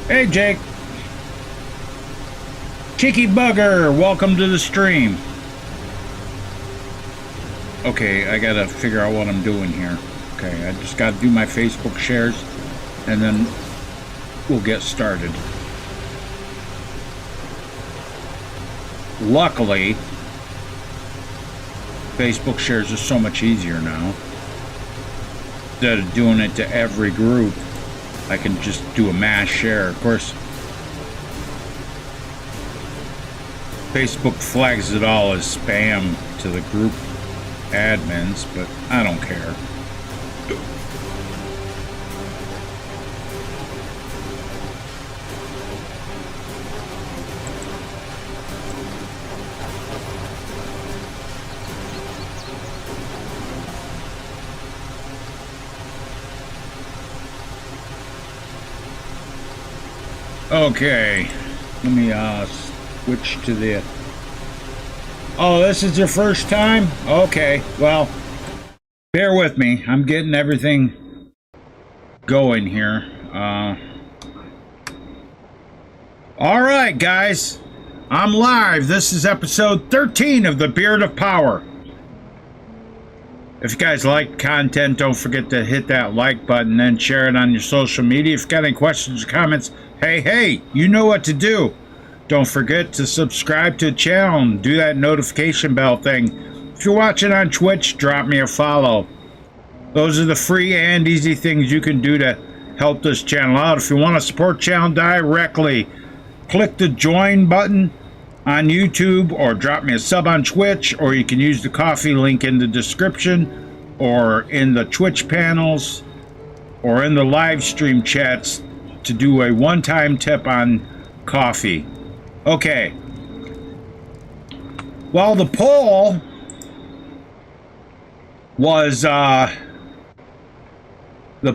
Hey, Jake. Cheeky bugger, welcome to the stream. Okay, I gotta figure out what I'm doing here. Okay, I just gotta do my Facebook shares, and then we'll get started. Luckily, Facebook shares are so much easier now. Instead of doing it to every group, I can just do a mass share. Of course, Facebook flags it all as spam to the group admins, but I don't care. Okay, let me switch to the... Oh, this is your first time? Okay, well, bear with me. I'm getting everything going here. All right, guys, I'm live. This is episode 13 of the Beard of Power. If you guys like content, don't forget to hit that like button and share it on your social media. If you got any questions or comments, hey, you know what to do. Don't forget to subscribe to the channel and do that notification bell thing. If you're watching on Twitch, drop me a follow. Those are the free and easy things you can do to help this channel out. If you want to support the channel directly, click the join button on YouTube or drop me a sub on Twitch, or you can use the coffee link in the description or in the Twitch panels or in the live stream chats to do a one-time tip on coffee. Okay. Well, the poll was, the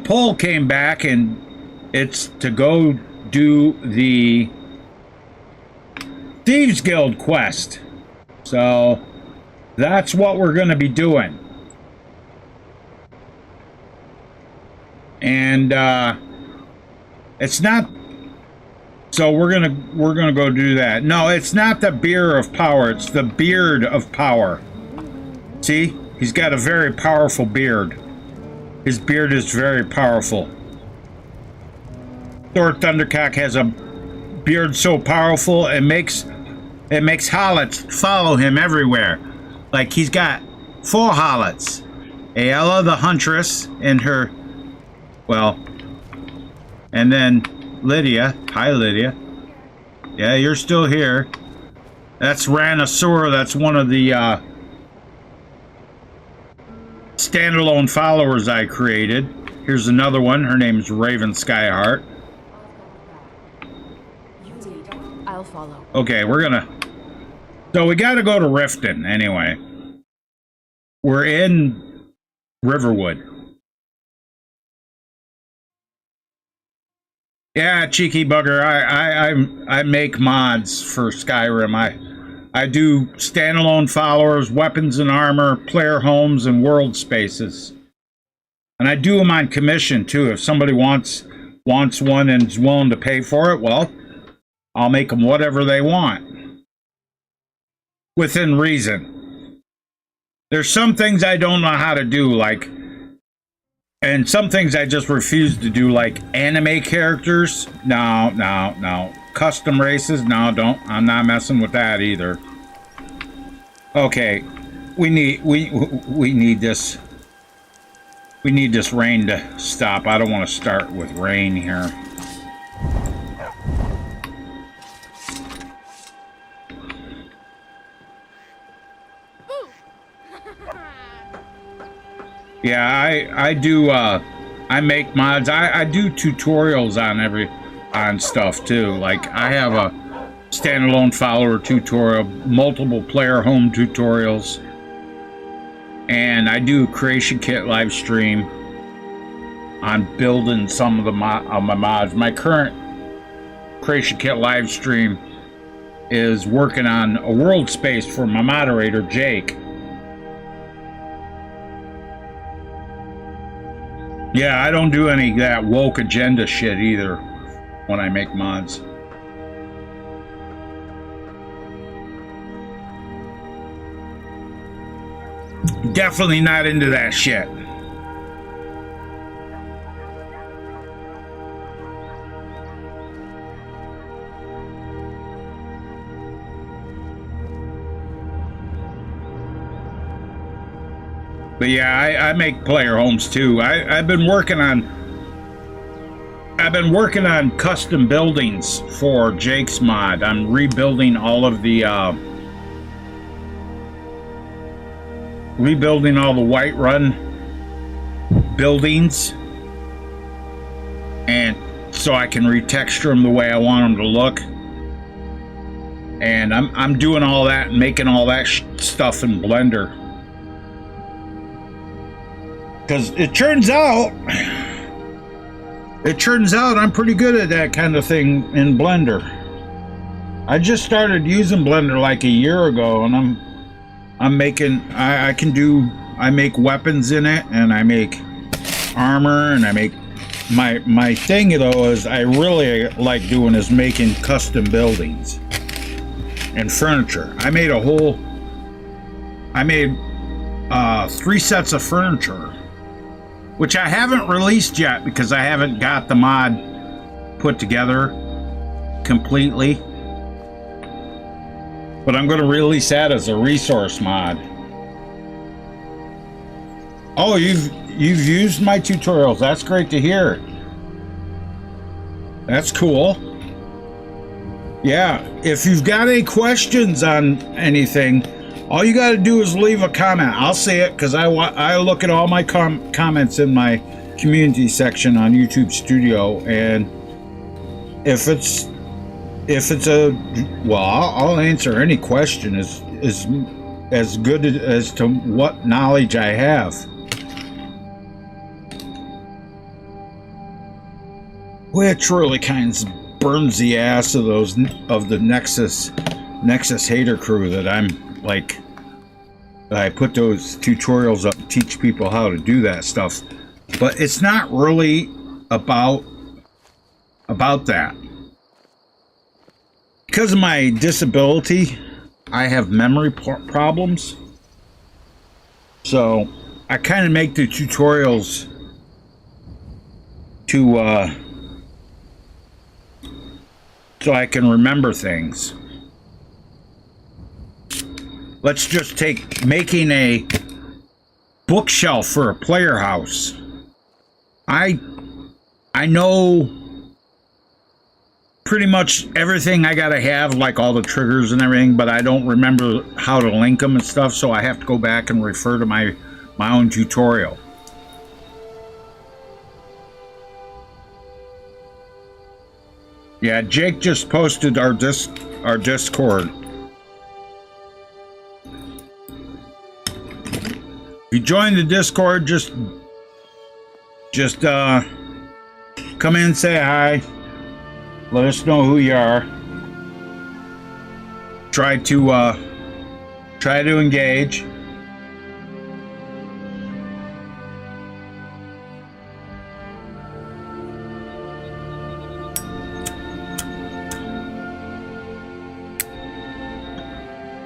poll came back and it's to go do the Thieves Guild quest. So that's what we're going to be doing. And, it's not So we're gonna go do that. No, it's not the beer of power, it's the beard of power. See? He's got a very powerful beard. His beard is very powerful. Thor Thundercock has a beard so powerful it makes harlots follow him everywhere. Like he's got 4 harlots. Aella the Huntress and her, well, and then Lydia. Hi, Lydia. Yeah, you're still here. That's Ranosaur. That's one of the standalone followers I created. Here's another one. Her name's Raven Skyheart. I'll follow. Okay, we're gonna. So we got to go to Riften anyway. We're in Riverwood. Yeah, cheeky bugger. I make mods for Skyrim. I do standalone followers, weapons and armor, player homes, and world spaces. And I do them on commission too. If somebody wants one and is willing to pay for it, well, I'll make them whatever they want. Within reason. There's some things I don't know how to do, like, and some things I just refuse to do, like anime characters. No. Custom races, no, don't. I'm not messing with that either. Okay, we need this. We need this rain to stop. I don't want to start with rain here. Yeah, I do, I make mods. I do tutorials on stuff too. Like, I have a standalone follower tutorial, multiple player home tutorials, and I do a creation kit live stream on building some of my mods. My current creation kit live stream is working on a world space for my moderator, Jake. Yeah, I don't do any of that woke agenda shit either when I make mods. Definitely not into that shit. But yeah, I make player homes too. I've been working on custom buildings for Jake's mod. I'm rebuilding all of the Whiterun buildings, and so I can retexture them the way I want them to look. And I'm doing all that and making all that stuff in Blender. Because it turns out I'm pretty good at that kind of thing in Blender. I just started using Blender like a year ago, and I make weapons in it, and I make armor, and I make my thing though is I really like doing is making custom buildings and furniture. I made 3 sets of furniture, which I haven't released yet because I haven't got the mod put together completely. But I'm going to release that as a resource mod. Oh, you've used my tutorials. That's great to hear. That's cool. Yeah, if you've got any questions on anything, all you got to do is leave a comment. I'll see it because I look at all my comments in my community section on YouTube Studio, and if it's I'll answer any question as good as to what knowledge I have. Which really kind of burns the ass of the Nexus hater crew that I'm like. I put those tutorials up to teach people how to do that stuff, but it's not really about that. Because of my disability, I have memory problems. So I kind of make the tutorials to so I can remember things. Let's just take making a bookshelf for a player house. I know pretty much everything I gotta have, like all the triggers and everything, but I don't remember how to link them and stuff, so I have to go back and refer to my own tutorial. Yeah, Jake just posted our Discord. If you join the Discord, just come in, say hi, let us know who you are. Try to engage.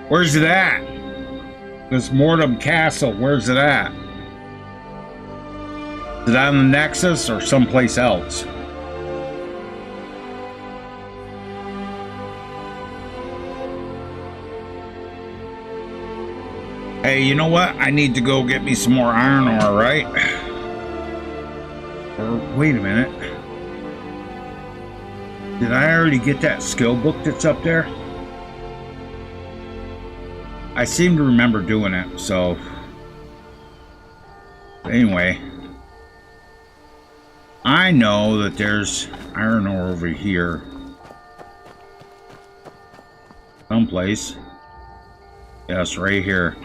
Where's it at? This Mortem Castle, where's it at? Is it on the Nexus or someplace else? Hey, you know what? I need to go get me some more iron ore, right? Or, wait a minute. Did I already get that skill book that's up there? I seem to remember doing it, so... Anyway. I know that there's iron ore over here. Someplace. Yes, right here.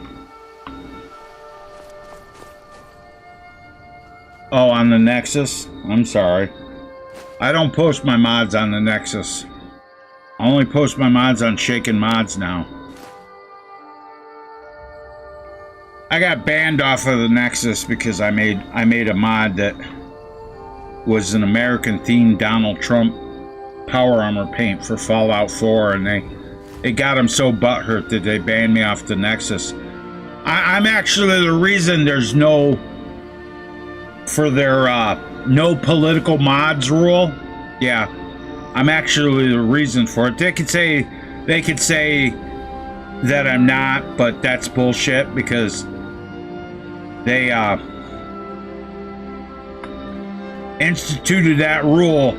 Oh, on the Nexus? I'm sorry. I don't post my mods on the Nexus. I only post my mods on Shaken Mods now. I got banned off of the Nexus because I made a mod that was an American themed Donald Trump power armor paint for Fallout 4, and they got them so butthurt that they banned me off the Nexus. I'm actually the reason there's no for their no political mods rule. Yeah, I'm actually the reason for it. They could say that I'm not, but that's bullshit because they instituted that rule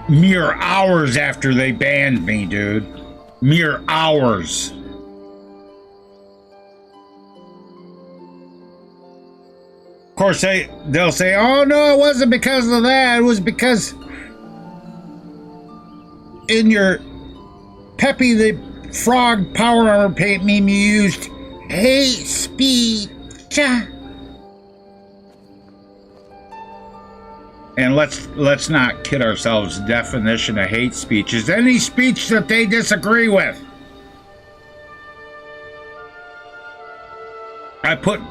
mere hours after they banned me, dude. Mere hours. Of course, they'll say, "Oh no, it wasn't because of that. It was because in your Peppy the Frog power armor paint meme you used hate speech." And let's not kid ourselves. The definition of hate speech is any speech that they disagree with. I put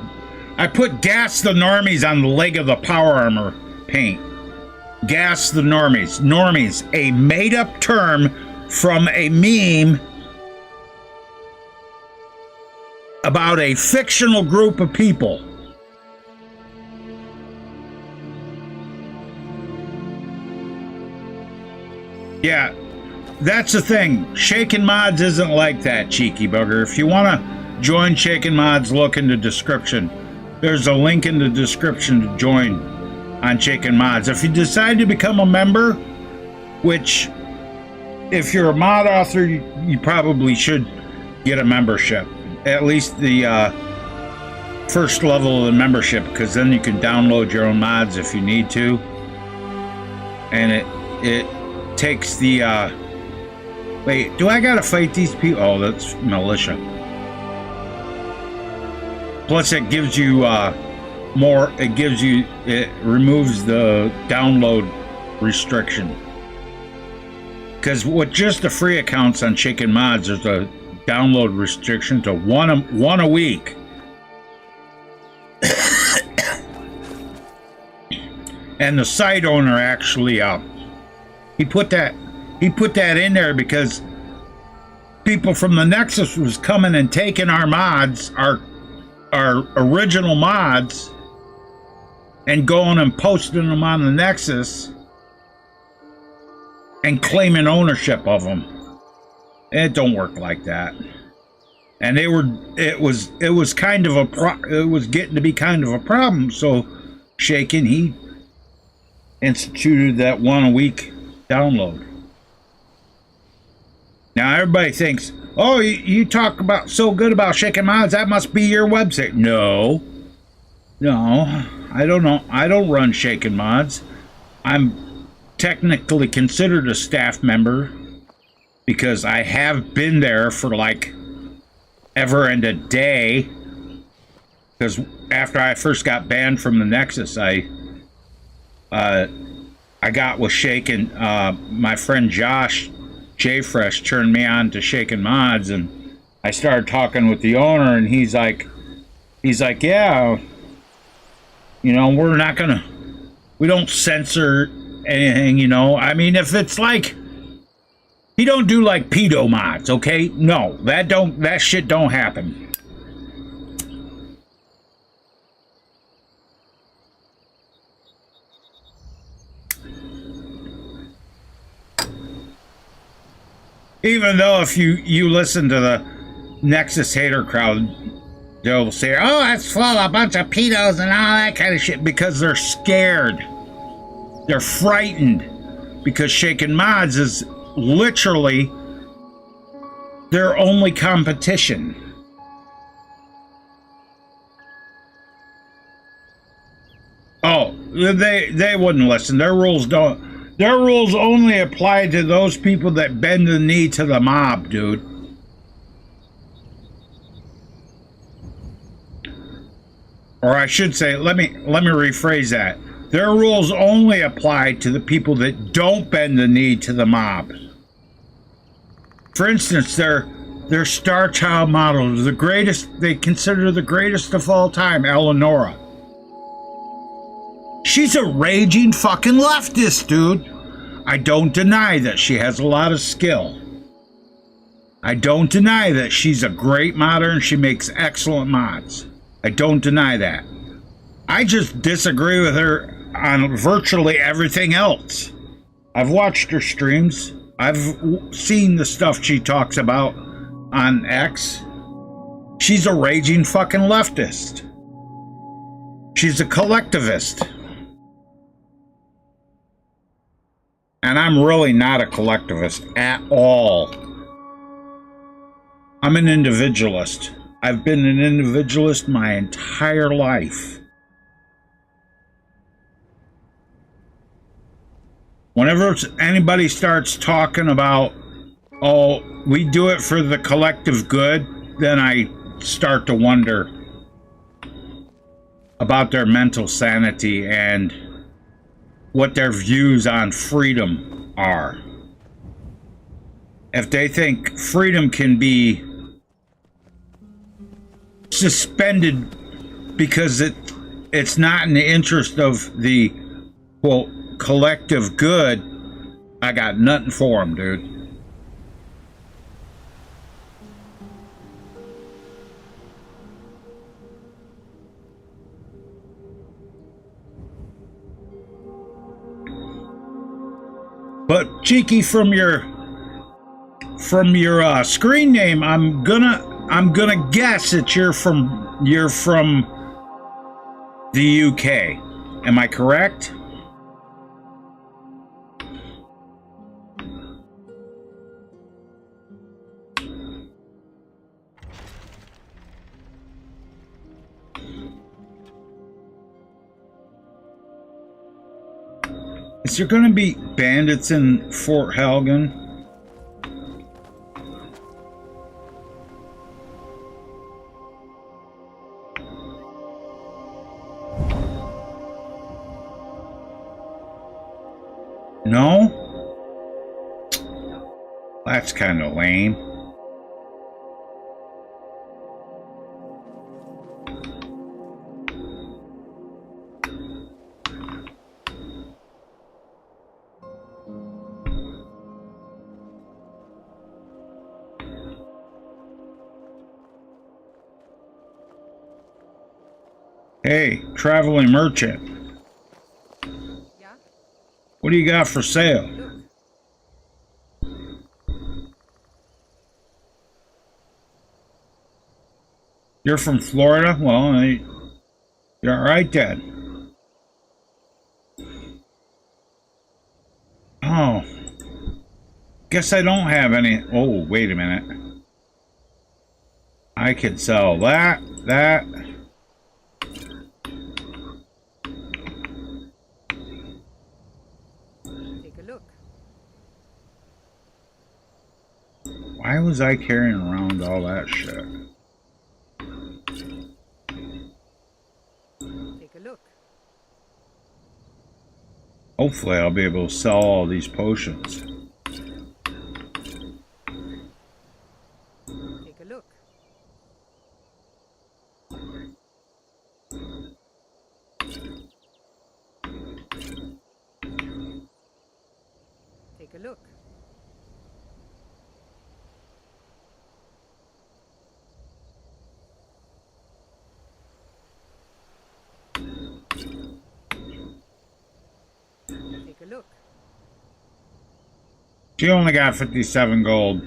gas the normies on the leg of the power armor paint. Gas the normies. Normies, a made-up term from a meme about a fictional group of people. Yeah, that's the thing. Shaken Mods isn't like that, cheeky bugger. If you want to join Shaken Mods, look in the description. There's a link in the description to join on Shaken Mods. If you decide to become a member, which if you're a mod author, you probably should get a membership. At least the first level of the membership, because then you can download your own mods if you need to. And it takes the wait, do I gotta fight these people? Oh, that's militia. Plus it gives you more, it removes the download restriction, because with just the free accounts on Shaken Mods, there's a download restriction to one a week. And the site owner actually he put that He put that in there because people from the Nexus was coming and taking our mods, our original mods, and going and posting them on the Nexus and claiming ownership of them. It don't work like that. And it was kind of it was getting to be kind of a problem. So Shaken, he instituted that 1 a week download. Now everybody thinks, oh, you talk about so good about Shaken Mods, that must be your website. No, I don't know. I don't run Shaken Mods. I'm technically considered a staff member because I have been there for like ever and a day. Because after I first got banned from the Nexus, I got with Shaken. My friend Josh J-Fresh turned me on to Shaken Mods, and I started talking with the owner, and he's like, yeah, you know, we don't censor anything, you know. I mean, if it's like, he don't do like pedo mods, okay? No, that shit don't happen. Even though if you listen to the Nexus hater crowd, they'll say, oh, that's full of a bunch of pedos and all that kind of shit, because they're scared. They're frightened. Because Shaken Mods is literally their only competition. Oh, they wouldn't listen. Their rules only apply to those people that bend the knee to the mob, dude. Or I should say, let me rephrase that. Their rules only apply to the people that don't bend the knee to the mob. For instance, their Star Child model is the greatest, they consider the greatest of all time, Eleonora. She's a raging fucking leftist, dude. I don't deny that she has a lot of skill. I don't deny that she's a great modder and she makes excellent mods. I don't deny that. I just disagree with her on virtually everything else. I've watched her streams. I've seen the stuff she talks about on X. She's a raging fucking leftist. She's a collectivist. And I'm really not a collectivist at all. I'm an individualist. I've been an individualist my entire life. Whenever anybody starts talking about, oh, we do it for the collective good, then I start to wonder about their mental sanity and what their views on freedom are. If they think freedom can be suspended because it's not in the interest of the, quote, collective good, I got nothing for them, dude. But Cheeky, from your screen name, I'm gonna guess that you're from the UK. Am I correct? Is there going to be bandits in Fort Helgen? No? That's kind of lame. Hey, traveling merchant. Yeah? What do you got for sale? Look. You're from Florida? Well, you're all right then. Oh. Guess I don't have any. Oh, wait a minute. I could sell that. Take a look. Why was I carrying around all that shit? Take a look. Hopefully I'll be able to sell all these potions. Take a look. Take a look. Take a look. She only got 57 gold.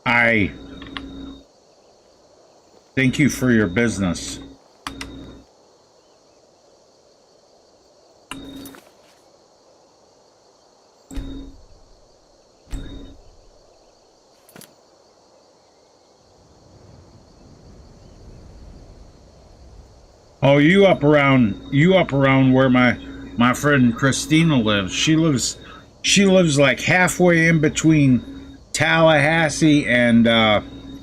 I thank you for your business. Oh, you up around where my friend Christina lives. She lives like halfway in between Tallahassee and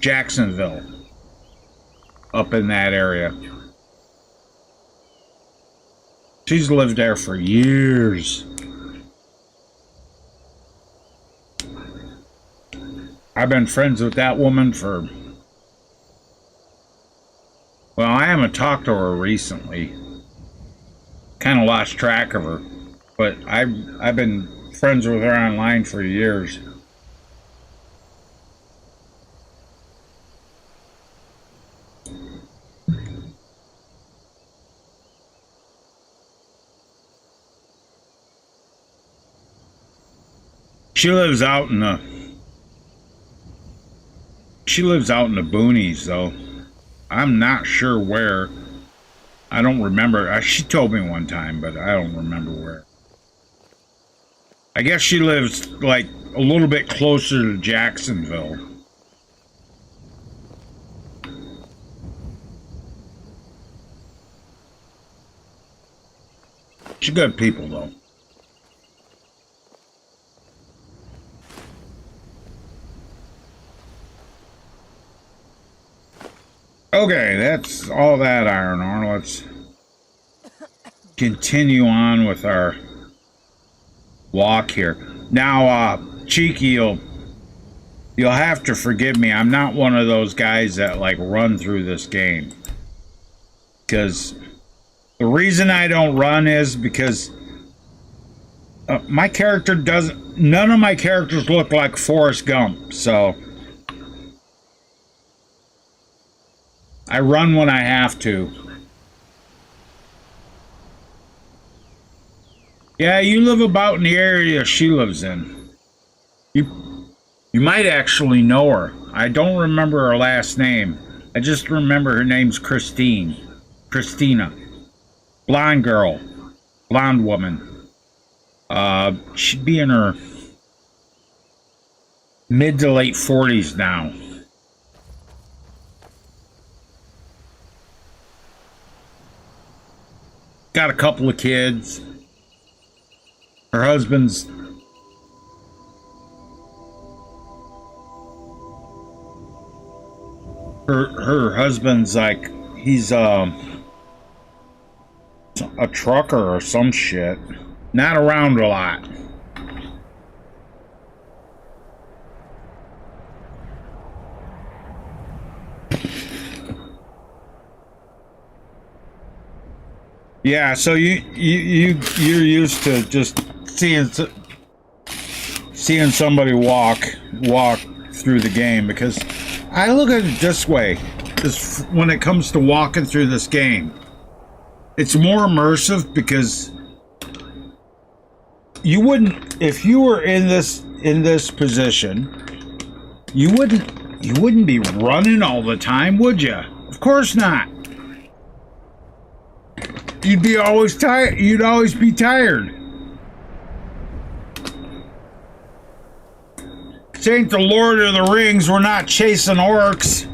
Jacksonville. Up in that area. She's lived there for years. I've been friends with that woman for... Well, I haven't talked to her recently. Kind of lost track of her. But I've been friends with her online for years. She lives out in the boonies, though. I'm not sure where. I don't remember. She told me one time, but I don't remember where. I guess she lives like a little bit closer to Jacksonville. She's good people, though. Okay, that's all that iron ore. Let's continue on with our walk here. Now, Cheeky, you'll have to forgive me. I'm not one of those guys that like run through this game. Because the reason I don't run is because my character doesn't... None of my characters look like Forrest Gump, so... I run when I have to. Yeah, you live about in the area she lives in. You might actually know her. I don't remember her last name. I just remember her name's Christina. Blonde girl. Blonde woman. She'd be in her mid to late 40s now. Got a couple of kids. Her husband's... Her husband's like... He's a trucker or some shit. Not around a lot. Yeah, so you're used to just seeing somebody walk through the game, because I look at it this way. is when it comes to walking through this game. It's more immersive because you wouldn't, if you were in this position, you wouldn't be running all the time, would you? Of course not. You'd be always tired. You'd always be tired. This ain't the Lord of the Rings. We're not chasing orcs.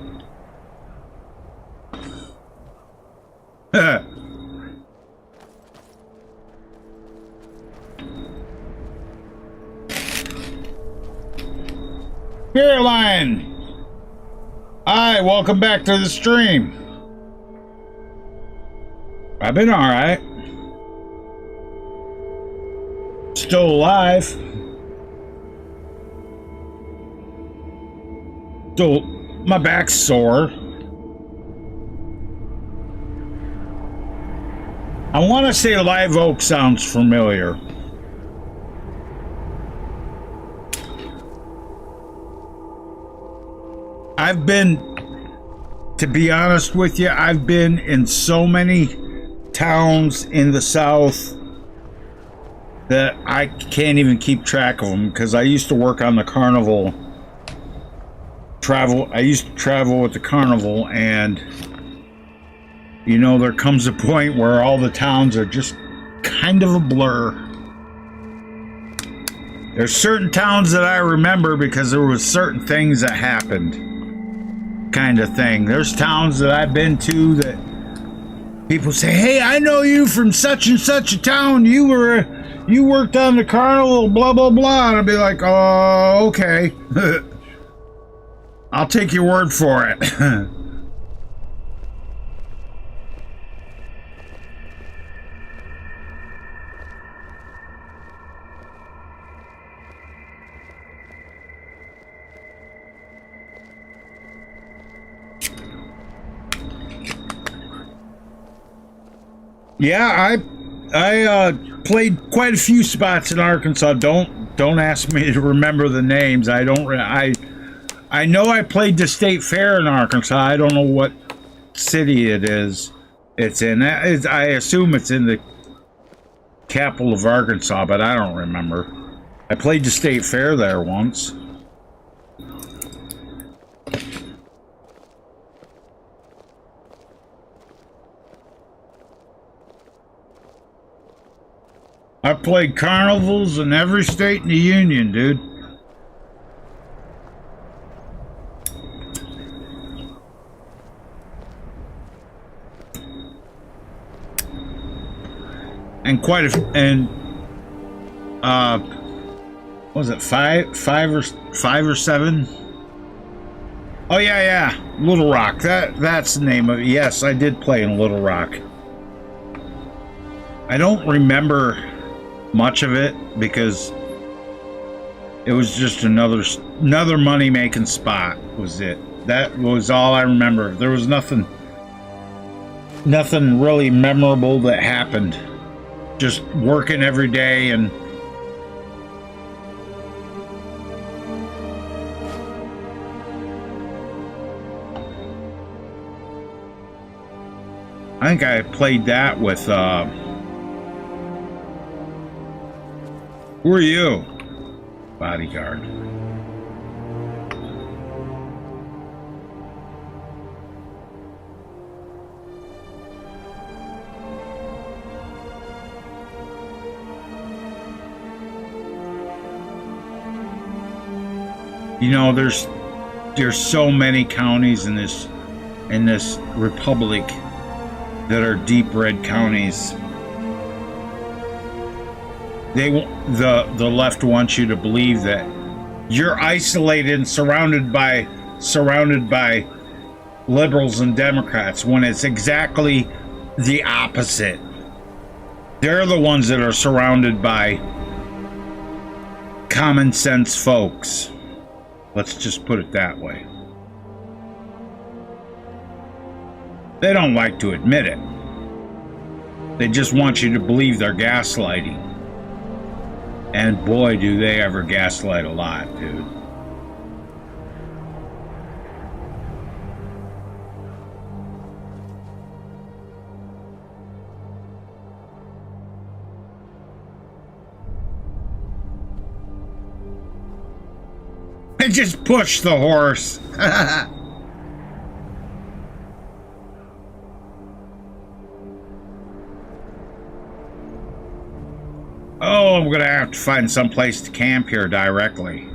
Caroline! Hi, welcome back to the stream. I've been alright. Still alive. Still, my back's sore. I want to say Live Oak sounds familiar. I've been, to be honest with you, I've been in so many towns in the South that I can't even keep track of them because I used to work on the carnival. I used to travel with the carnival, and you know, there comes a point where all the towns are just kind of a blur. There's certain towns that I remember because there was certain things that happened, kind of thing. There's towns that I've been to that people say, hey, I know you from such and such a town. You worked on the carnival, blah, blah, blah. And I'd be like, oh, okay. I'll take your word for it. Yeah, I played quite a few spots in Arkansas. Don't ask me to remember the names. I know I played the state fair in Arkansas. I don't know what city it is. It's in. I assume it's in the capital of Arkansas, but I don't remember. I played the state fair there once. I played carnivals in every state in the union, dude. And what was it, five or seven? Oh yeah, Little Rock. That's the name of it. Yes, I did play in Little Rock. I don't remember much of it because it was just another money-making spot. Was it? That was all I remember. There was nothing really memorable that happened. Just working every day and I think I played that with who are you? Bodyguard. You know, there's so many counties in this republic that are deep red counties. The left wants you to believe that you're isolated and surrounded by liberals and Democrats when it's exactly the opposite. They're the ones that are surrounded by common sense folks. Let's just put it that way. They don't like to admit it. They just want you to believe they're gaslighting. And boy, do they ever gaslight a lot, dude. Just push the horse. Oh, I'm gonna have to find some place to camp here directly.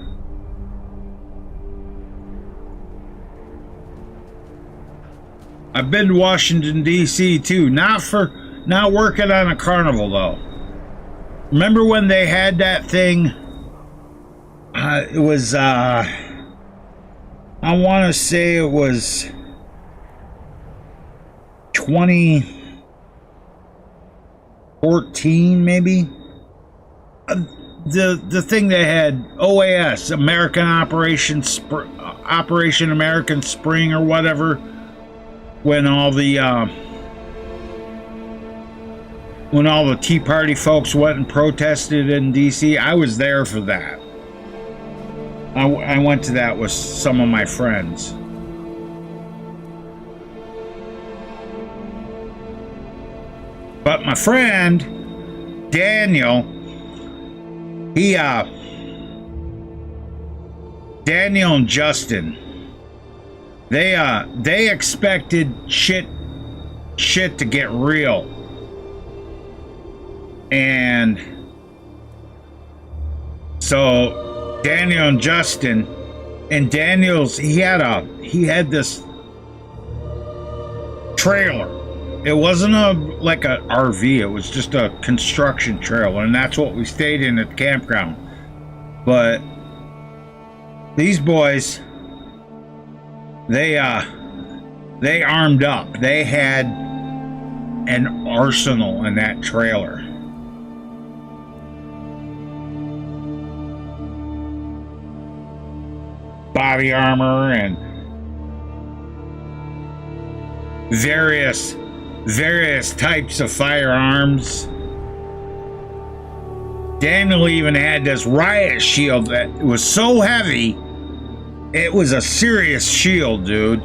I've been to Washington, D.C. too. Not working on a carnival though. Remember when they had that thing? It was, I want to say it was 2014 maybe? The thing they had, OAS, Operation American Spring or whatever, when all the Tea Party folks went and protested in DC. I was there for that. I went to that with some of my friends. But my friend Daniel, Daniel and Justin, they expected shit to get real. And so Daniel and Justin, and Daniel's, he had this trailer. It wasn't like a RV, it was just a construction trailer, and that's what we stayed in at the campground. But these boys, they armed up. They had an arsenal in that trailer. Body armor and various types of firearms. Daniel even had this riot shield that was so heavy, it was a serious shield, dude.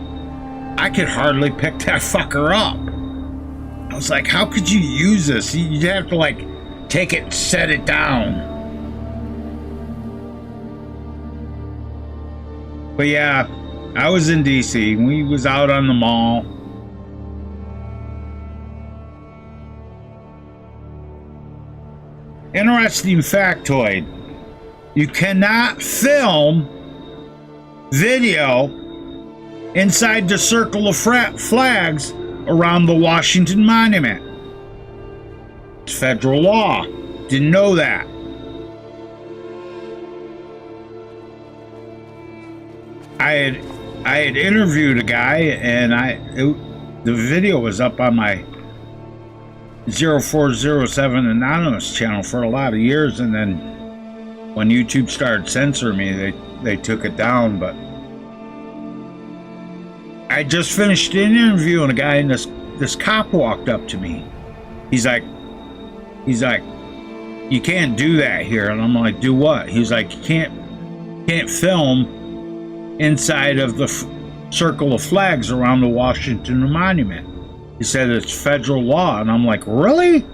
I could hardly pick that fucker up. I was like, how could you use this? You'd have to like take it and set it down. But yeah, I was in DC. We was out on the mall. Interesting factoid. You cannot film video inside the circle of flags around the Washington Monument. It's federal law. Didn't know that. I had interviewed a guy, and the video was up on my 0407 Anonymous channel for a lot of years, and then when YouTube started censoring me, they took it down. But I just finished an interview, and a guy, and this cop walked up to me. He's like, you can't do that here. And I'm like, do what? He's like, you can't film inside of the circle of flags around the Washington Monument. He said it's federal law. And I'm like, really? I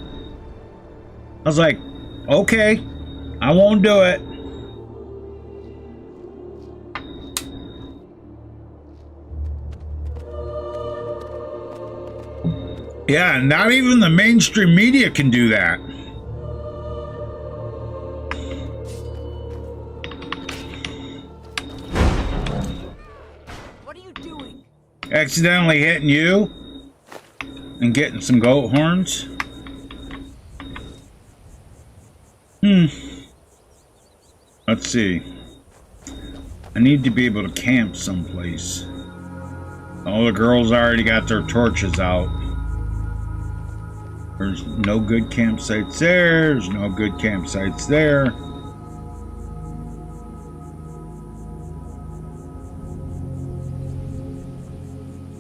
was like, okay, I won't do it. Yeah, not even the mainstream media can do that. What are you doing? Accidentally hitting you and getting some goat horns. Let's see. I need to be able to camp someplace. All the girls already got their torches out. There's no good campsites there. There's no good campsites there.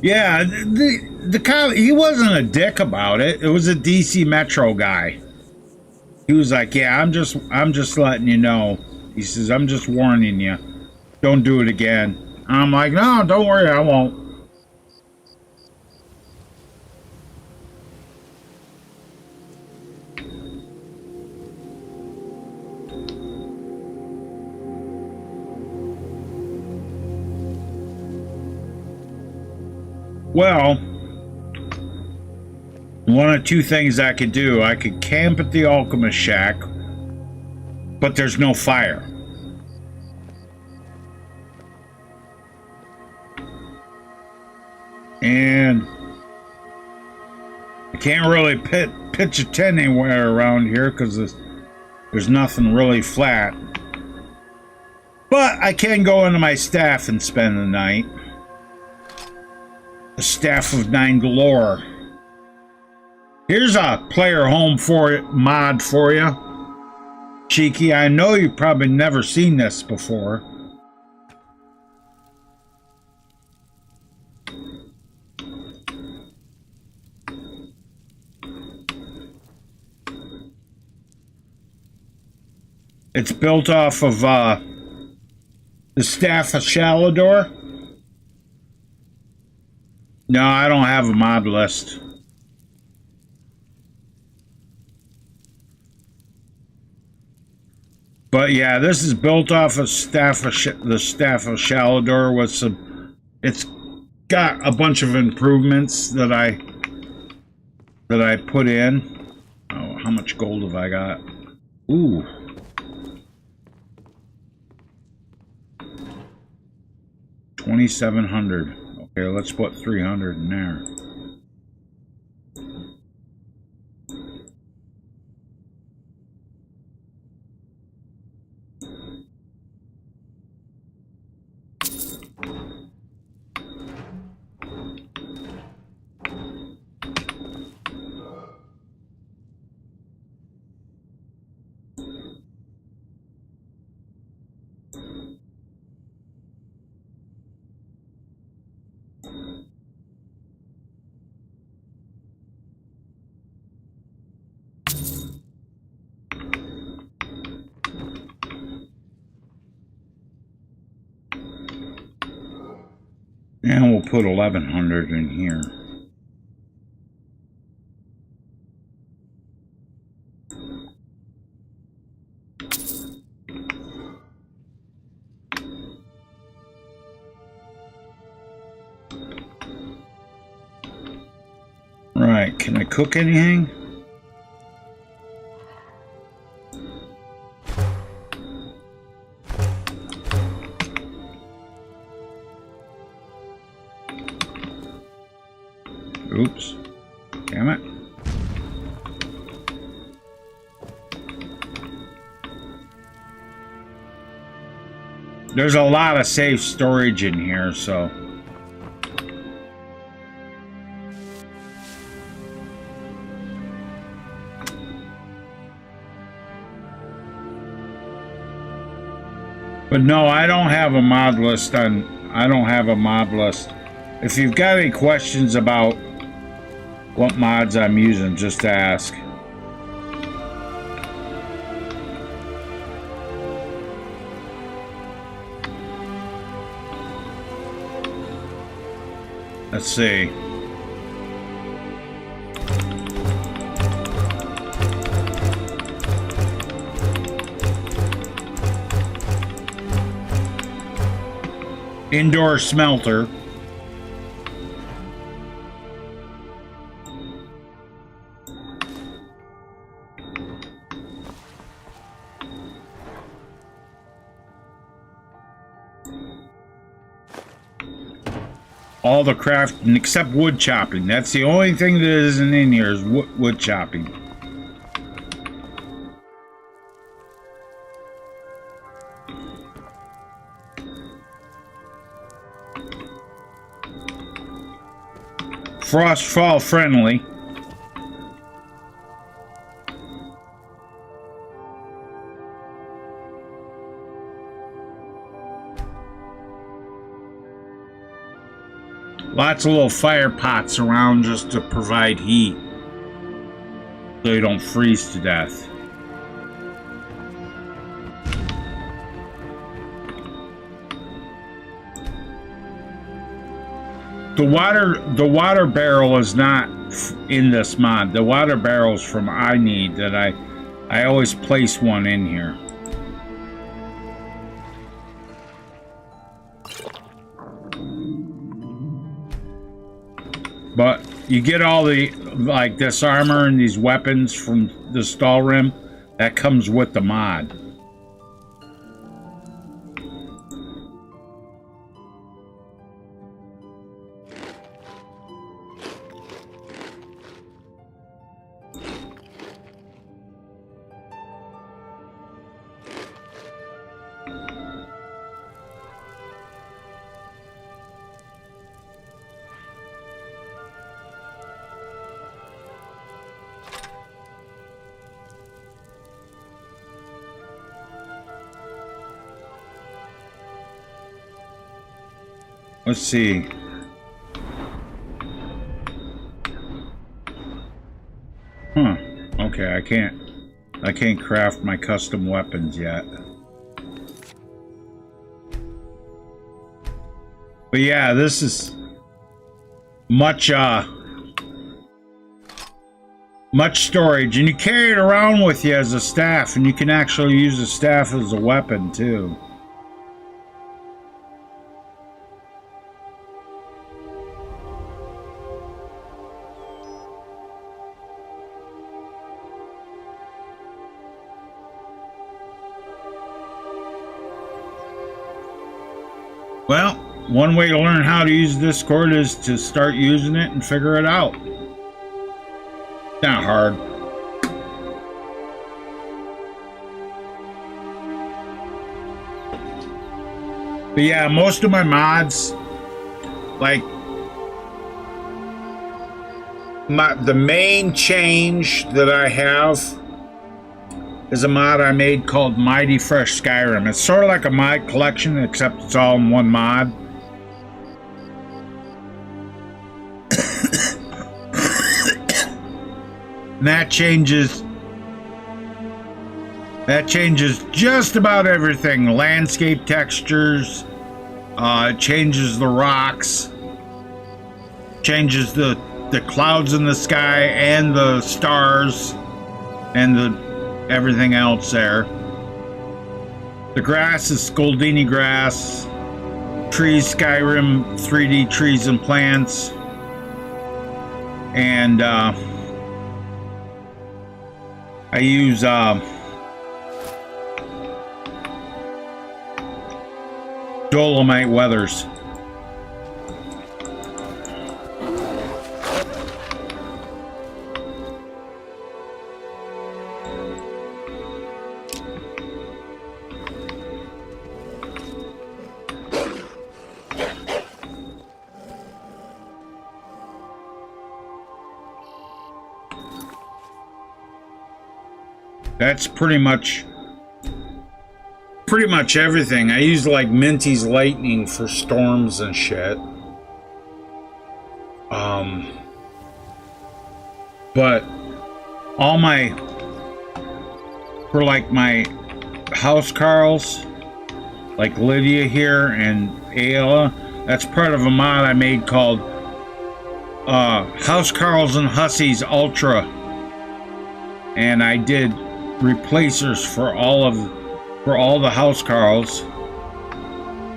Yeah, the cop, he wasn't a dick about it. It was a DC Metro guy. He was like, yeah, I'm just letting you know. He says, I'm just warning you. Don't do it again. And I'm like, no, don't worry, I won't. Well, one of two things I could do. I could camp at the Alchemist Shack, but there's no fire. And I can't really pitch a tent anywhere around here because there's nothing really flat. But I can go into my staff and spend the night. The Staff of Nine Galore. Here's a player home mod for you. Cheeky, I know you've probably never seen this before. It's built off of the Staff of Shalador. No, I don't have a mod list. But yeah, this is built off of the Staff of Shalador with some. It's got a bunch of improvements that I put in. Oh, how much gold have I got? Ooh. 2,700. Okay, let's put 300 in there. And we'll put 1,100 in here. Right, can I cook anything? Oops. Damn it. There's a lot of safe storage in here, so. But no, I don't have a mod list I don't have a mod list. If you've got any questions about what mods I'm using, just ask. Let's see. Indoor smelter. All the crafting except wood chopping. That's the only thing that isn't in here is wood chopping. Frostfall friendly. Lots of little fire pots around just to provide heat so you don't freeze to death. The water barrel is not in this mod. The water barrel is from I Need that I always place one in here. But you get all the, like, this armor and these weapons from the Skyrim. That comes with the mod. Let's see. Huh. Okay, I can't craft my custom weapons yet. But yeah, this is much storage, and you carry it around with you as a staff, and you can actually use a staff as a weapon too. Well, one way to learn how to use Discord is to start using it and figure it out. Not hard. But yeah, most of my mods, like the main change that I have is a mod I made called Mighty Fresh Skyrim. It's sort of like a mod collection, except it's all in one mod. And that changes just about everything. Landscape textures, it changes the rocks, changes the clouds in the sky and the stars and the everything else there. The grass is Scoldini grass, trees, Skyrim 3D trees and plants, and I use Dolomite weathers. That's pretty much everything. I use like Minty's lightning for storms and shit. But all for like my house Carls, like Lydia here and Ayla, that's part of a mod I made called House Carls and Hussies Ultra, and I did replacers for all the house Carls,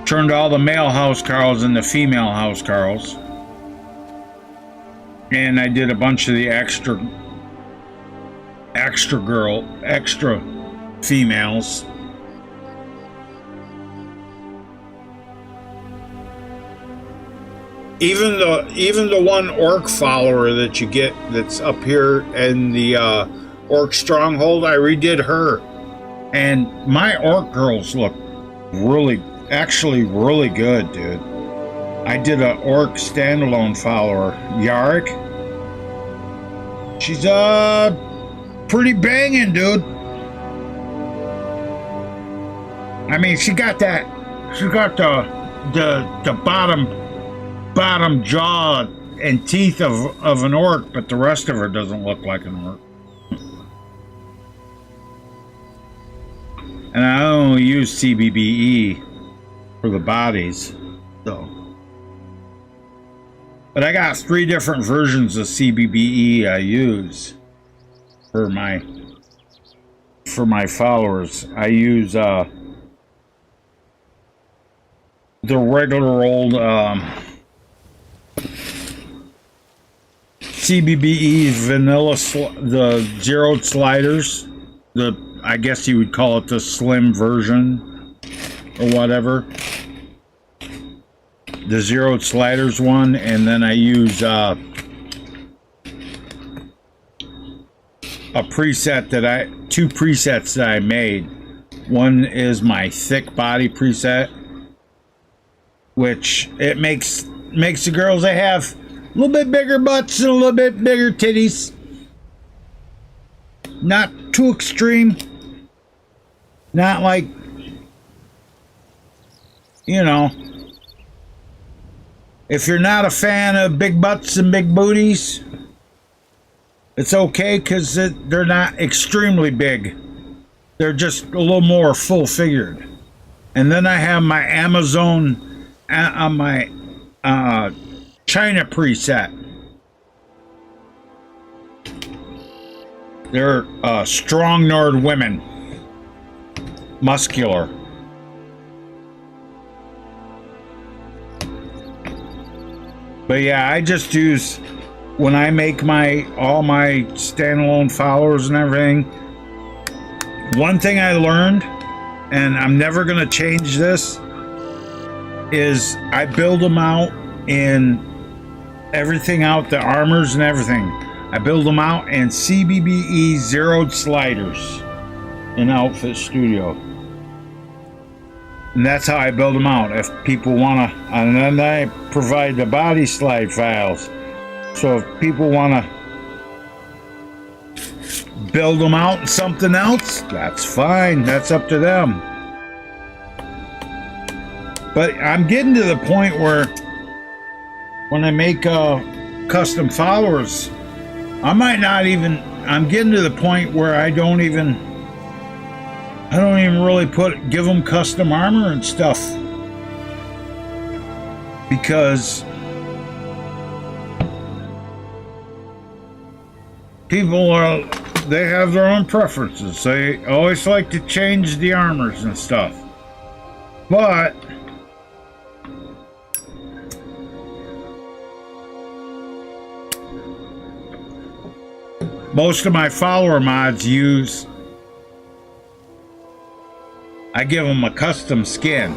turned all the male house Carls into female house Carls, and I did a bunch of the extra females. Even the one orc follower that you get that's up here in the orc stronghold, I redid her, and my orc girls look actually really good, dude. I did an orc standalone follower, Yarrick. She's pretty banging, dude. I mean, she got the bottom jaw and teeth of an orc, but the rest of her doesn't look like an orc. And I only use CBBE for the bodies, though. But I got 3 different versions of CBBE I use for my followers. I use the regular old CBBE vanilla, the zeroed sliders. I guess you would call it the slim version or whatever. The zeroed sliders one, and then I use a preset that two presets that I made. One is my thick body preset, which it makes the girls that have a little bit bigger butts and a little bit bigger titties. Not too extreme. Not like, you know, if you're not a fan of big butts and big booties, it's okay because they're not extremely big. They're just a little more full-figured. And then I have my Amazon, my China preset. They're strong Nord women. Muscular. But yeah, I just use, when I make all my standalone followers and everything, one thing I learned, and I'm never going to change this, is I build them out in everything out, the armors and everything. I build them out in CBBE zeroed sliders in Outfit Studio. And that's how I build them out. If people want to, and then I provide the body slide files. So if people want to build them out in something else, that's fine. That's up to them. But I'm getting to the point where when I make custom followers, I'm getting to the point where I don't even really give them custom armor and stuff, because they have their own preferences. They always like to change the armors and stuff, but most of my follower mods I give them a custom skin.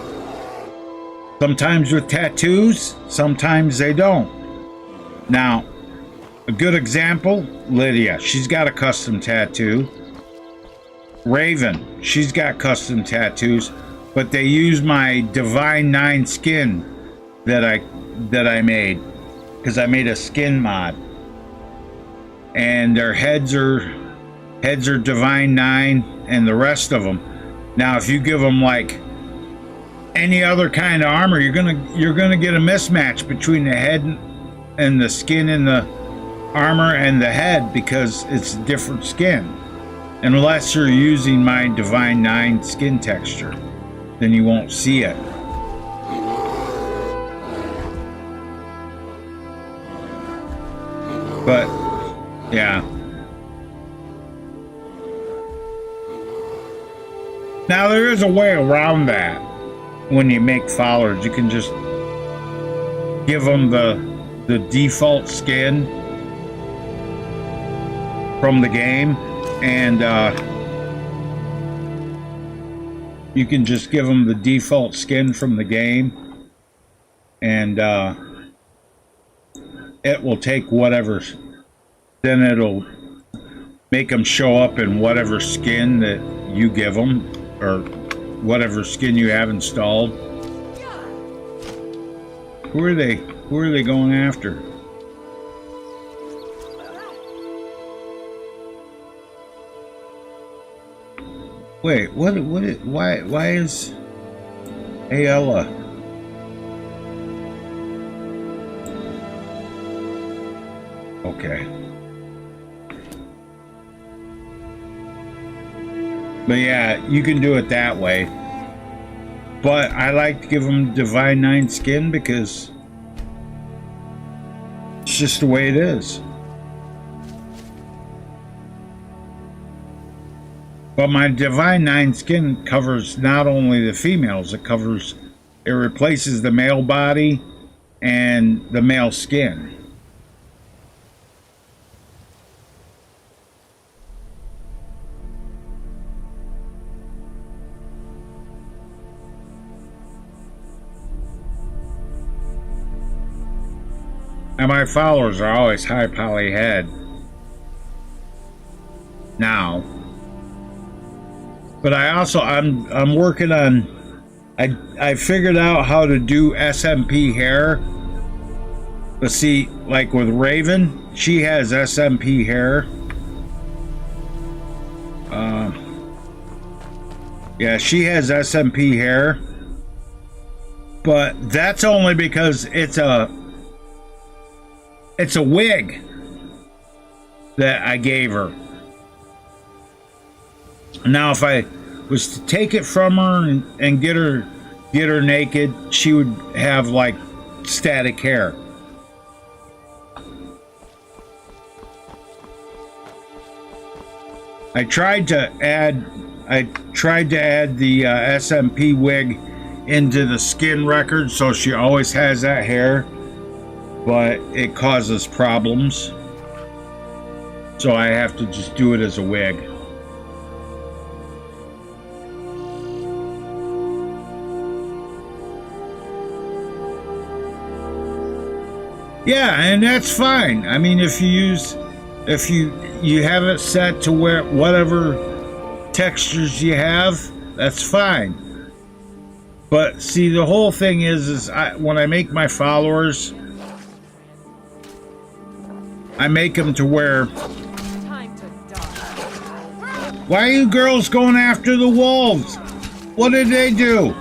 Sometimes with tattoos, sometimes they don't. Now, a good example, Lydia, she's got a custom tattoo. Raven, she's got custom tattoos, but they use my Divine 9 skin that I made, because I made a skin mod. And their heads are Divine 9, and the rest of them. Now, if you give them like any other kind of armor, you're gonna get a mismatch between the head and the skin and the armor and the head, because it's different skin. Unless you're using my Divine 9 skin texture, then you won't see it. But yeah. Now there is a way around that. When you make followers, you can just give them the default skin from the game, and you can just give them the default skin from the game, and it will take whatever, then it'll make them show up in whatever skin that you give them, or whatever skin you have installed. Who are they going after? Wait, why is Ayala? Okay. But yeah, you can do it that way. But I like to give them Divine 9 skin because it's just the way it is. But my Divine 9 skin covers not only the females, it replaces the male body and the male skin. And my followers are always high poly head now. But I also I'm working on I figured out how to do SMP hair. But see, like with Raven, she has SMP hair. Yeah, she has SMP hair. But that's only because it's a wig that I gave her. Now, if I was to take it from her and get her naked, she would have like static hair. I tried to add the SMP wig into the skin record so she always has that hair, but it causes problems. So I have to just do it as a wig. Yeah, and that's fine. I mean, if you have it set to where whatever textures you have, that's fine. But see, the whole thing is when I make my followers, I make them to where. Time to die. Why are you girls going after the wolves? What did they do?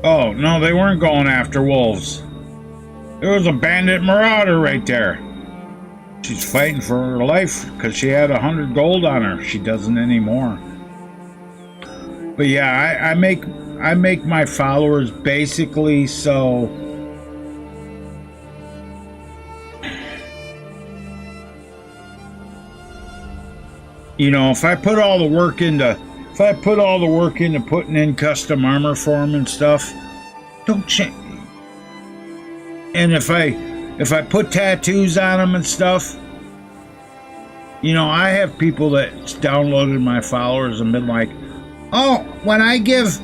Oh, no, they weren't going after wolves. There was a bandit marauder right there. She's fighting for her life because she had 100 gold on her. She doesn't anymore. But yeah, I make my followers basically so you know, if I put all the work into putting in custom armor for them and stuff, don't change. And if I put tattoos on them and stuff, you know, I have people that downloaded my followers and been like, "Oh, when I give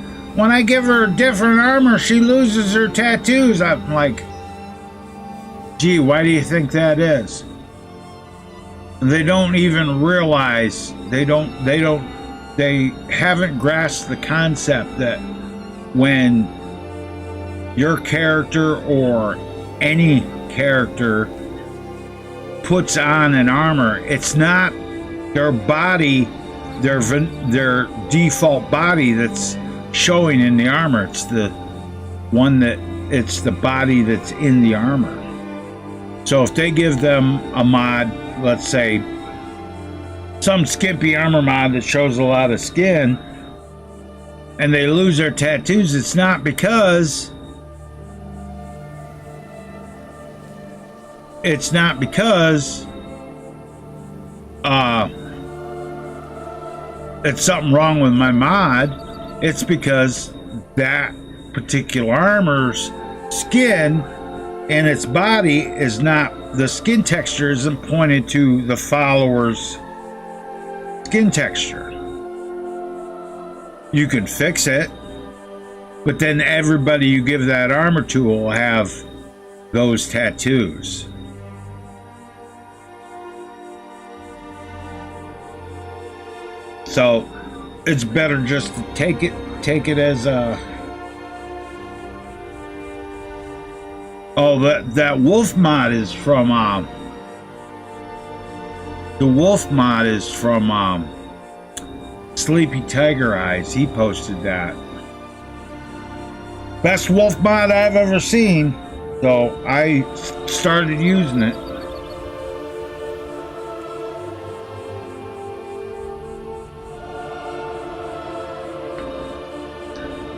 her different armor, she loses her tattoos." I'm like, "Gee, why do you think that is?" They don't even realize they haven't grasped the concept that when your character or any character puts on an armor, it's not their body, their default body that's showing in the armor. It's the body that's in the armor. So if they give them a mod, let's say some skimpy armor mod that shows a lot of skin, and they lose their tattoos, it's not because it's something wrong with my mod. It's because that particular armor's skin and its body is not, the skin texture isn't pointed to the follower's skin texture. You can fix it, but then everybody you give that armor to will have those tattoos. So it's better just to take it as a. Oh, that wolf mod is from the wolf mod is from Sleepy Tiger Eyes. He posted that. Best wolf mod I've ever seen. So I started using it.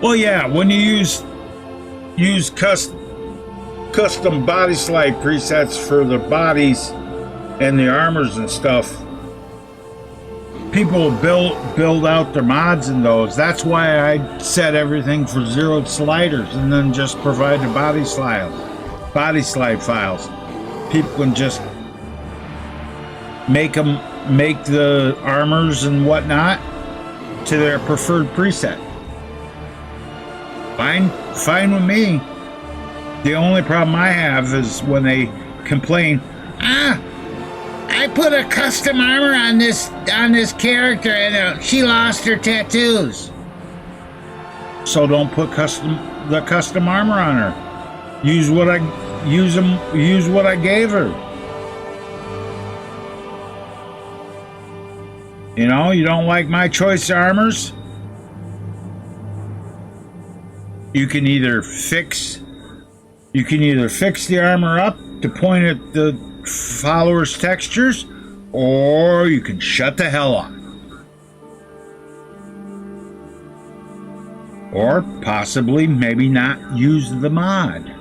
Well, yeah, when you use custom body slide presets for the bodies and the armors and stuff, people build out their mods in those. That's why I set everything for zeroed sliders and then just provide the body slide files. People can just make the armors and whatnot to their preferred preset. Fine with me. The only problem I have is when they complain, I put a custom armor on this character and she lost her tattoos. So don't put the custom armor on her. Use what I gave her. You know, you don't like my choice armors? You can either fix the armor up to point at the follower's textures, or you can shut the hell up. Or possibly maybe not use the mod.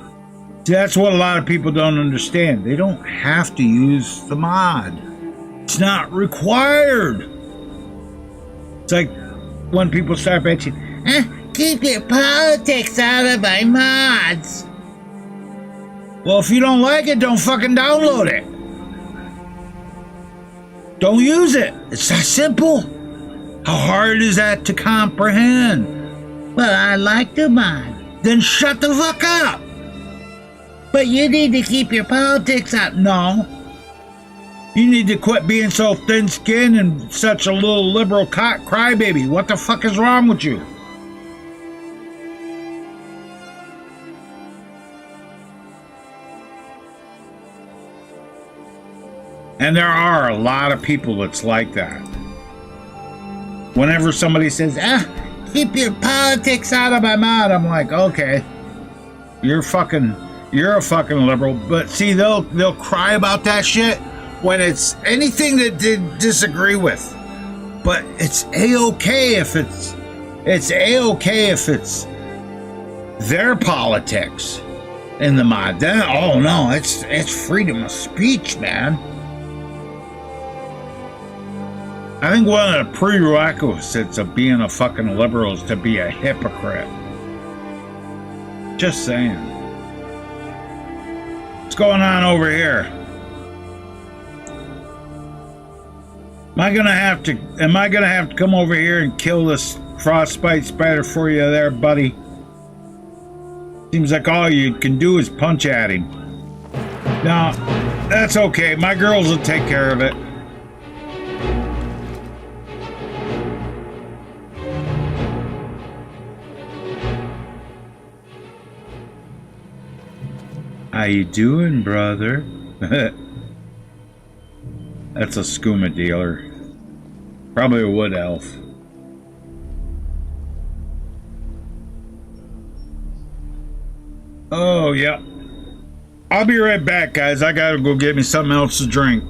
See, that's what a lot of people don't understand. They don't have to use the mod. It's not required. It's like when people start bitching, keep your politics out of my mods. Well, if you don't like it, don't fucking download it. Don't use it. It's that simple. How hard is that to comprehend? Well, I like the mod. Then shut the fuck up. But you need to keep your politics out. No. You need to quit being so thin-skinned and such a little liberal crybaby. What the fuck is wrong with you? And there are a lot of people that's like that. Whenever somebody says, keep your politics out of my mouth, I'm like, okay, you're a fucking liberal. But see, they'll cry about that shit when it's anything that they disagree with. But it's a-okay if it's their politics in the mod. Then, oh no, it's freedom of speech, man. I think one of the prerequisites of being a fucking liberal is to be a hypocrite. Just saying. What's going on over here? Am I gonna have to come over here and kill this frostbite spider for you there, buddy? Seems like all you can do is punch at him. No, that's okay. My girls will take care of it. How you doing, brother? That's a skooma dealer. Probably a wood elf. Oh, yeah. I'll be right back, guys. I gotta go get me something else to drink.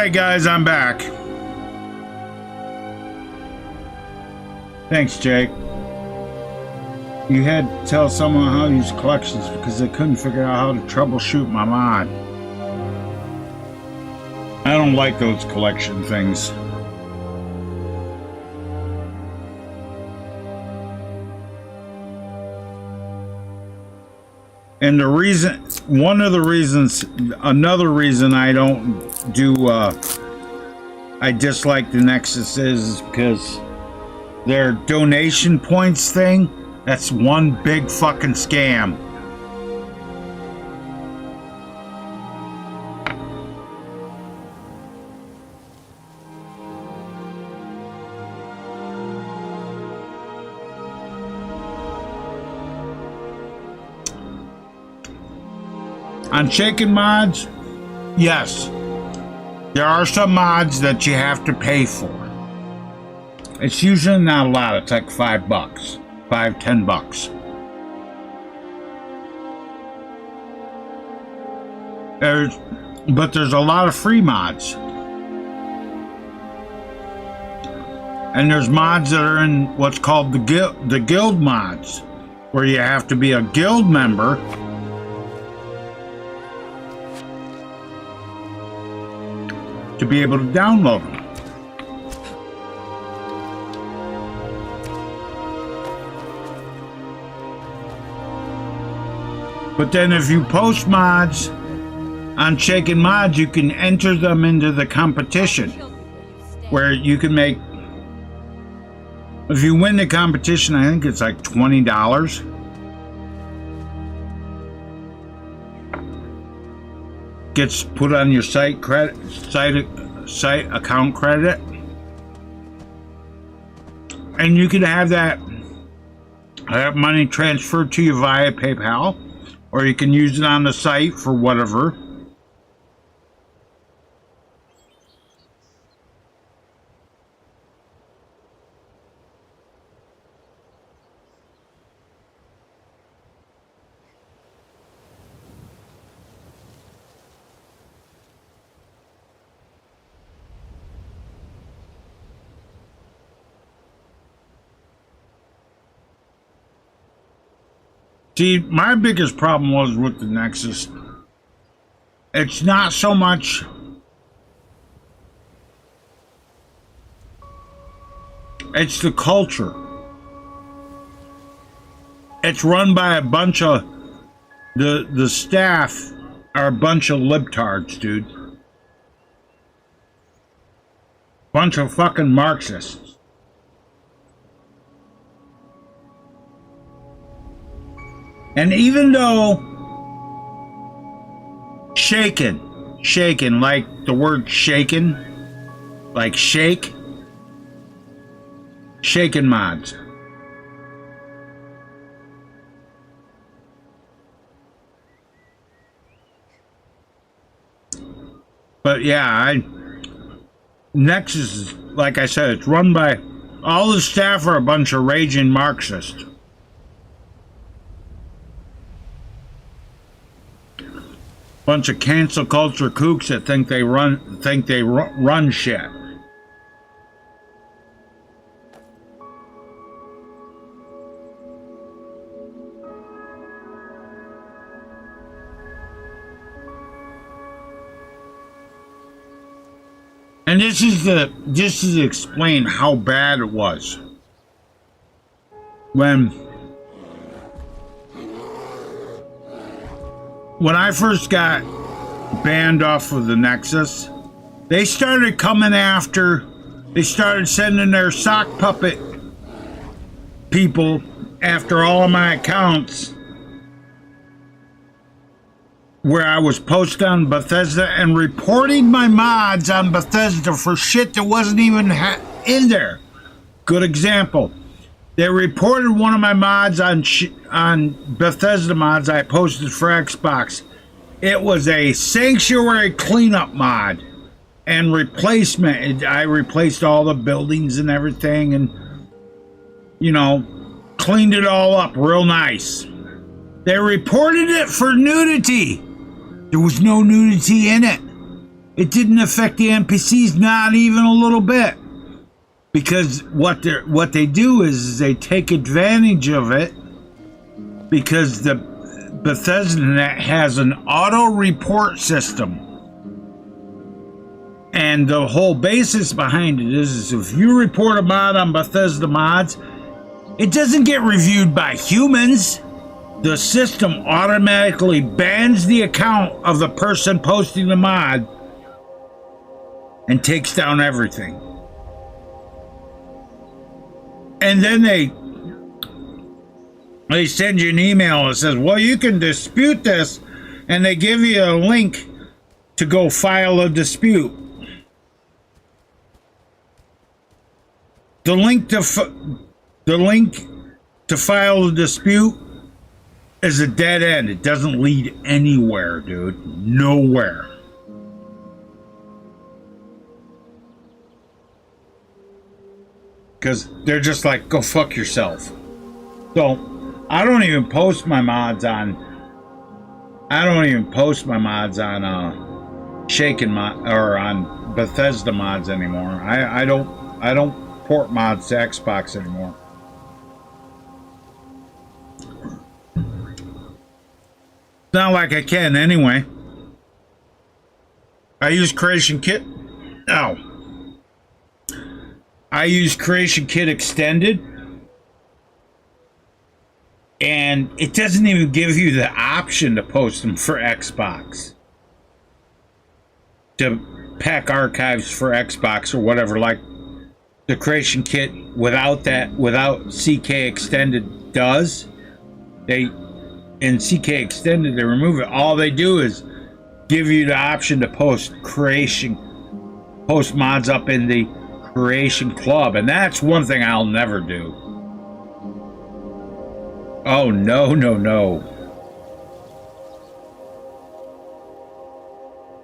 right, guys, I'm back. Thanks, Jake. You had to tell someone how to use collections because they couldn't figure out how to troubleshoot my mod. I don't like those collection things. And the reason, another reason I don't do, I dislike the Nexus is because their donation points thing, that's one big fucking scam. On shaken mods, yes, there are some mods that you have to pay for. It's usually not a lot. It's like $5, $10. But there's a lot of free mods. And there's mods that are in what's called the guild mods, where you have to be a guild member to be able to download them. But then if you post mods on Shaken Mods, you can enter them into the competition, where you can make, if you win the competition, I think it's like $20. Gets put on your site account credit, and you can have that money transferred to you via PayPal, or you can use it on the site for whatever. See, my biggest problem was with the Nexus. It's not so much it's the culture. It's run by a bunch of the staff are a bunch of libtards, dude. Bunch of fucking Marxists. And even though shaken, like the word shaken, like shake, shaken mods. But yeah, Nexus is, like I said, it's run by, all the staff are a bunch of raging Marxists. Bunch of cancel culture kooks that think they run shit. And this is to explain how bad it was when I first got banned off of the Nexus. They started coming after, they started sending their sock puppet people after all of my accounts where I was posting on Bethesda and reporting my mods on Bethesda for shit that wasn't even in there. Good example. They reported one of my mods on Bethesda mods I posted for Xbox. It was a sanctuary cleanup mod and replacement. I replaced all the buildings and everything and, you know, cleaned it all up real nice. They reported it for nudity. There was no nudity in it. It didn't affect the NPCs, not even a little bit. Because what they do is they take advantage of it, because the Bethesda Net has an auto report system. And the whole basis behind it is if you report a mod on Bethesda Mods, it doesn't get reviewed by humans. The system automatically bans the account of the person posting the mod and takes down everything. And then they send you an email that says, well, you can dispute this, and they give you a link to go file a dispute. The link to file a dispute is a dead end. It doesn't lead anywhere, dude. Nowhere. Because they're just like, go fuck yourself. So I don't even post my mods on Shaken mod or on Bethesda mods anymore. I don't port mods to Xbox anymore. Not like I can anyway. I use Creation Kit. I use Creation Kit Extended, and it doesn't even give you the option to post them for Xbox, to pack archives for Xbox or whatever, like the Creation Kit without CK Extended does. In CK Extended, they remove it. All they do is give you the option to post mods up in the Creation Club, and that's one thing I'll never do. Oh, no.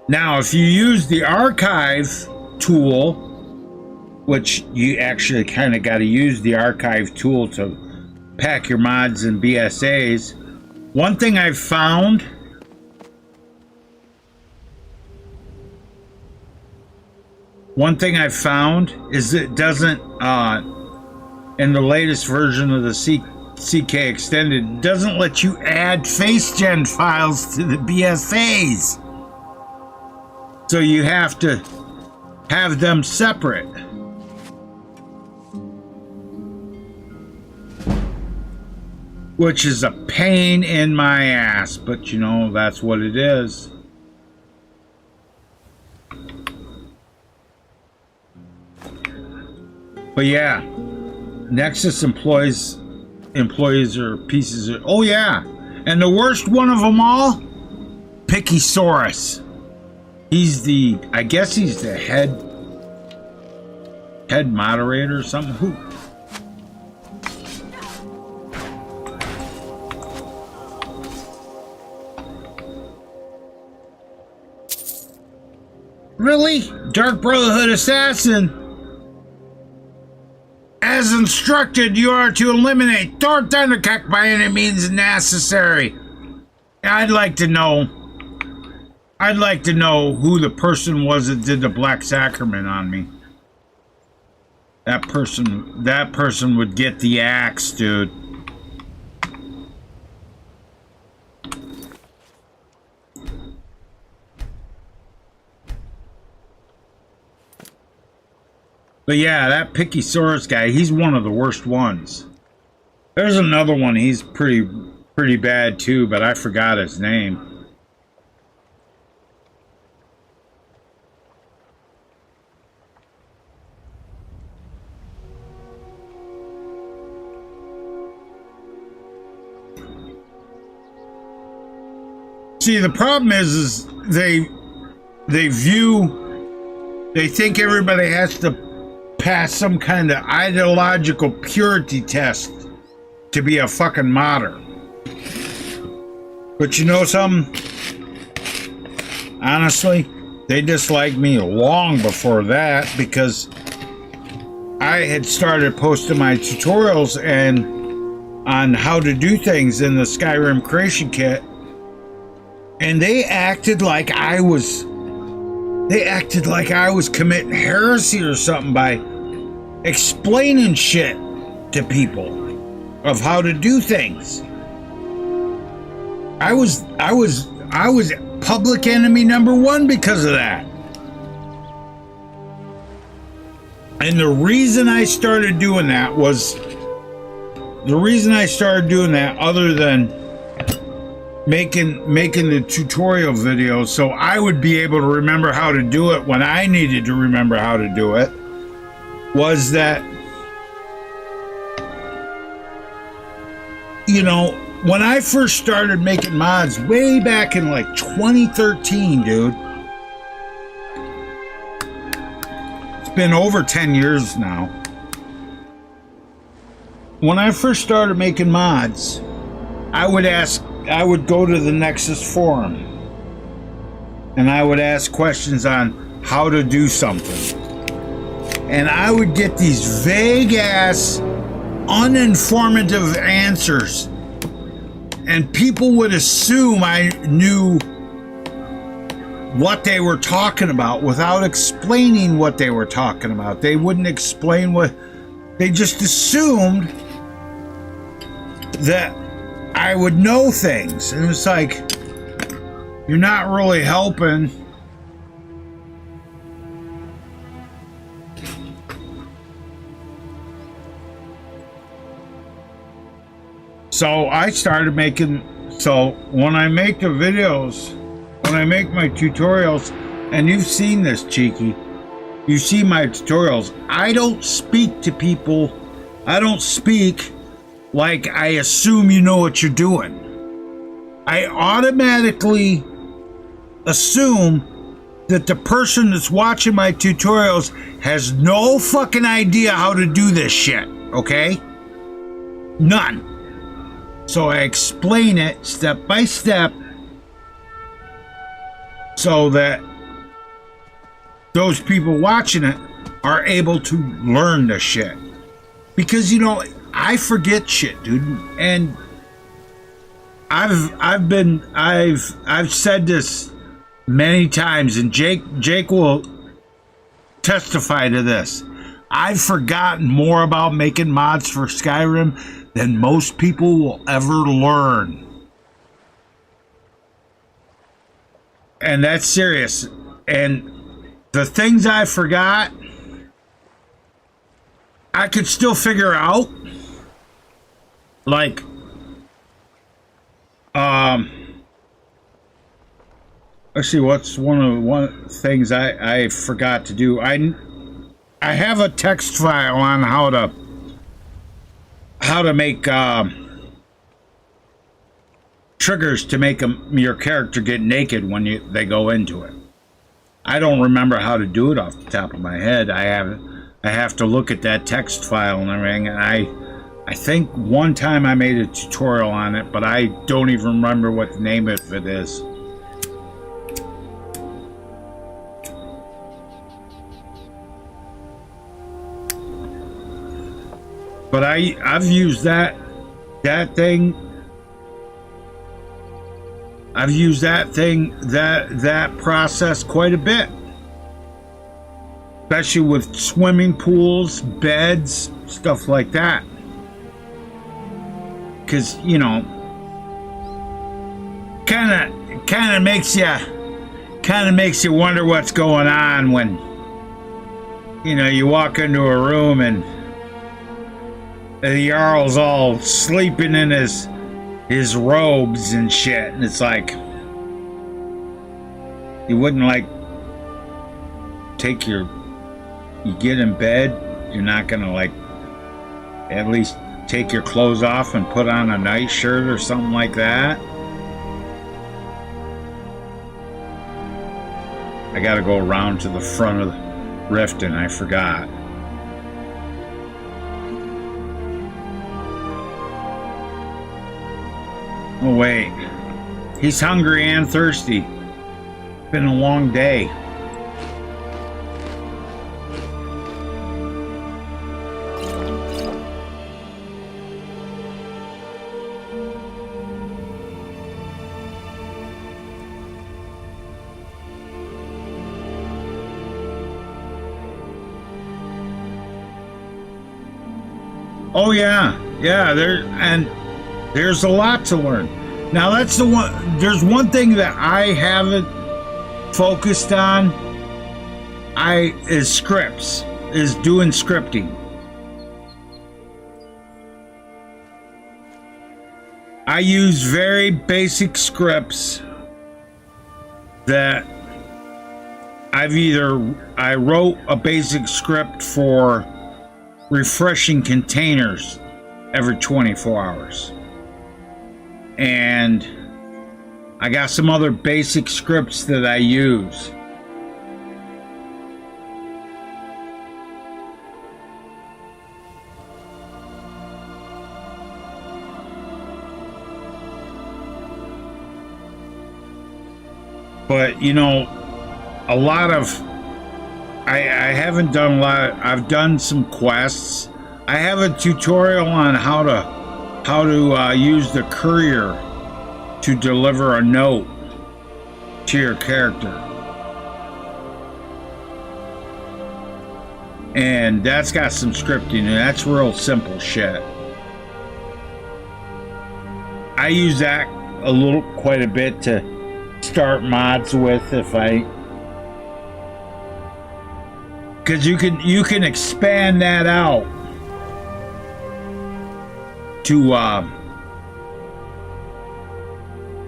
Now, if you use the archive tool, which you actually kind of got to use the archive tool to pack your mods and BSAs, one thing I've found is it doesn't, in the latest version of the CK Extended, it doesn't let you add face gen files to the BSAs. So you have to have them separate. Which is a pain in my ass, but you know, that's what it is. But yeah, Nexus employees are pieces of, oh yeah, and the worst one of them all, Pickysaurus. I guess he's the head moderator or something. Who? Really? Dark Brotherhood Assassin? As instructed, you are to eliminate Thundercock by any means necessary. I'd like to know who the person was that did the Black Sacrament on me. That person would get the axe, dude. But yeah, that Pickysaurus guy, he's one of the worst ones. There's another one, he's pretty bad too, but I forgot his name. See, the problem is they think everybody has to pass some kind of ideological purity test to be a fucking modder. But you know something? Honestly, they disliked me long before that, because I had started posting my tutorials on how to do things in the Skyrim Creation Kit, and they acted like I was They acted like I was committing heresy or something by explaining shit to people of how to do things. I was public enemy number one because of that. And the reason I started doing that other than making the tutorial videos so I would be able to remember how to do it when I needed to remember how to do it, was that, you know, when I first started making mods way back in like 2013, dude, it's been over 10 years now. When I first started making mods, I would go to the Nexus forum and I would ask questions on how to do something. And I would get these vague ass, uninformative answers. And people would assume I knew what they were talking about without explaining what they were talking about. They wouldn't explain what, they just assumed that I would know things. And it's like, you're not really helping. So I started making, so when I make the videos, when I make my tutorials, and you've seen this, Cheeky, you see my tutorials, I don't speak to people, I don't speak like I assume you know what you're doing. I automatically assume that the person that's watching my tutorials has no fucking idea how to do this shit, okay? None. So I explain it step by step so that those people watching it are able to learn the shit. Because, you know, I forget shit, dude. And I've said this many times, and Jake will testify to this. I've forgotten more about making mods for Skyrim than most people will ever learn. And that's serious. And the things I forgot, I could still figure out. Like, let's see, what's one things I forgot to do. I have a text file on how to make triggers to make your character get naked when they go into it. I don't remember how to do it off the top of my head. I have to look at that text file and everything. And I think one time I made a tutorial on it, but I don't even remember what the name of it is. But I've used that thing. I've used that process quite a bit. Especially with swimming pools, beds, stuff like that. Because, you know, kind of makes you wonder what's going on when, you know, you walk into a room and the Jarl's all sleeping in his robes and shit, and it's like, you wouldn't like you get in bed, you're not gonna like at least take your clothes off and put on a night shirt or something like that. I gotta go around to the front of the rift and I forgot. Oh wait, he's hungry and thirsty. It's been a long day. Oh yeah, yeah. There's a lot to learn. Now that's the one. There's one thing that I haven't focused on. Is scripts. Is doing scripting. I use very basic scripts that I wrote a basic script for refreshing containers every 24 hours. And I got some other basic scripts that I use. But, you know, a lot of... I haven't done a lot. I've done some quests. I have a tutorial on how to use the courier to deliver a note to your character. And that's got some scripting, and that's real simple shit. I use that quite a bit to start mods with, if I, because you can expand that out to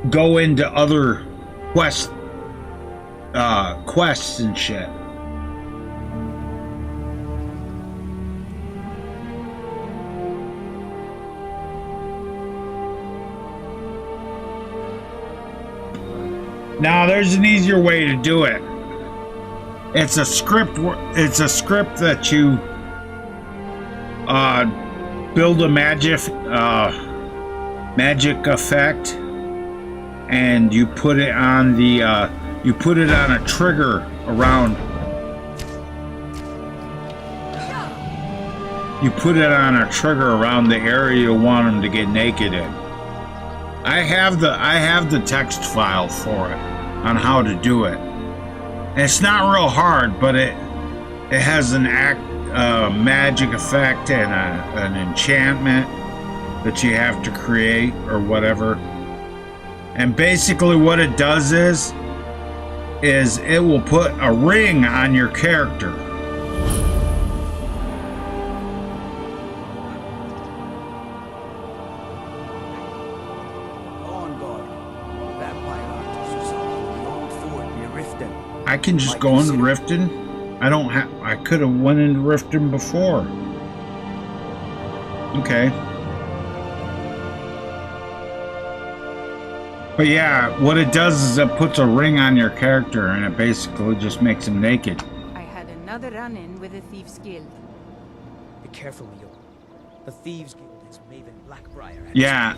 go into other quests and shit. Now there's an easier way to do it. It's a script that you build a magic effect, and you put it on a trigger around. You put it on a trigger around the area you want them to get naked in. I have the text file for it on how to do it. And it's not real hard, but it has an magic effect and an enchantment that you have to create or whatever. And basically what it does is it will put a ring on your character. I can just go into Riften. I could have went into Riften before. Okay. But yeah, what it does is it puts a ring on your character, and it basically just makes him naked. I had another run-in with the Thieves Guild. Be careful, Mule. The Thieves Guild has Maven Blackbriar. Yeah,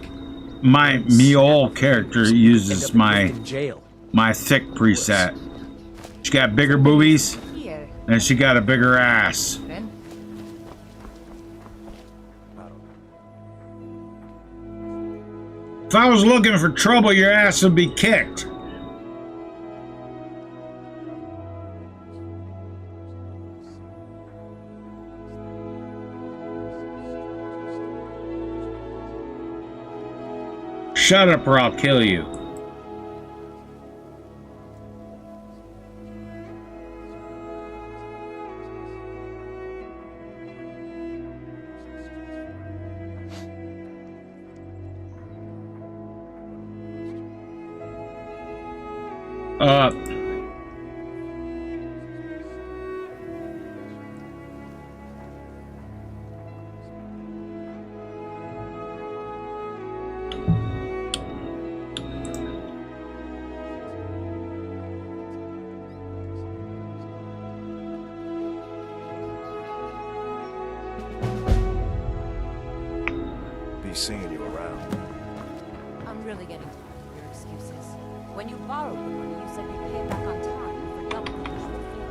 my Mule character uses my thick preset. She got bigger boobies, Here, and she got a bigger ass. friend. If I was looking for trouble, your ass would be kicked. Shut up or I'll kill you. Be seeing you around. I'm really getting tired of your excuses. When you borrowed the money, you said you'd pay it back on time for double the usual fee.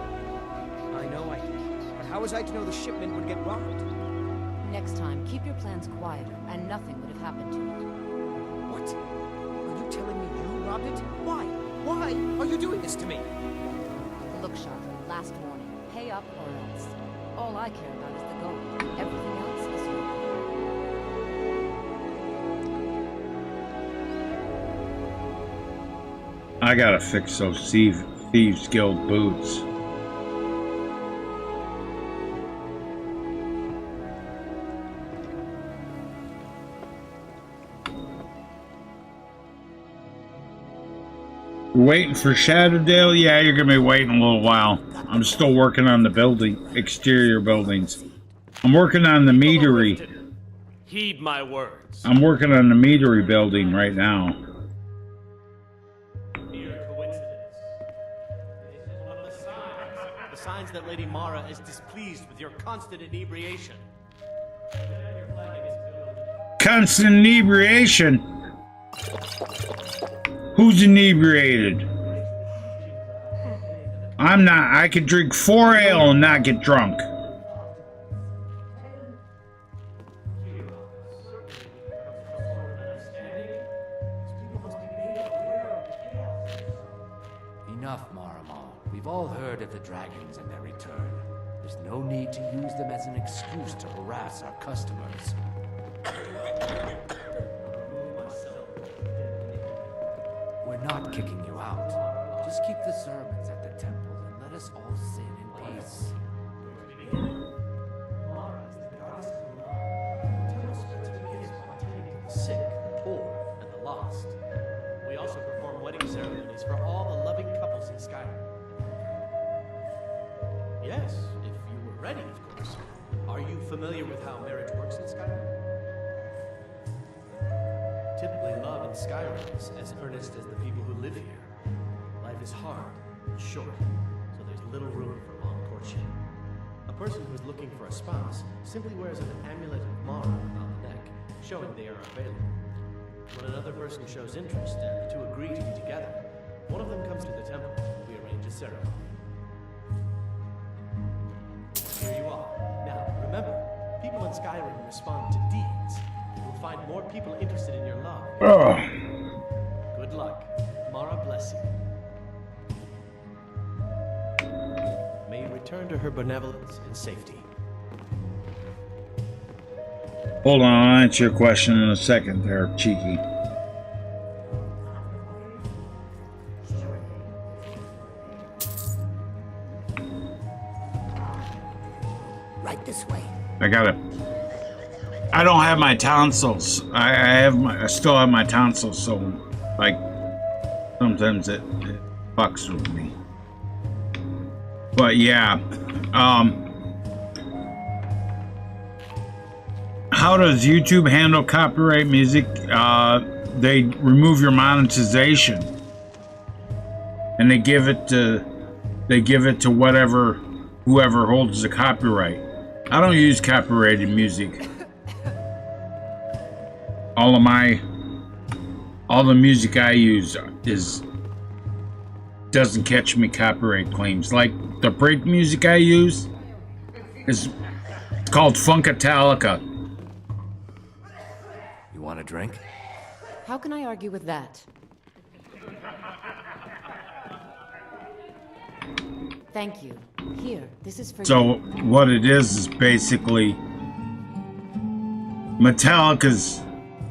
I know I did. But how was I to know the shipment would get robbed? Next time, keep your plans quieter, and nothing would have happened to it. What? Are you telling me you robbed it? Why? Why are you doing this to me? Look, Charlie, last warning. Pay up or else. All I care about is the gold. Everything else is your I gotta fix those Thieves Guild boots. You're waiting for Shadowdale? Yeah, you're gonna be waiting a little while. I'm still working on the exterior buildings. I'm working on the meadery. Heed my words. I'm working on the meadery building right now. Mere coincidence. This is one of the signs. The signs that Lady Mara is displeased with your constant inebriation. Constant inebriation? Who's inebriated? I'm not. I could drink 4 ale and not get drunk. Enough, Marama. We've all heard of the dragons and their return. There's no need to use them as an excuse to harass our customers. We're not kicking you out. Just keep the sermons at the temple and let us all sin in peace. The sick, the poor, and the lost. We also perform wedding ceremonies for all the loving couples in Skyrim. Yes, if you were ready, of course. Are you familiar with how marriage works in Skyrim? Typically, love in Skyrim is as earnest as the people who live here. Life is hard and short, so there's little room for long courtship. A person who is looking for a spouse simply wears an amulet of Mara on the neck, showing they are available. When another person shows interest and the two agree to be together, one of them comes to the temple and we arrange a ceremony. Here you are. Now, remember, people in Skyrim respond to deeds. You'll find more people interested in your love. Good luck. Mara bless you. May you return to her benevolence in safety. Hold on, I'll answer your question in a second there, Cheeky. Right this way. I don't have my tonsils. I still have my tonsils, so like sometimes it fucks with me. But yeah, how does YouTube handle copyright music? They remove your monetization, and they give it to whoever holds the copyright. I don't use copyrighted music. All the music I use doesn't catch me copyright claims. Like the break music I use is called Funkatalica. You want a drink? How can I argue with that? Thank you. Here, this is for So you. what it is basically Metallica's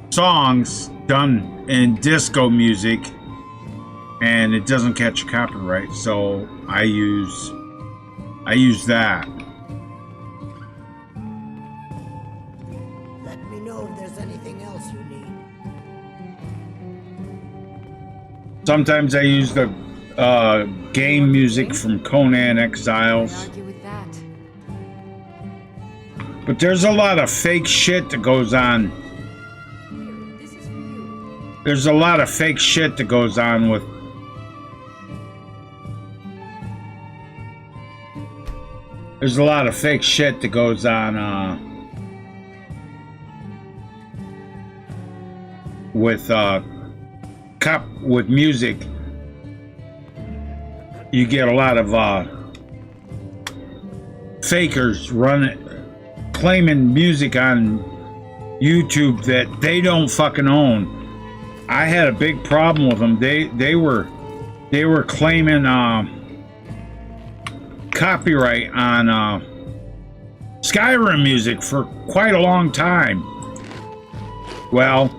songs done in disco music, and it doesn't catch copyright, so I use that. Let me know if there's anything else you need. Sometimes I use the game music from Conan Can Exiles, argue with that. but there's a lot of fake shit that goes on. This is for you. There's a lot of fake shit that goes on with. There's a lot of fake shit that goes on with music. You get a lot of fakers claiming music on YouTube that they don't fucking own. I had a big problem with them. They were claiming copyright on Skyrim music for quite a long time. Well,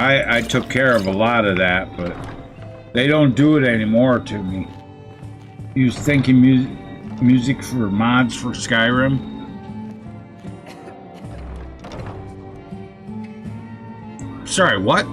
I took care of a lot of that, but they don't do it anymore to me. Use thinking music for mods for Skyrim. Sorry, what?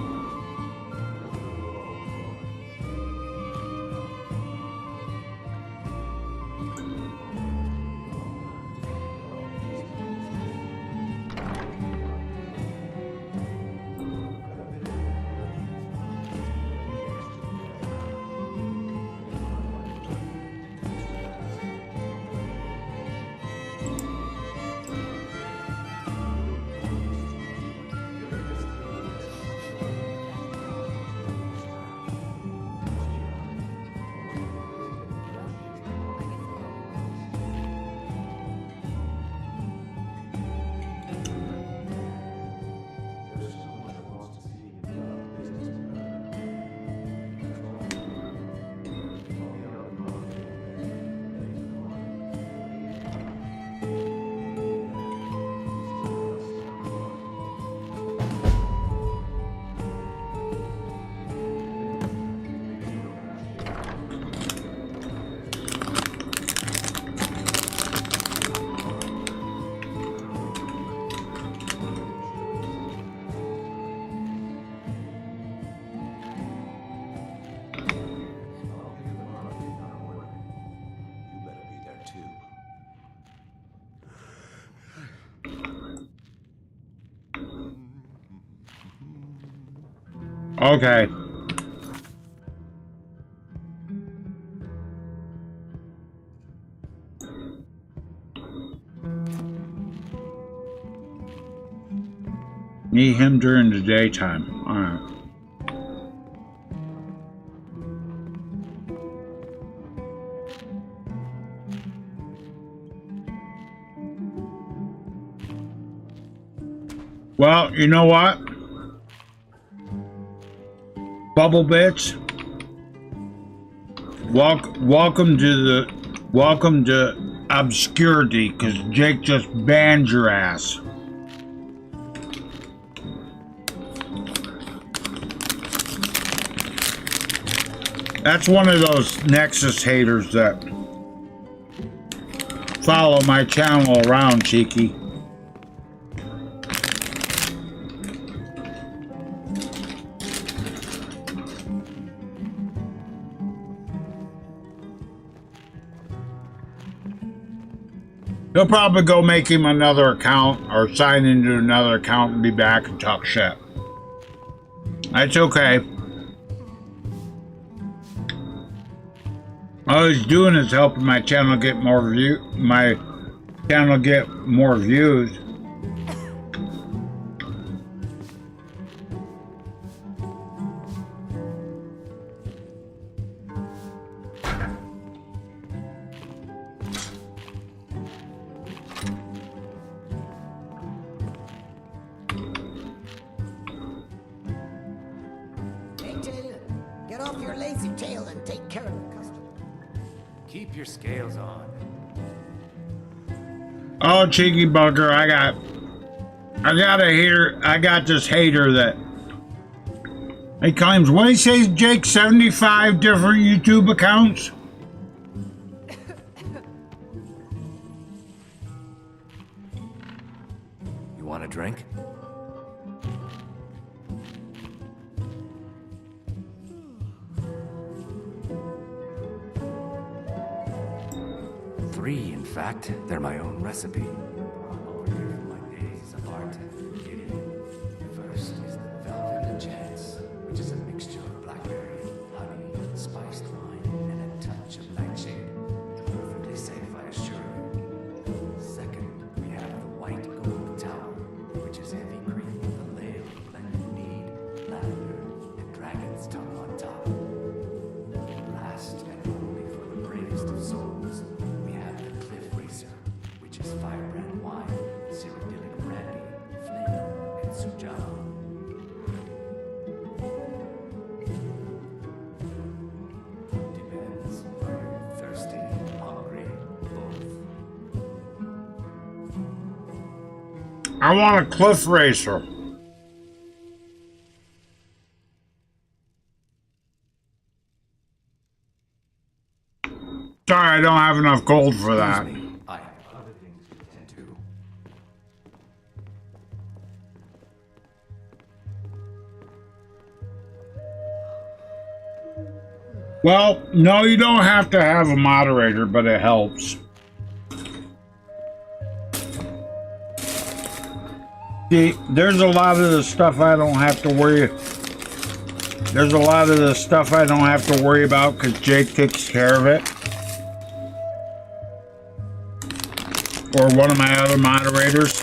Okay. Need him during the daytime. Alright. Well, you know what? Bubble Bits. Welcome to obscurity, because Jake just banned your ass. That's one of those Nexus haters that follow my channel around, cheeky. He'll probably go make him another account or sign into another account and be back and talk shit. That's okay. All he's doing is helping my channel get more views. Get off your lazy tail and take care of the customer. Keep your scales on. Oh, cheeky bugger, I got this hater that he claims, what he says, Jake, 75 different YouTube accounts? You want a drink? Three, in fact. They're my own recipe. My days of art. First is the Velvet Enchants, which is a mixture of blackberry, honey, spiced wine, and a touch of nightshade. Perfectly safe, I assure you. Second, we have the White Gold Tower, which is heavy cream with a layer of blended mead, lavender, and dragon's tongue on top. Last, and only for the bravest of souls, we have the Cliff Racer, which is firebrand wine, cyrodiilic brandy, flame, and sujao. Depends. Are you thirsty, hungry, both? I want a Cliff Racer. sorry, I don't have enough gold for that. Excuse me, I have other things to attend to. Well, no, you don't have to have a moderator, but it helps. See, there's a lot of the stuff I don't have to worry. There's a lot of the stuff I don't have to worry about because Jake takes care of it. Or one of my other moderators.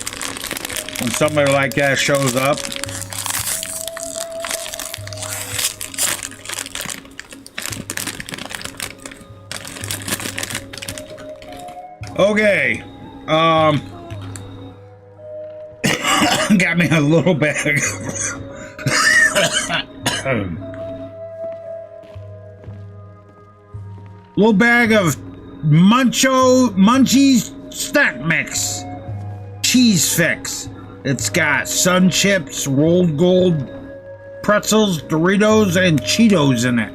When somebody like that shows up. Okay. Got me a little bag. Little bag of Munchies snack mix. Cheese fix. It's got Sun Chips, rolled gold pretzels, Doritos, and Cheetos in it.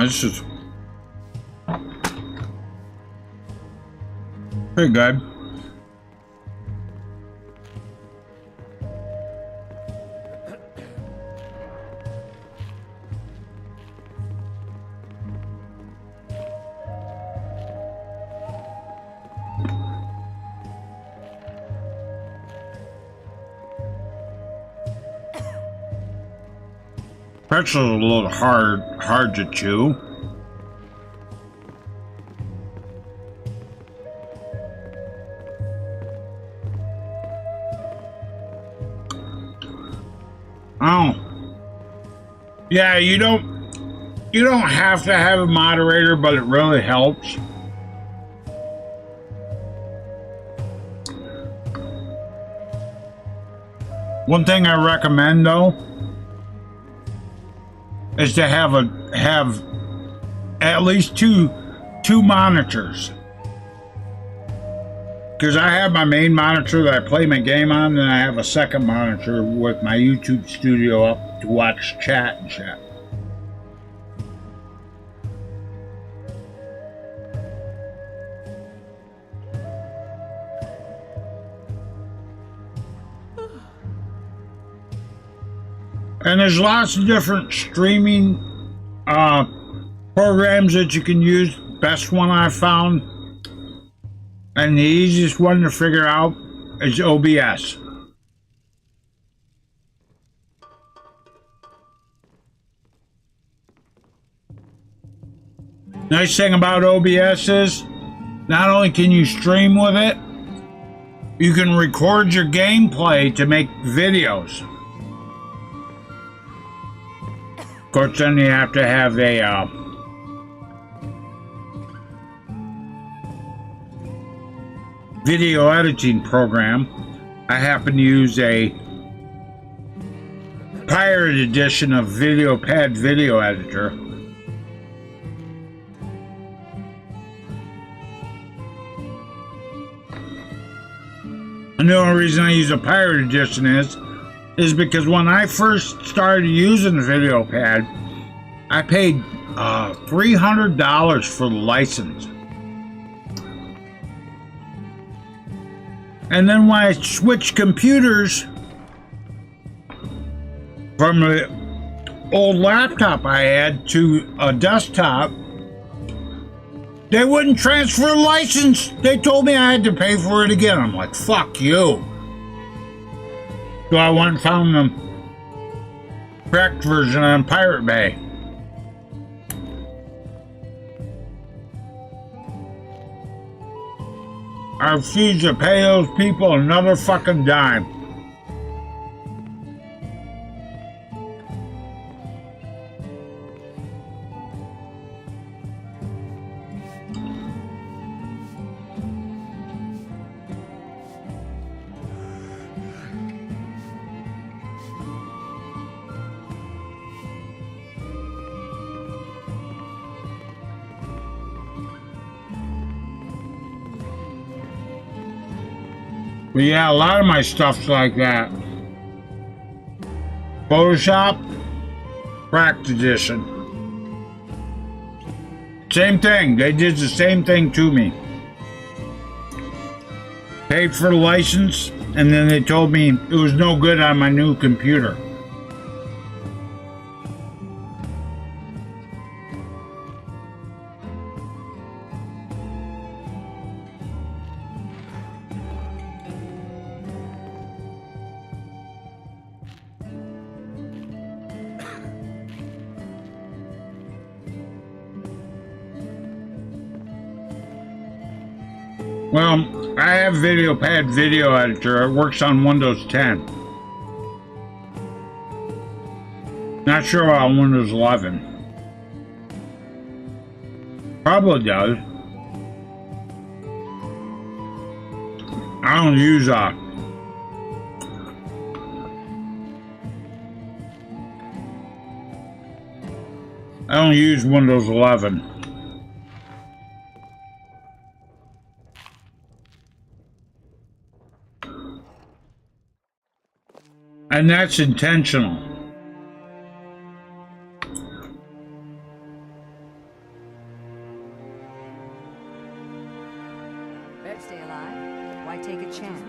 This is pretty good. Pretzel's a little hard to chew. Oh. Yeah, you don't have to have a moderator, but it really helps. One thing I recommend though is to have at least two monitors. Because I have my main monitor that I play my game on, and I have a second monitor with my YouTube studio up to watch chat and shit. And there's lots of different streaming programs that you can use. Best one I found, and the easiest one to figure out, is OBS. Nice thing about OBS is, not only can you stream with it, you can record your gameplay to make videos. Of course, then you have to have a video editing program. I happen to use a pirate edition of VideoPad Video Editor. And the only reason I use a pirate edition is because when I first started using the VideoPad, I paid $300 for the license. And then when I switched computers from the old laptop I had to a desktop, they wouldn't transfer the license. They told me I had to pay for it again. I'm like, fuck you. So I went and found the correct version on Pirate Bay. I refuse to pay those people another fucking dime. But yeah, a lot of my stuff's like that. Photoshop, cracked edition. Same thing. They did the same thing to me. Paid for the license, and then they told me it was no good on my new computer. Well, I have VideoPad video editor. It works on Windows 10. Not sure on Windows 11. Probably does. I don't use I don't use Windows 11. And that's intentional. Better stay alive. Why take a chance?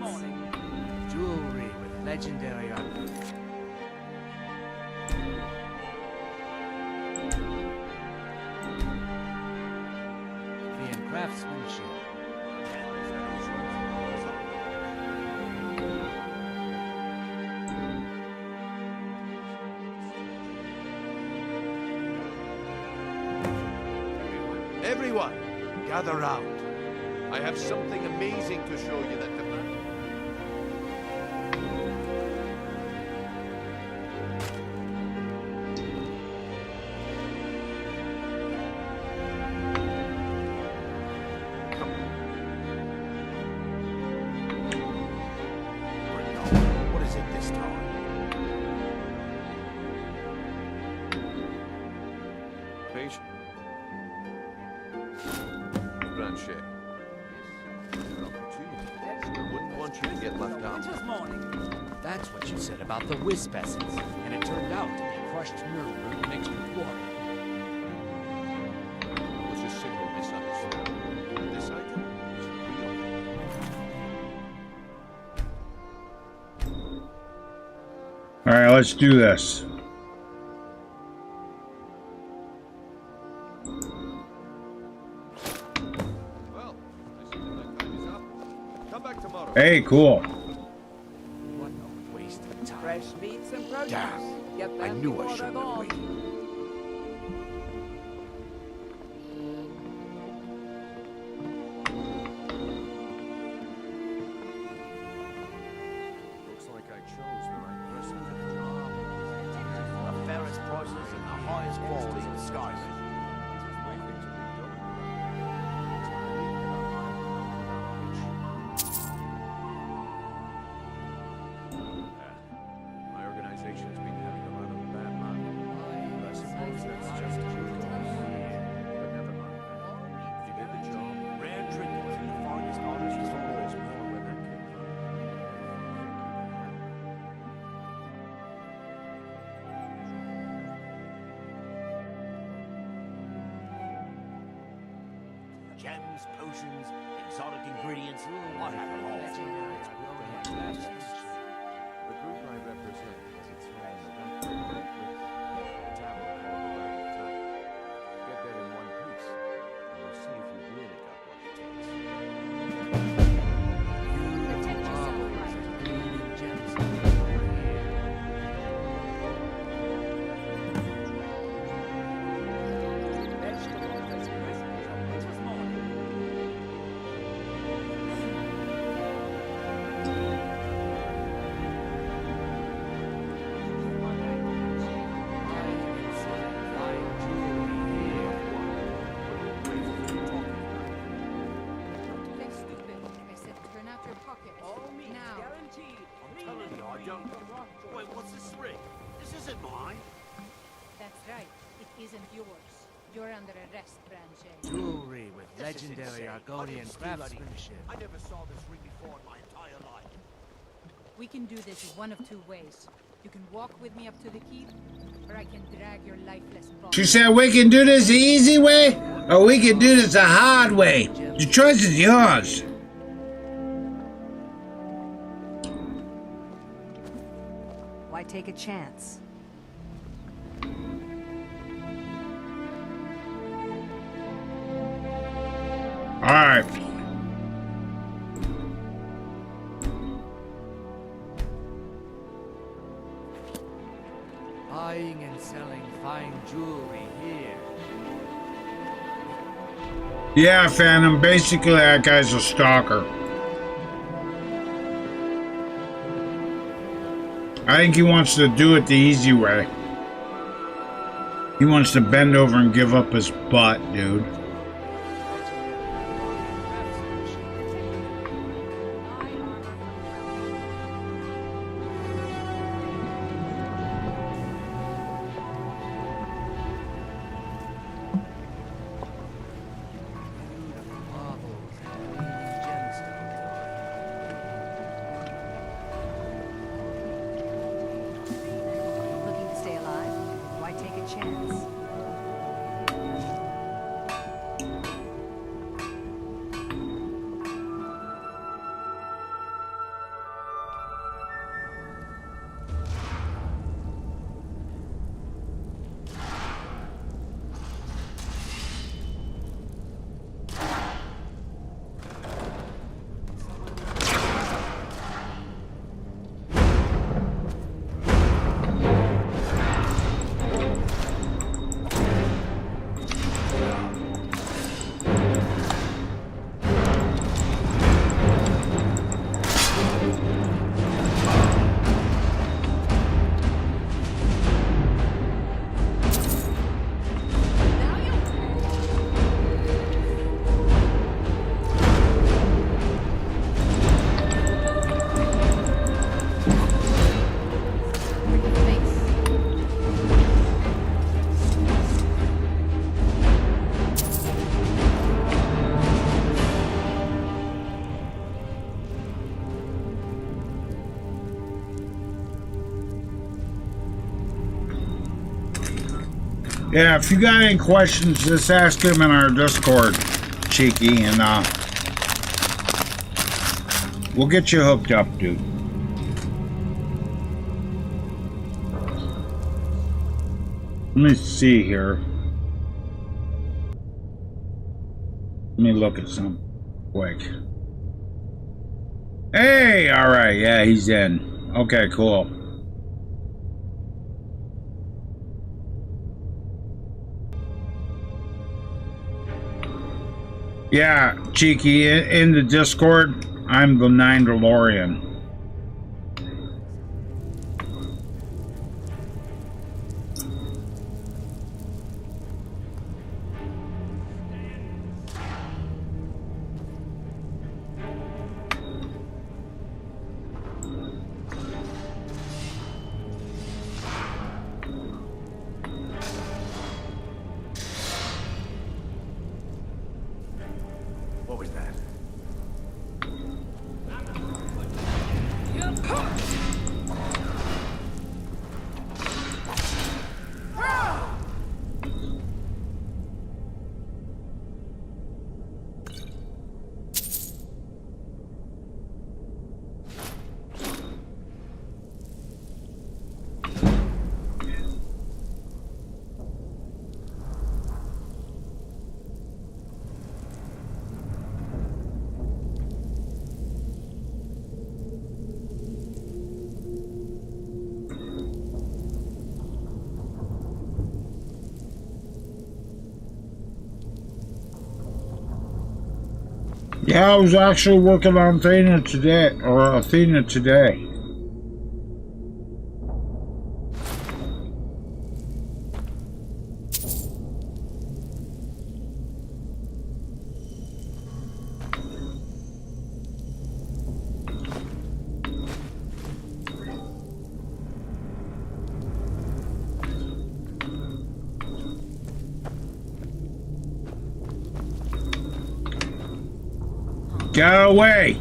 Jewelry with legendary art. And craftsmanship. Everyone, gather round. I have something amazing to show you that can... What is it this time? Patient. Branche. An opportunity. I wouldn't want you to get left out. That's what you said about the wisp essence, and it turned out to be crushed nerve root mixed with water. It was a simple misunderstanding. This item is real. All right, let's do this. Well, I see that my time is up. Come back tomorrow. Hey, cool. What a waste of time. Fresh meats and produce. Damn. Get I them knew before I shouldn't they're have gone. waited. Looks like I chose the right person for the job. The fairest prices and the highest quality in Skyrim. My things are being done. My organization's been having a rather bad month. But I suppose that's just a joke. But never mind that. If you did the job, Rare trinkets and the finest artists there's of all. always more where that came from. Gems, potions, exotic ingredients, I have it all. The group I represent has its home in the tower called the Wagon Time. Get that in one piece, and we'll see if you've really got what it takes. Protect yourself, Mike. Gems. Vegetables as crisp as a winter's morning. Play stupid. I said turn out your pockets. All meats Now. guaranteed. I'm telling you, I don't. Wait, what's this ring? This isn't mine. That's right. It isn't yours. You're under arrest, Branche. Jewelry with This is legendary insane. Argonian I didn't steal any. craftsmanship. I never saw this ring before in my entire life. We can do this one of two ways. You can walk with me up to the keep, or I can drag your lifeless body. She said we can do this the easy way, or we can do this the hard way. The choice is yours. Why take a chance? All right. Buying and selling fine jewelry here. Yeah, Phantom. Basically, that guy's a stalker. I think he wants to do it the easy way. He wants to bend over and give up his butt, dude. Looking to stay alive? Why take a chance? Yeah, if you got any questions, just ask him in our Discord, Cheeky, and we'll get you hooked up, dude. Let me see here. Let me look at some quick. Hey, all right, yeah, he's in. Okay, cool. Yeah, Cheeky, in the Discord, I'm the 9 DeLorean. What was that? Yeah, I was actually working on Athena today. Get away!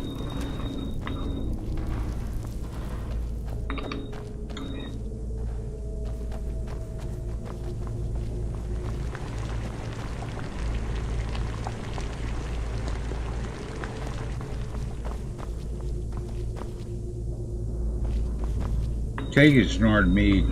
Take it, snorted meat.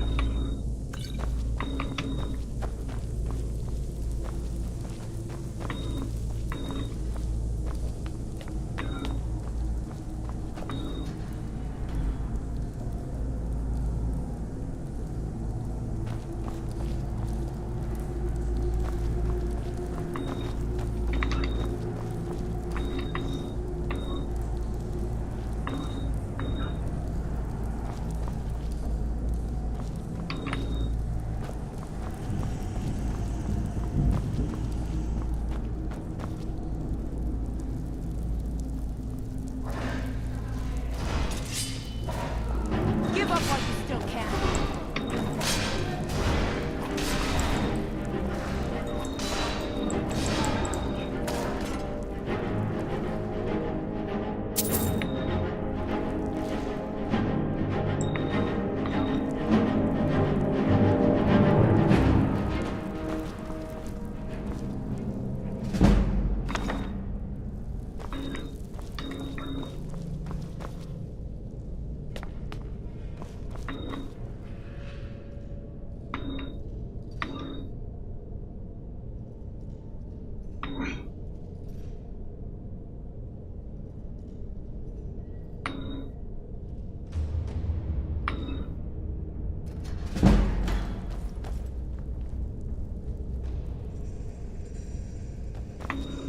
Give up while you still can.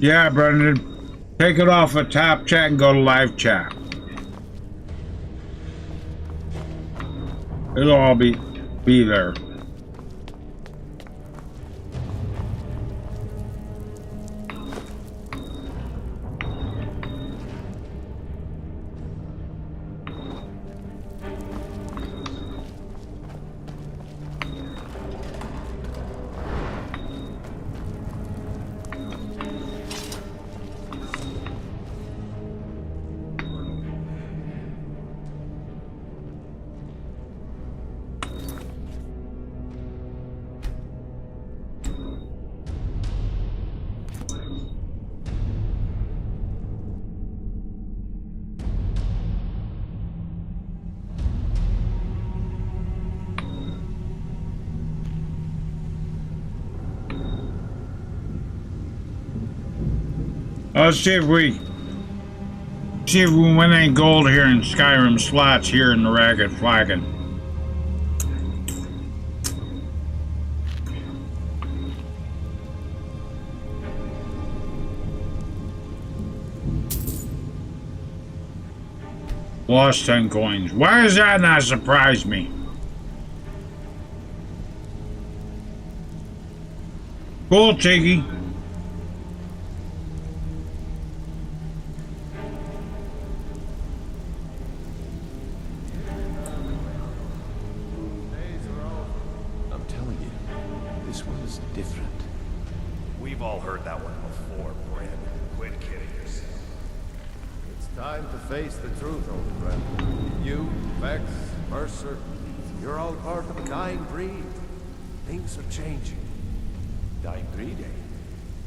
Yeah, Brendan. Take it off of top chat and go to live chat. It'll all be there. Let's see if we win any gold here in Skyrim slots here in the Ragged Flagon. Lost 10 coins. Why does that not surprise me? Cool, Cheeky. I'm telling you, this one's different. We've all heard that one before, Brandon. Quit kidding yourself. It's time to face the truth, old friend. You, Vex, Mercer, you're all part of a dying breed. Things are changing. Dying breed, eh?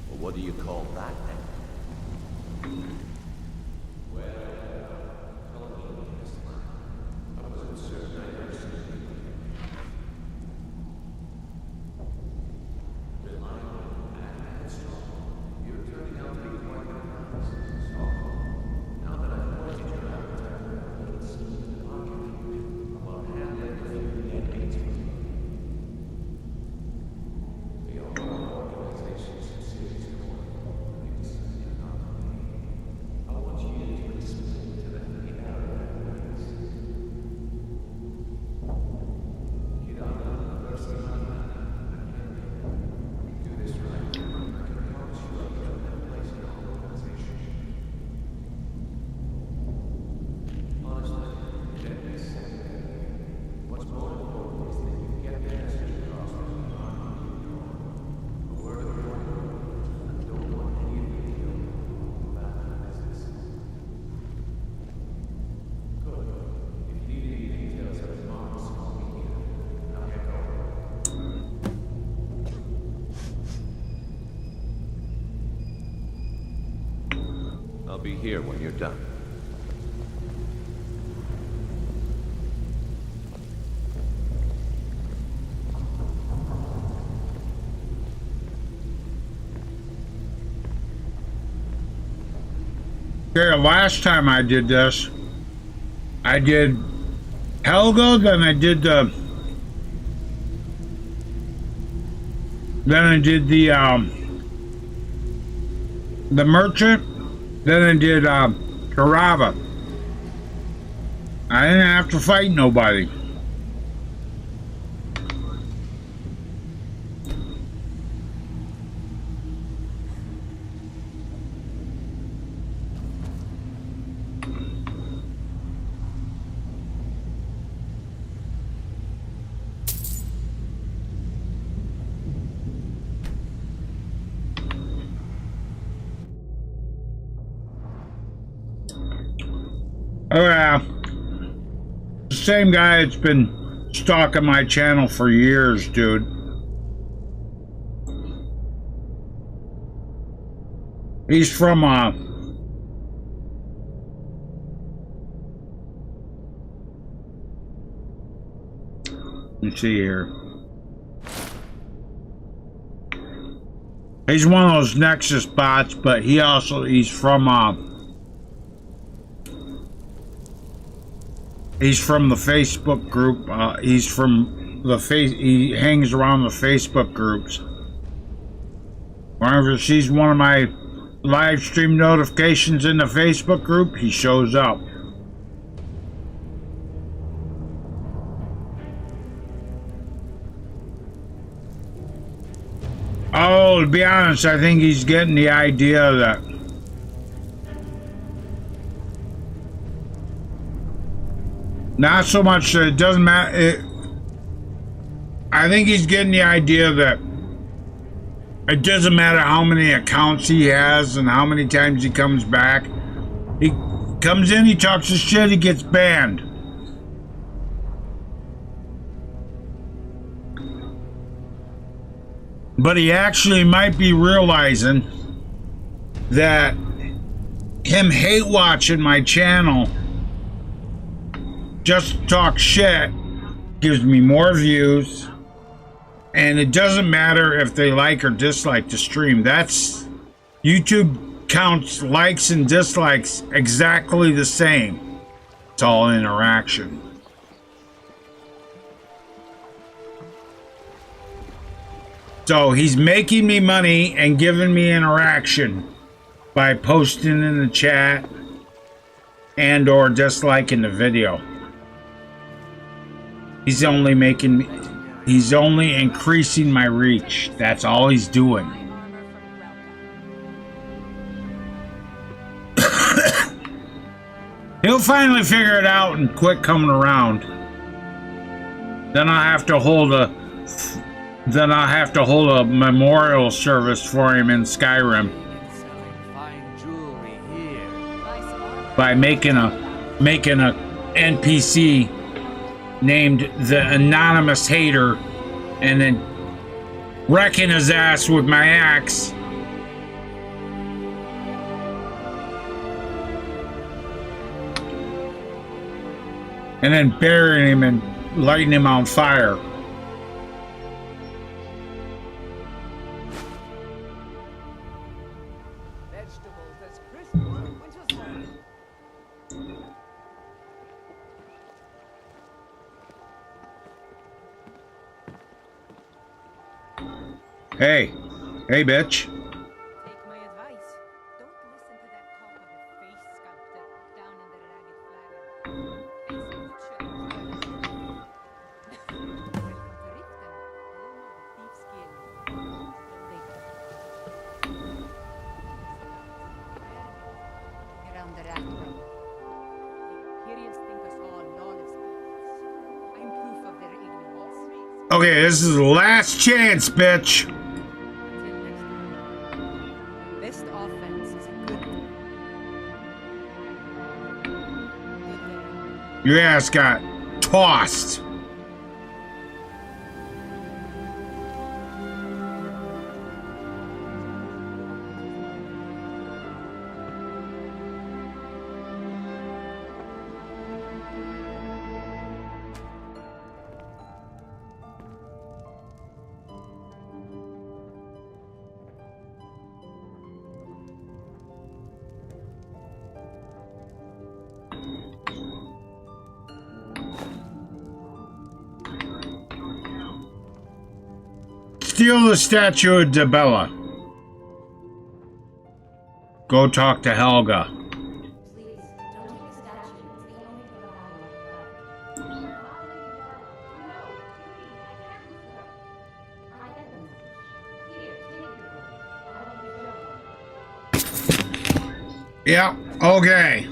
Well, what do you call that, then? I'll be here when you're done. Okay, last time I did this, I did Helga, then I did the merchant, then I did Karava. I didn't have to fight nobody. Oh yeah, the same guy that's been stalking my channel for years, dude. He's from let me see here. He's one of those Nexus bots, but he's from the Facebook group. He hangs around the Facebook groups. Whenever he sees one of my live stream notifications in the Facebook group, he shows up. Oh, to be honest, I think he's getting the idea that not so much that it doesn't matter. I think he's getting the idea that it doesn't matter how many accounts he has and how many times he comes back. He comes in, he talks his shit, he gets banned. But he actually might be realizing that him hate watching my channel just to talk shit gives me more views, and it doesn't matter if they like or dislike the stream. That's YouTube counts likes and dislikes exactly the same. It's all interaction. So he's making me money and giving me interaction by posting in the chat and or disliking the video. He's only increasing my reach. That's all he's doing. He'll finally figure it out and quit coming around. Then I'll have to hold a memorial service for him in Skyrim by making a NPC named the Anonymous Hater and then wrecking his ass with my axe. And then burying him and lighting him on fire. Hey, bitch. Take my advice. Don't listen to that talk of a face sculptor down in the ragged flag. Welcome to Riften, home of the thief's guild. Around the rat road. The Imperials think us all lawless beasts. I'm proof of their ignorance. Okay, this is the last chance, bitch. Best offense is a good one. Your ass got tossed. Steal the statue of Debella. Go talk to Helga. Please, don't take the statue. It's the only thing of value left. I get them. Here, take your book. Yeah, okay.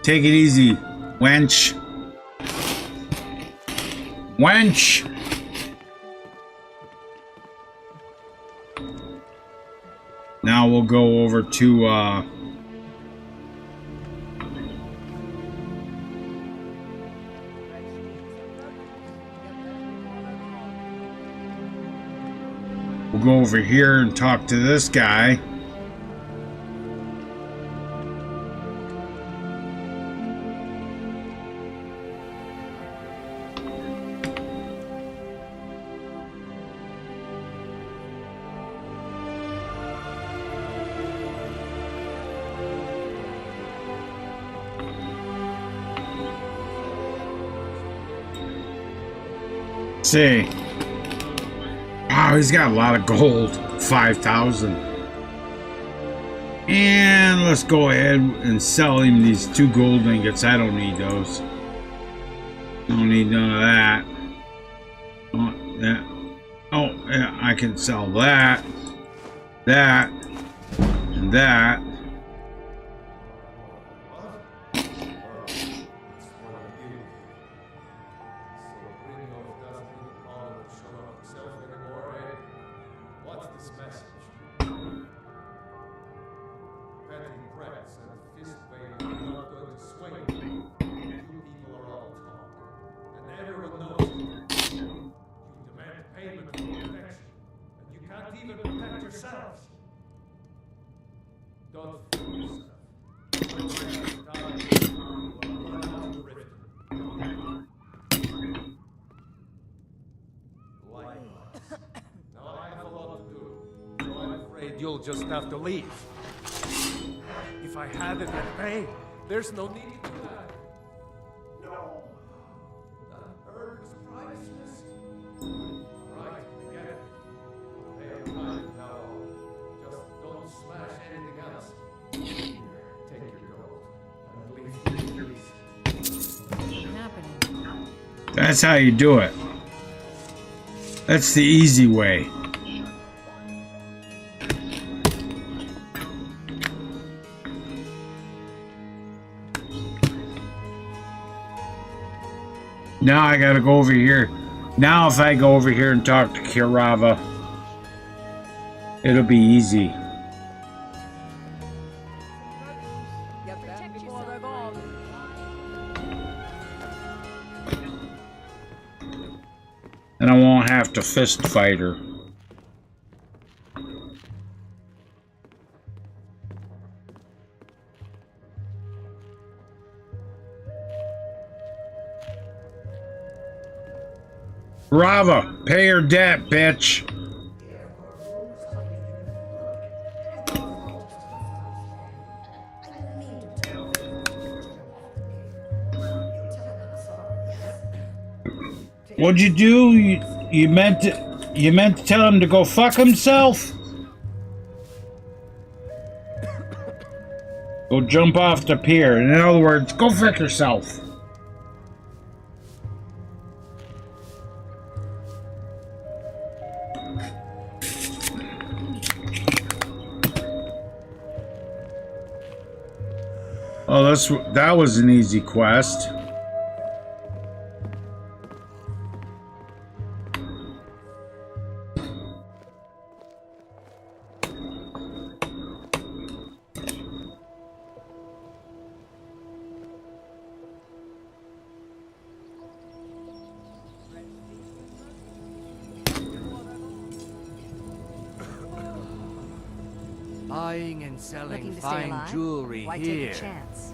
Take it easy, wench. Wench! Now we'll go over to, we'll go over here and talk to this guy. See. Wow, he's got a lot of gold. 5,000. And let's go ahead and sell him these 2 gold ingots. I don't need those. Don't need none of that. Oh, that. Oh, yeah, I can sell that. That. And that. You'll just have to leave. If I had it at bay, there's no need to do that. No. That herb is priceless. Right, I get it. They are kind now. Just don't smash anything else. Here, take your gold. And leave me, please. What's happening? That's how you do it. That's the easy way. Now I gotta go over here. Now if I go over here and talk to Kirava, it'll be easy. Get them before they're gone. And I won't have to fist fight her. Rava, pay your debt, bitch. What'd you do? You meant to tell him to go fuck himself? Go jump off the pier. In other words, go fuck yourself. Oh, that was an easy quest. Buying and selling Looking to stay fine alive? jewelry Why here. take a chance?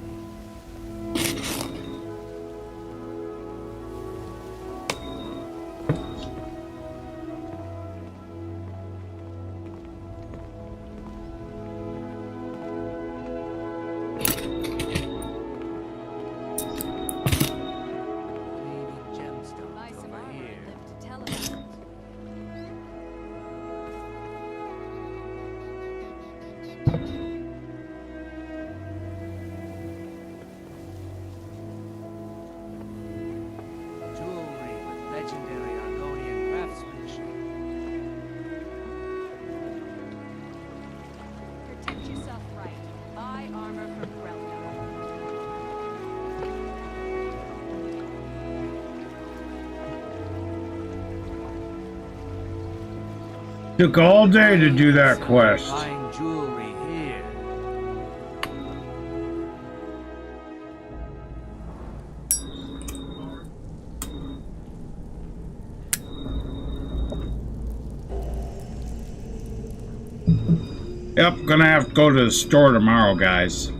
Gemstones over here. To tell about it. Took all day to do that quest. Fine jewelry here. Yep, gonna have to go to the store tomorrow, guys.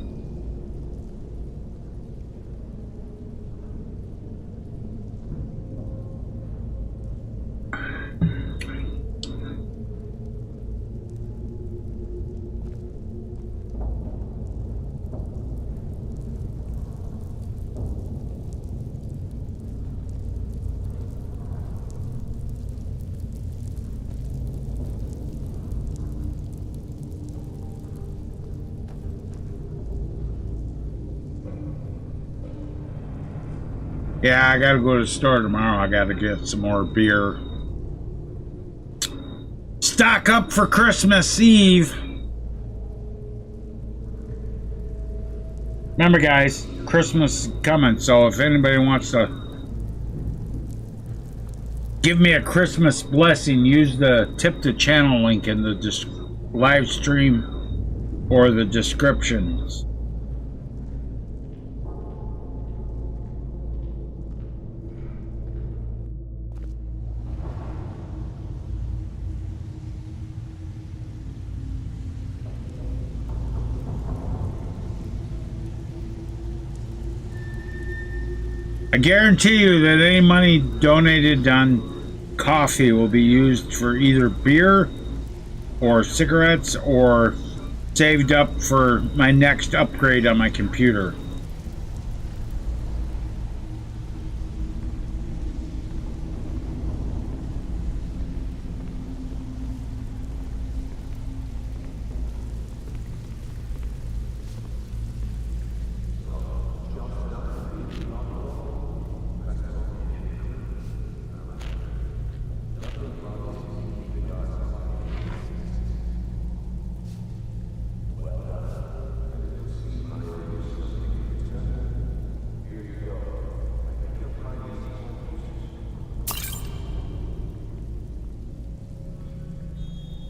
Yeah, I gotta go to the store tomorrow. I gotta get some more beer. Stock up for Christmas Eve. Remember, guys, Christmas is coming, so if anybody wants to give me a Christmas blessing, use the tip the channel link in the live stream or the descriptions. I guarantee you that any money donated on coffee will be used for either beer or cigarettes or saved up for my next upgrade on my computer.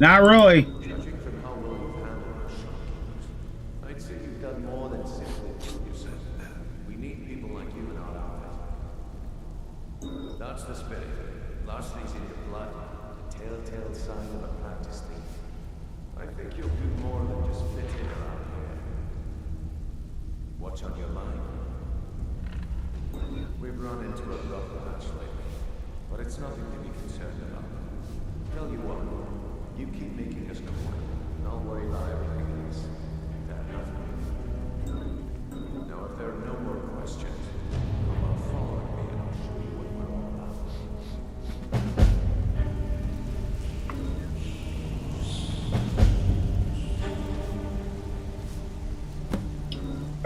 Not really. Judging from how well you've handled the Chronicles, I'd say you've done more than simply what you said. We need people like you in our outfit. That's the spirit. Larceny's in your blood. A telltale sign of a practiced thief. I think you'll do more than just fit in around here. What's on your mind? We've run into a rough patch lately, but it's nothing to be concerned about. Tell you what. You keep making us complain, and I'll worry about everything else. Now, if there are no more questions, how about following me and I'll show you what we're all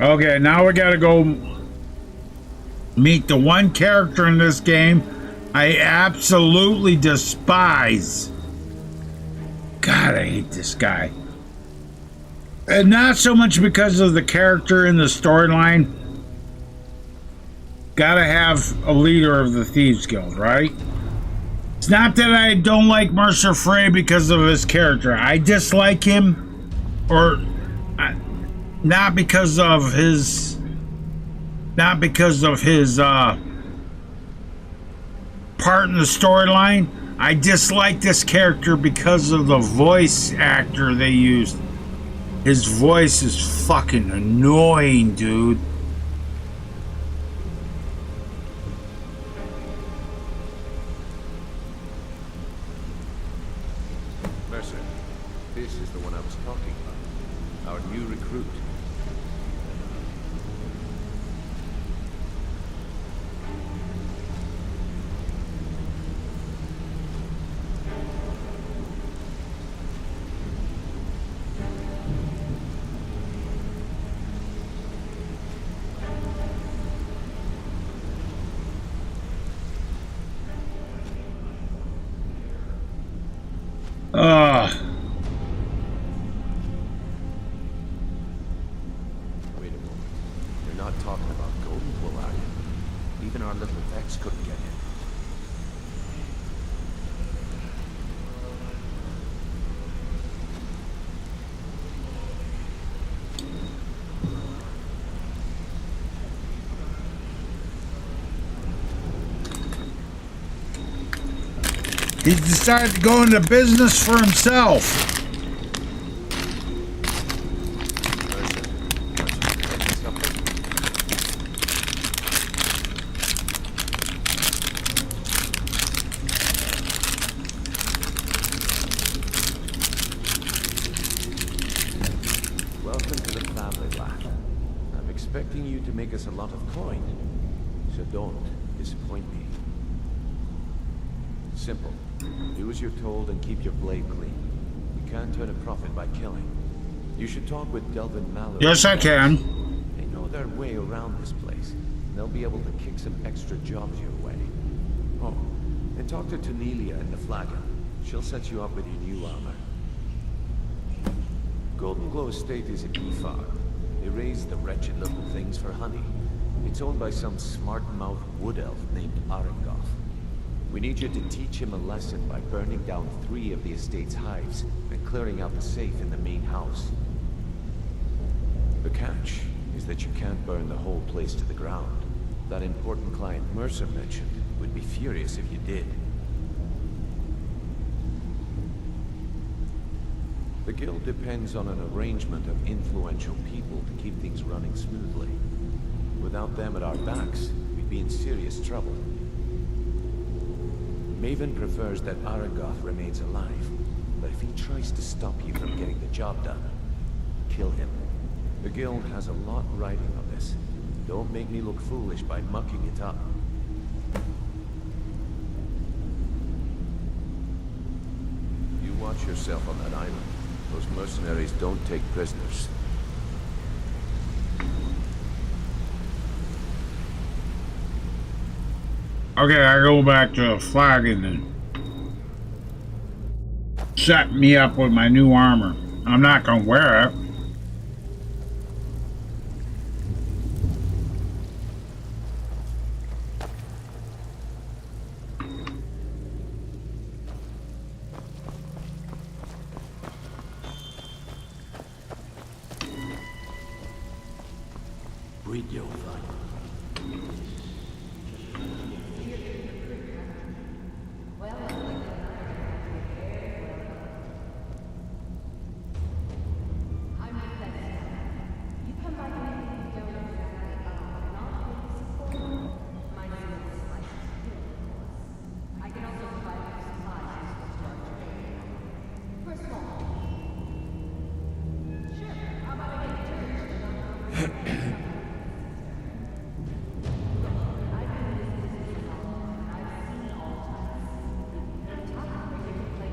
about. Okay, now we gotta go meet the one character in this game I absolutely despise. God, I hate this guy. And not so much because of the character in the storyline. Gotta have a leader of the Thieves Guild, right? It's not that I don't like Mercer Frey because of his character. I dislike him, or not because of his part in the storyline. I dislike this character because of the voice actor they used. His voice is fucking annoying, dude. Mercer, this is the one I was talking about. Our new recruit. Wait a moment. You're not talking about Golden Pool, are you? Even our little Vex couldn't get in. He decided to go into business for himself. Welcome to the family, lad. I'm expecting you to make us a lot of coin, so don't disappoint me. Simple. Do as you're told and keep your blade clean. You can't turn a profit by killing. You should talk with Delvin Mallow. Yes, I can. They know their way around this place. They'll be able to kick some extra jobs your way. Oh, and talk to Tanelia in the Flagon. She'll set you up with your new armor. Golden Glow Estate is an e-farm. They raise the wretched little things for honey. It's owned by some smart-mouthed wood elf named Arengoth. We need you to teach him a lesson by burning down 3 of the estate's hives and clearing out the safe in the main house. The catch is that you can't burn the whole place to the ground. That important client Mercer mentioned would be furious if you did. The guild depends on an arrangement of influential people to keep things running smoothly. Without them at our backs, we'd be in serious trouble. Maven prefers that Arengoth remains alive, but if he tries to stop you from getting the job done, kill him. The guild has a lot riding on this. Don't make me look foolish by mucking it up. You watch yourself on that island. Those mercenaries don't take prisoners. Okay, I go back to the Flagon and set me up with my new armor. I'm not gonna wear it.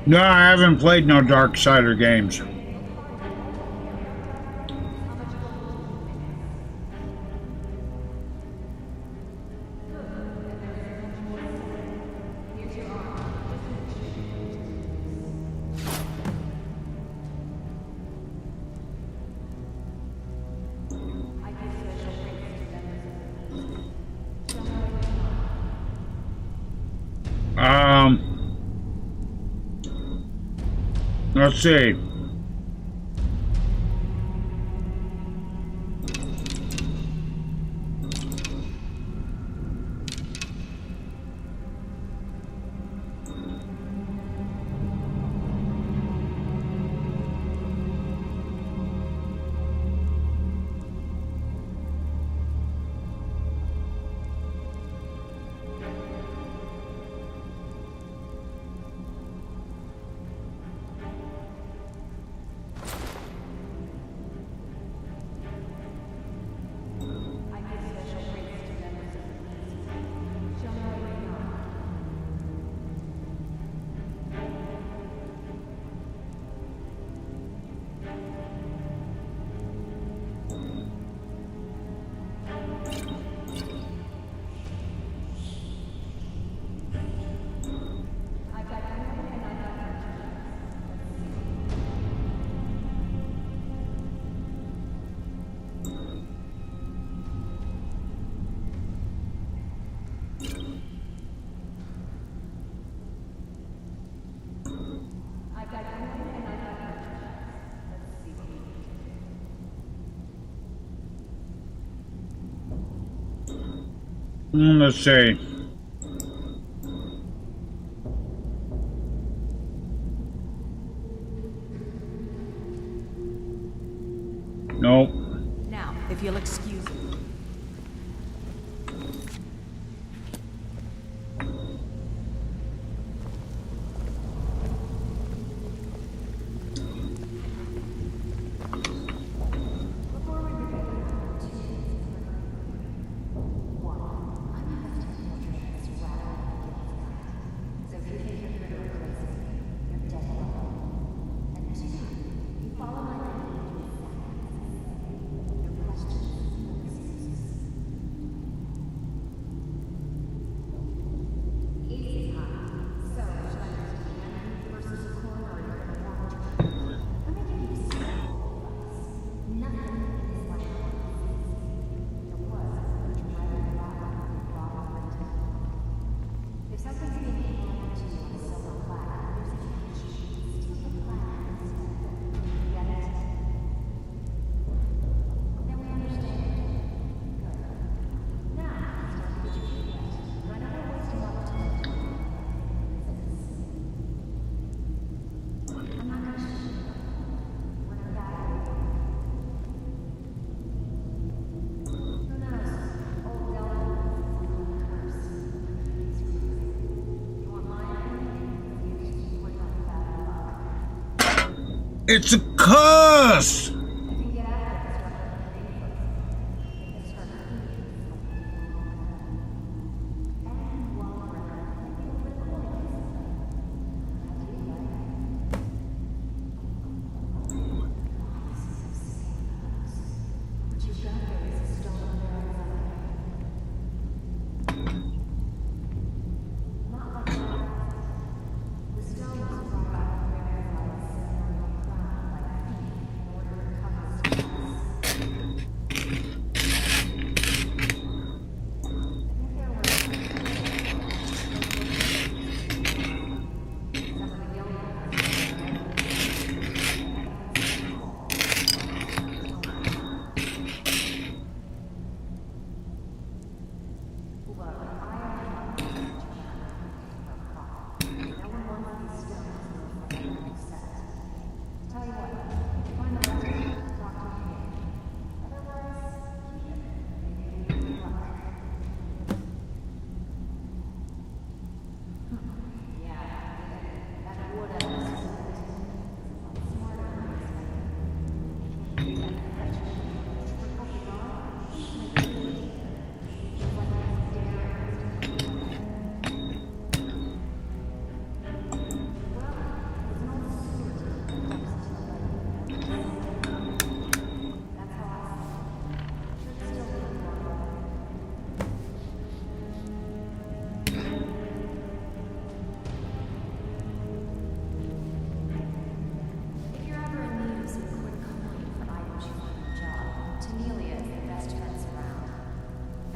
No, I haven't played no Darksider games. Let's see. Let's see. It's a curse!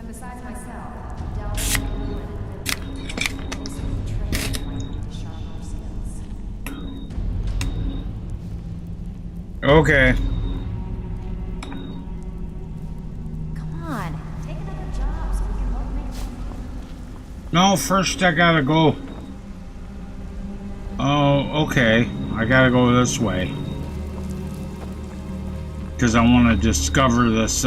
Besides myself, Dell and also trained to sharpen our skills. Okay. Come on, take another job so we can both make some. No, first I gotta go. Oh, okay. I gotta go this way. Because I want to discover this,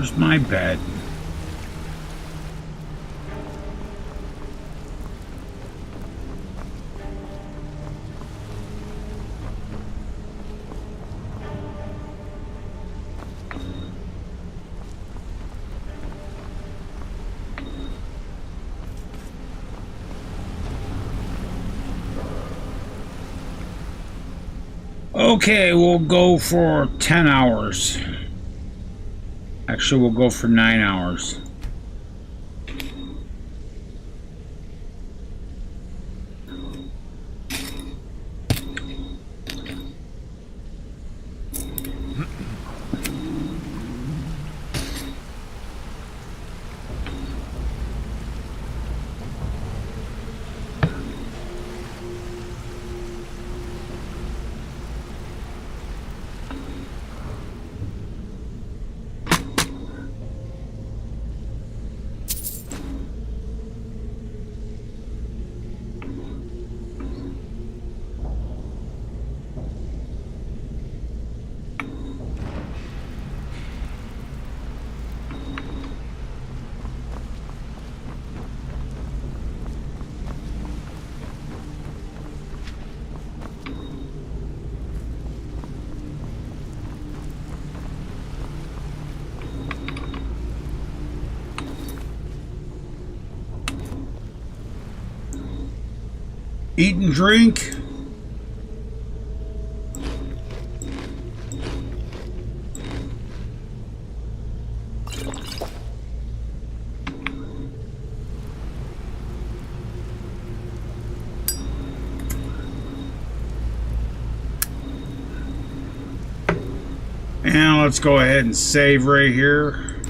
Where's my bed? Okay, we'll go for 10 hours. Actually, we'll go for 9 hours. Eat and drink. And let's go ahead and save right here.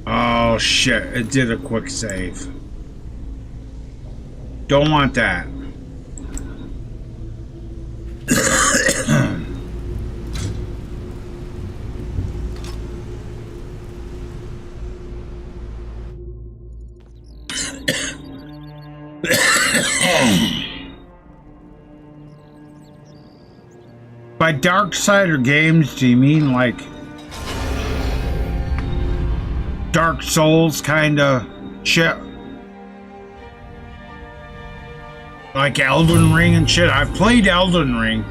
Oh shit, it did a quick save. Don't want that. By Darksider games, do you mean like Dark Souls kind of shit? Like Elden Ring and shit? I've played Elden Ring.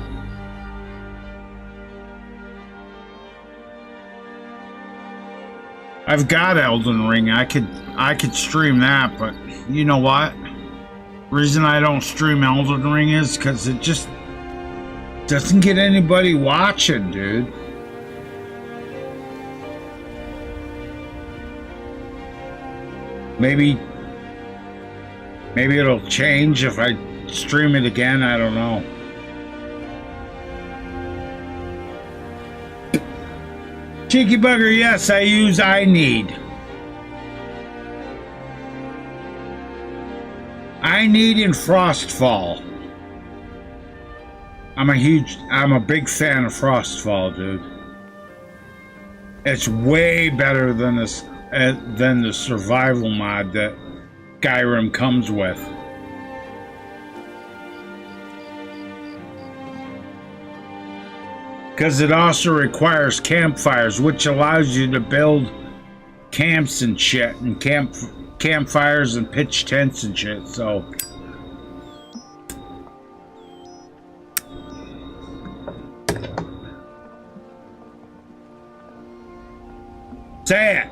I've got Elden Ring. I could stream that, but you know what? Reason I don't stream Elden Ring is because it just doesn't get anybody watching, dude. Maybe it'll change if I stream it again. I don't know. Cheeky Bugger, yes, I use iNeed. iNeed and Frostfall. I'm a big fan of Frostfall, dude. It's way better than the survival mod that Skyrim comes with. Because it also requires campfires, which allows you to build camps and shit, and campfires and pitch tents and shit, so. Say it.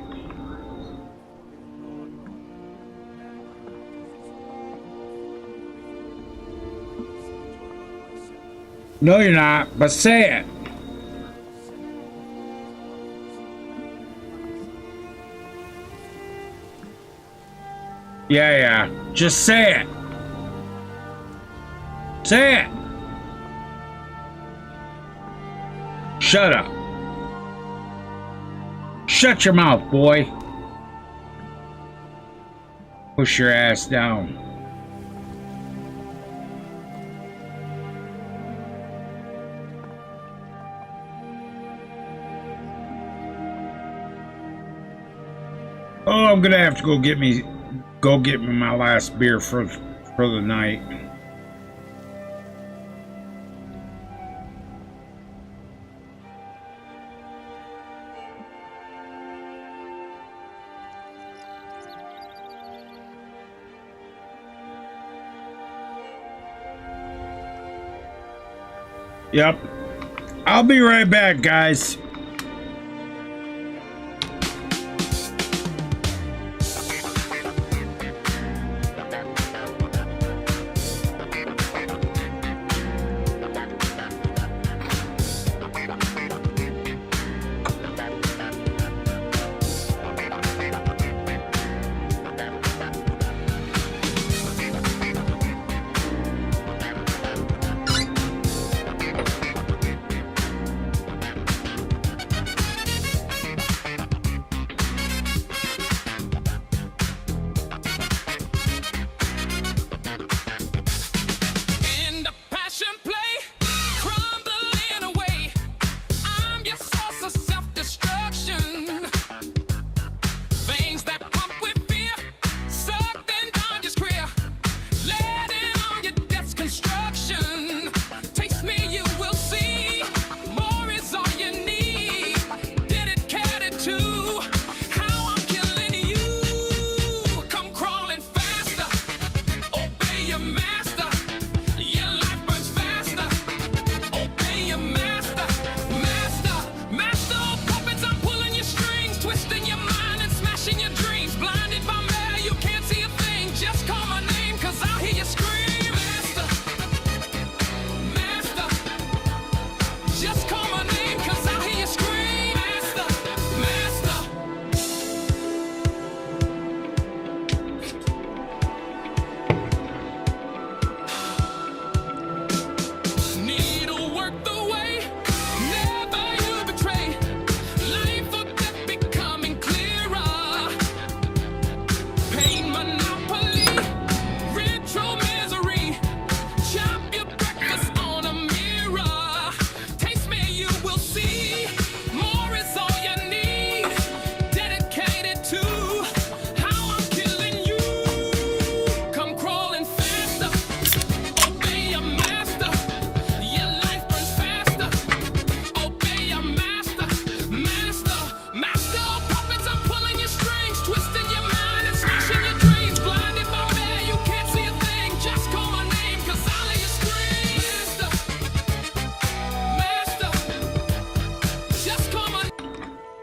No, you're not, but say it. Yeah. Just say it. Say it. Shut up. Shut your mouth, boy. Push your ass down. Oh, I'm gonna have to go get me my last beer for the night. Yep. I'll be right back, guys.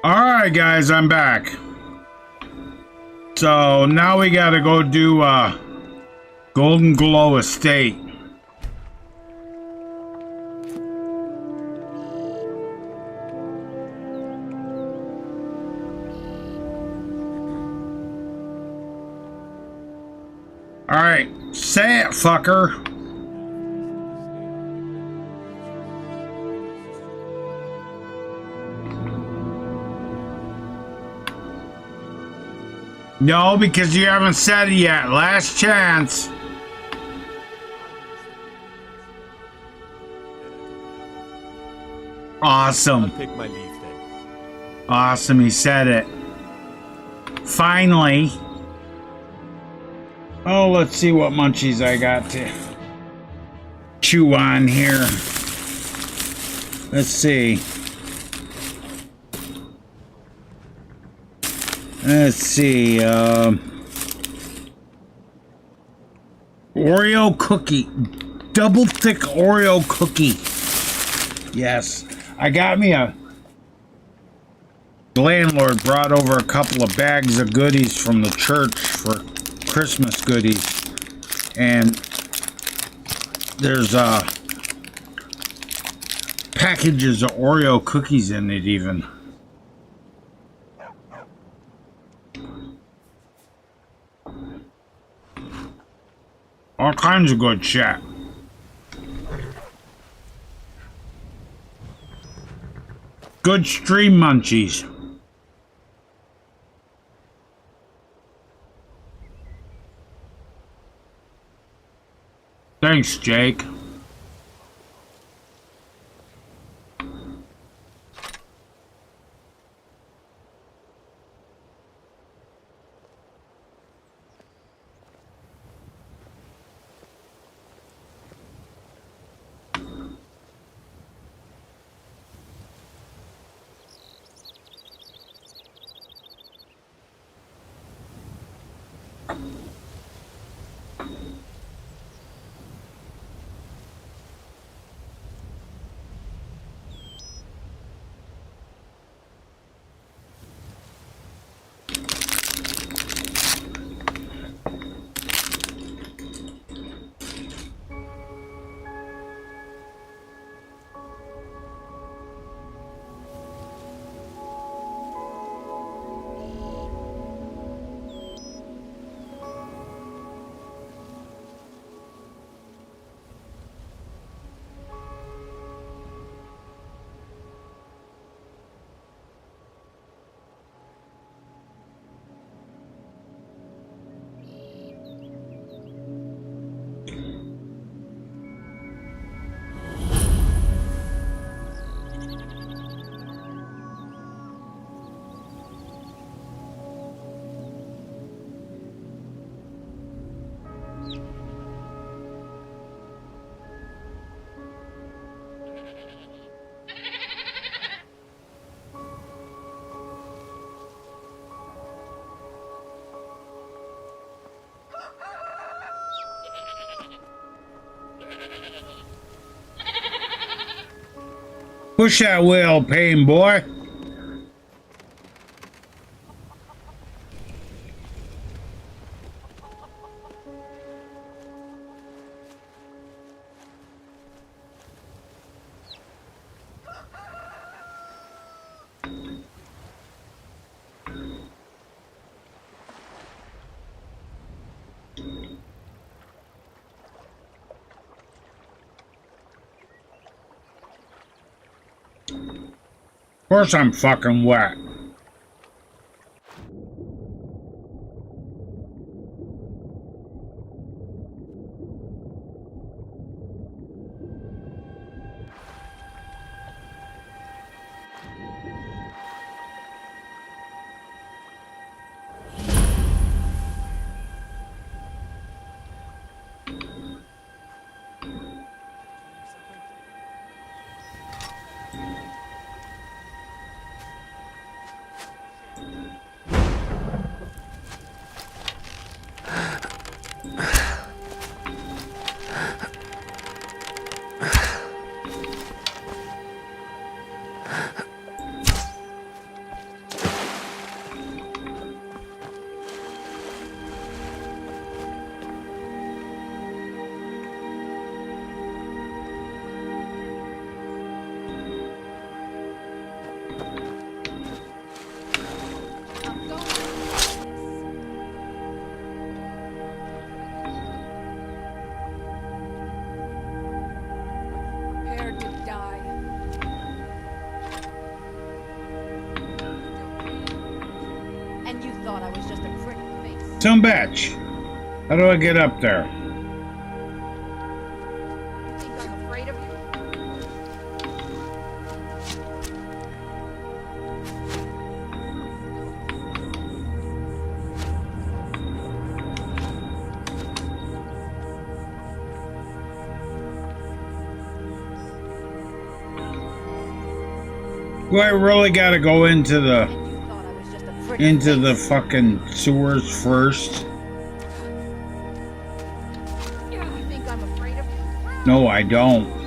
Alright guys, I'm back. So now we gotta go do Golden Glow Estate. Alright, say it, fucker. No, because you haven't said it yet. Last chance. Awesome. Take my leave then. Awesome, he said it. Finally. Oh, let's see what munchies I got to chew on here. Let's see. Let's see. Oreo cookie. Double thick Oreo cookie. Yes. I got me a... The landlord brought over a couple of bags of goodies from the church for Christmas goodies. And there's packages of Oreo cookies in it even. All kinds of good shit. Good stream munchies. Thanks, Jake. Push that wheel, pain boy. Of course I'm fucking wet. thought I was just a pretty face. Some batch. How do I get up there? You think I'm afraid of you? Do I really gotta go into the You thought I was just a pretty into the face. fucking sewers first? You think I'm afraid of you? No, I don't.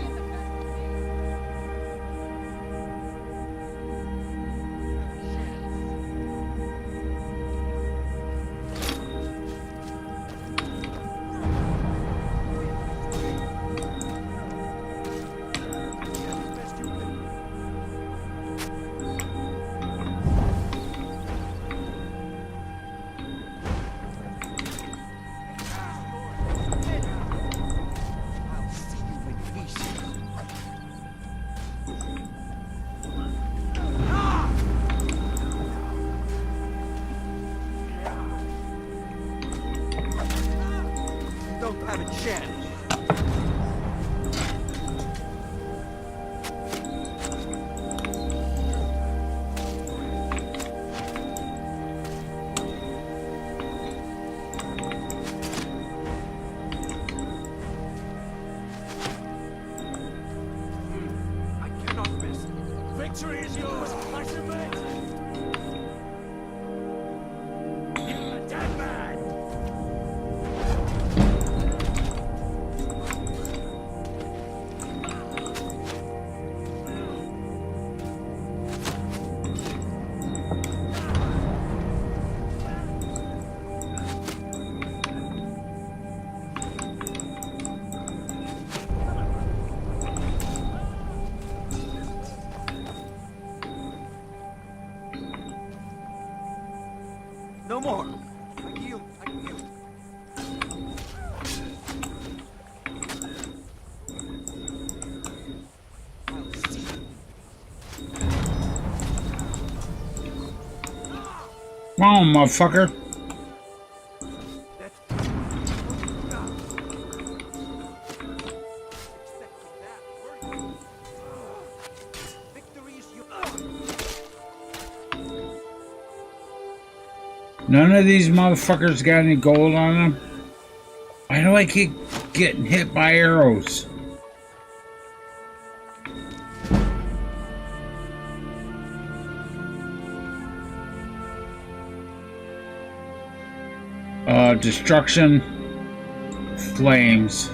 Don't have a chance. I cannot miss. Victory is yours, I submit. You're a dead man. No more. I yield. I yield. I'll see you. Come on, motherfucker. That's expecting that, were you? Victory is yours. None of these motherfuckers got any gold on them. Why do I keep getting hit by arrows? Destruction. Flames.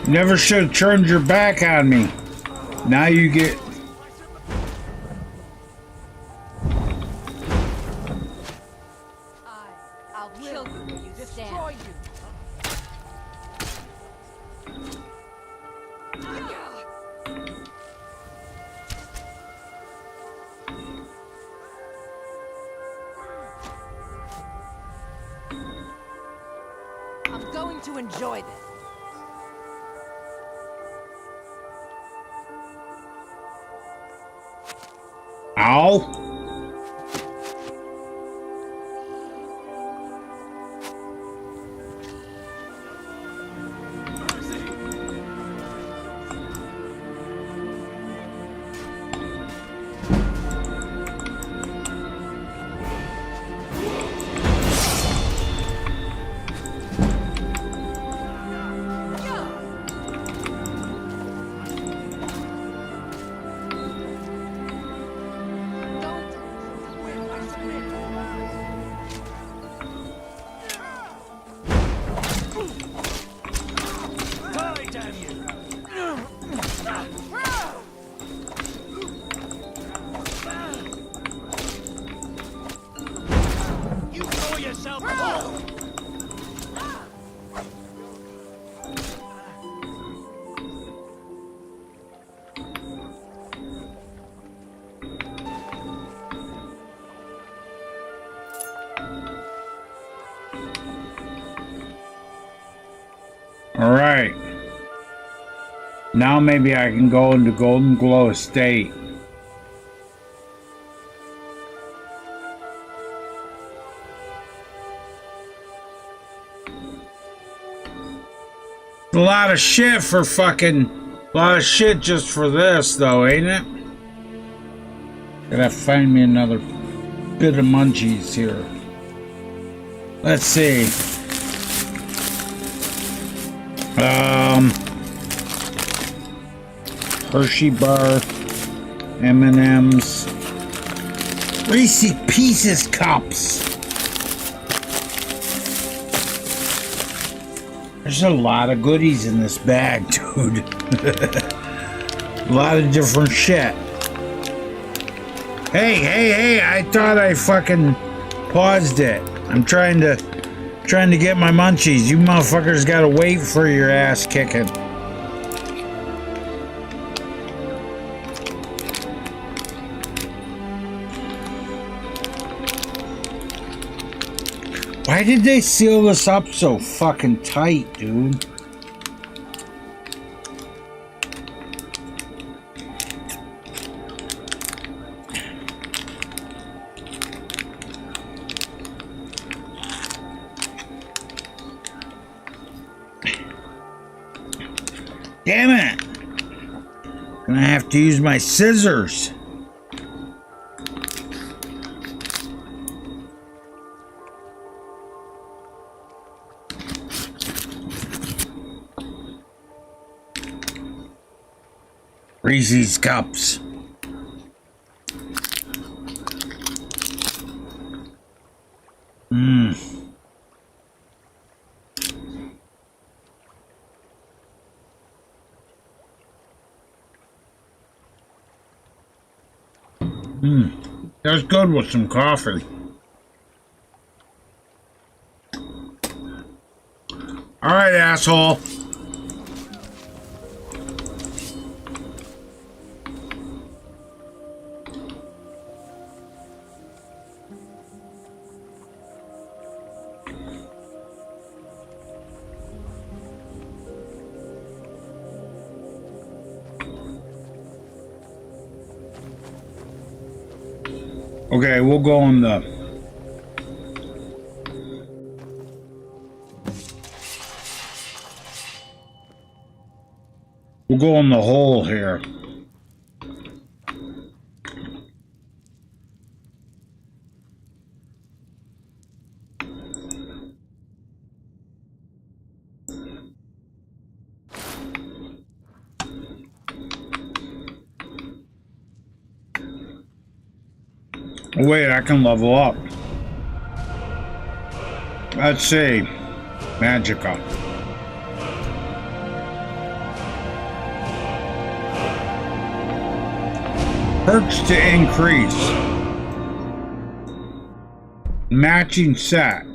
Never should have turned your back on me. Now you get... I'll kill you where you stand. I'm going to enjoy this. Ow. Don't yourself. All right. Now maybe I can go into Golden Glow Estate. A lot of shit for fucking... A lot of shit just for this, though, ain't it? Gotta find me another bit of munchies here. Let's see. Hershey bar, M&M's, Reese's Pieces cups. There's a lot of goodies in this bag, dude. A lot of different shit. Hey, I thought I fucking paused it. I'm trying to get my munchies. You motherfuckers gotta wait for your ass kicking. Why did they seal this up so fucking tight, dude? Damn it! Gonna have to use my scissors. Reese's cups. That's good with some coffee. All right, asshole. Okay, we'll go on the... We'll go in the hole here. Wait, I can level up. Let's see. Magica. Perks to increase. Matching set.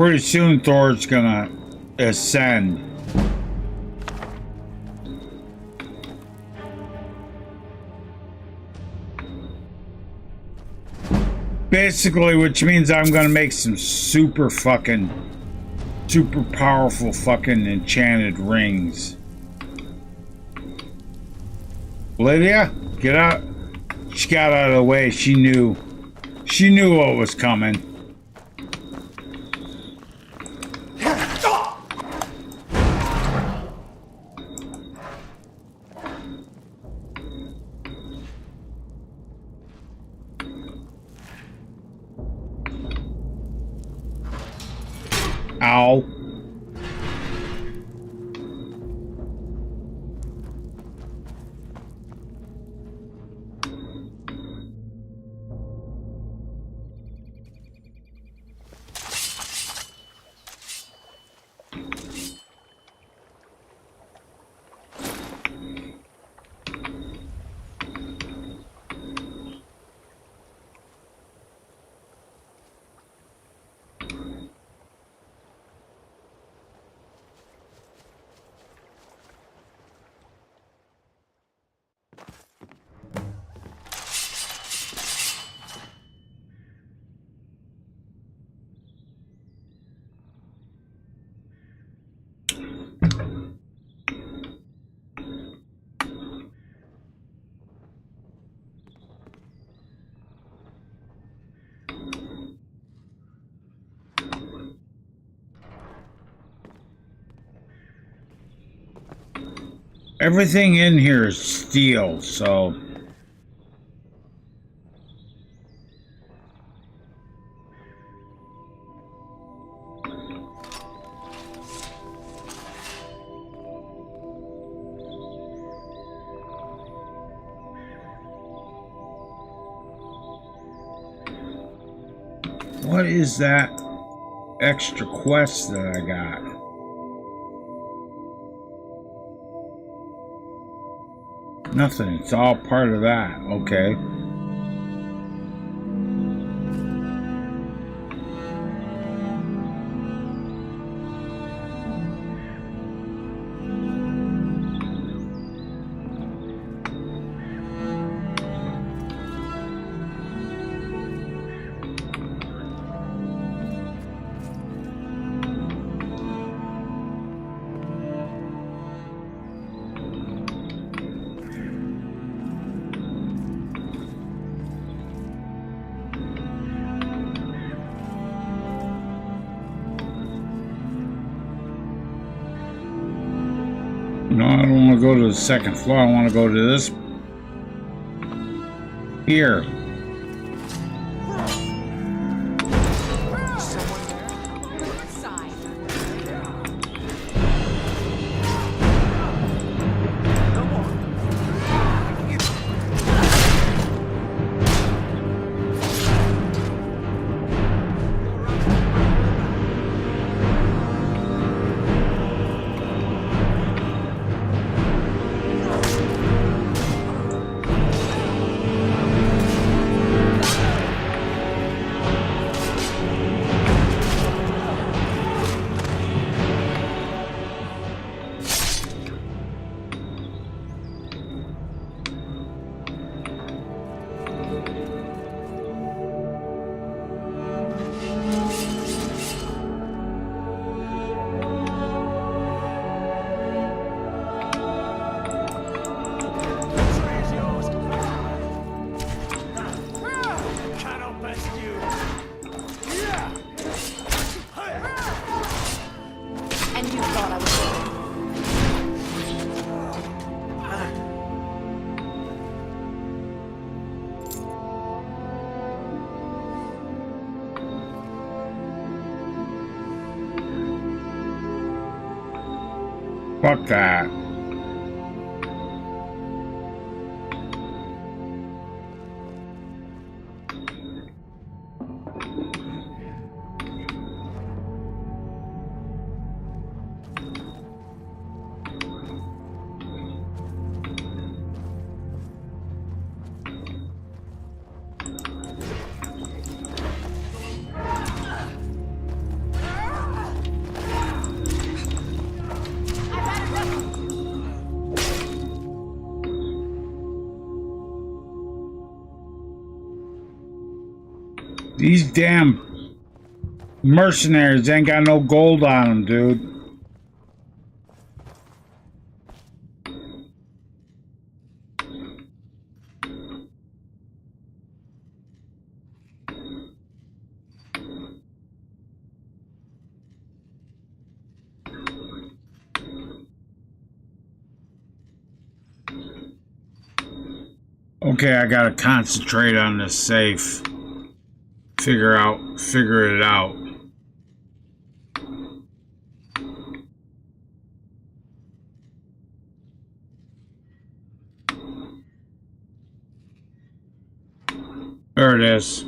Pretty soon Thor's gonna ascend. Basically, which means I'm gonna make some super powerful fucking enchanted rings. Lydia, get out. She got out of the way. She knew what was coming. Ow. Everything in here is steel, so... What is that extra quest that I got? Nothing. It's all part of that. Okay. No, I don't want to go to the second floor. I want to go to this. Here. Fuck that. These damn mercenaries ain't got no gold on them, dude. Okay, I gotta concentrate on this safe. Figure it out. There it is.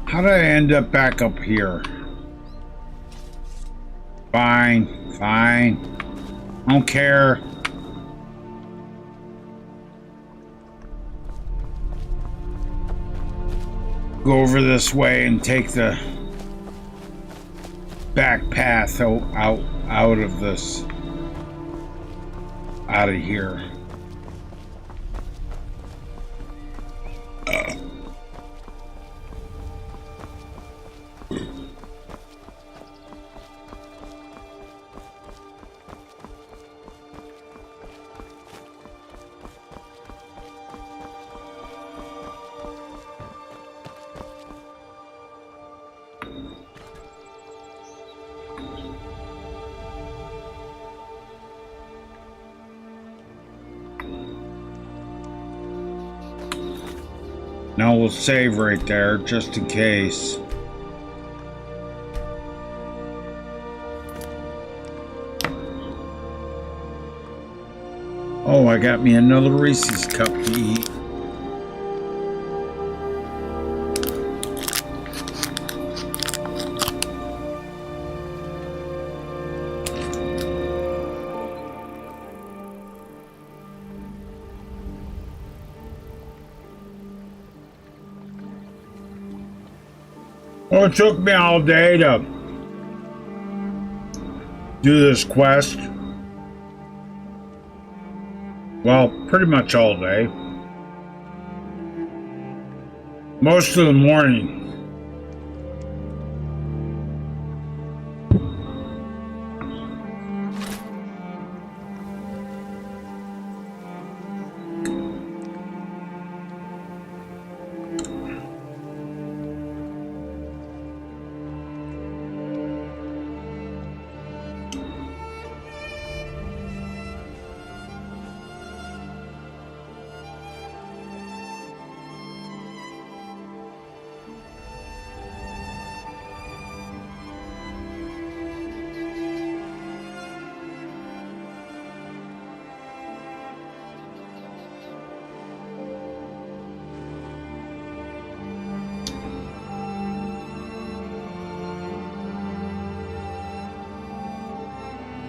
How did I end up back up here? Fine. I don't care. Go over this way and take the back path out of this. Out of here. Now we'll save right there, just in case. Oh, I got me another Reese's cup to eat. Well, it took me all day to do this quest. Well, pretty much all day. Most of the morning.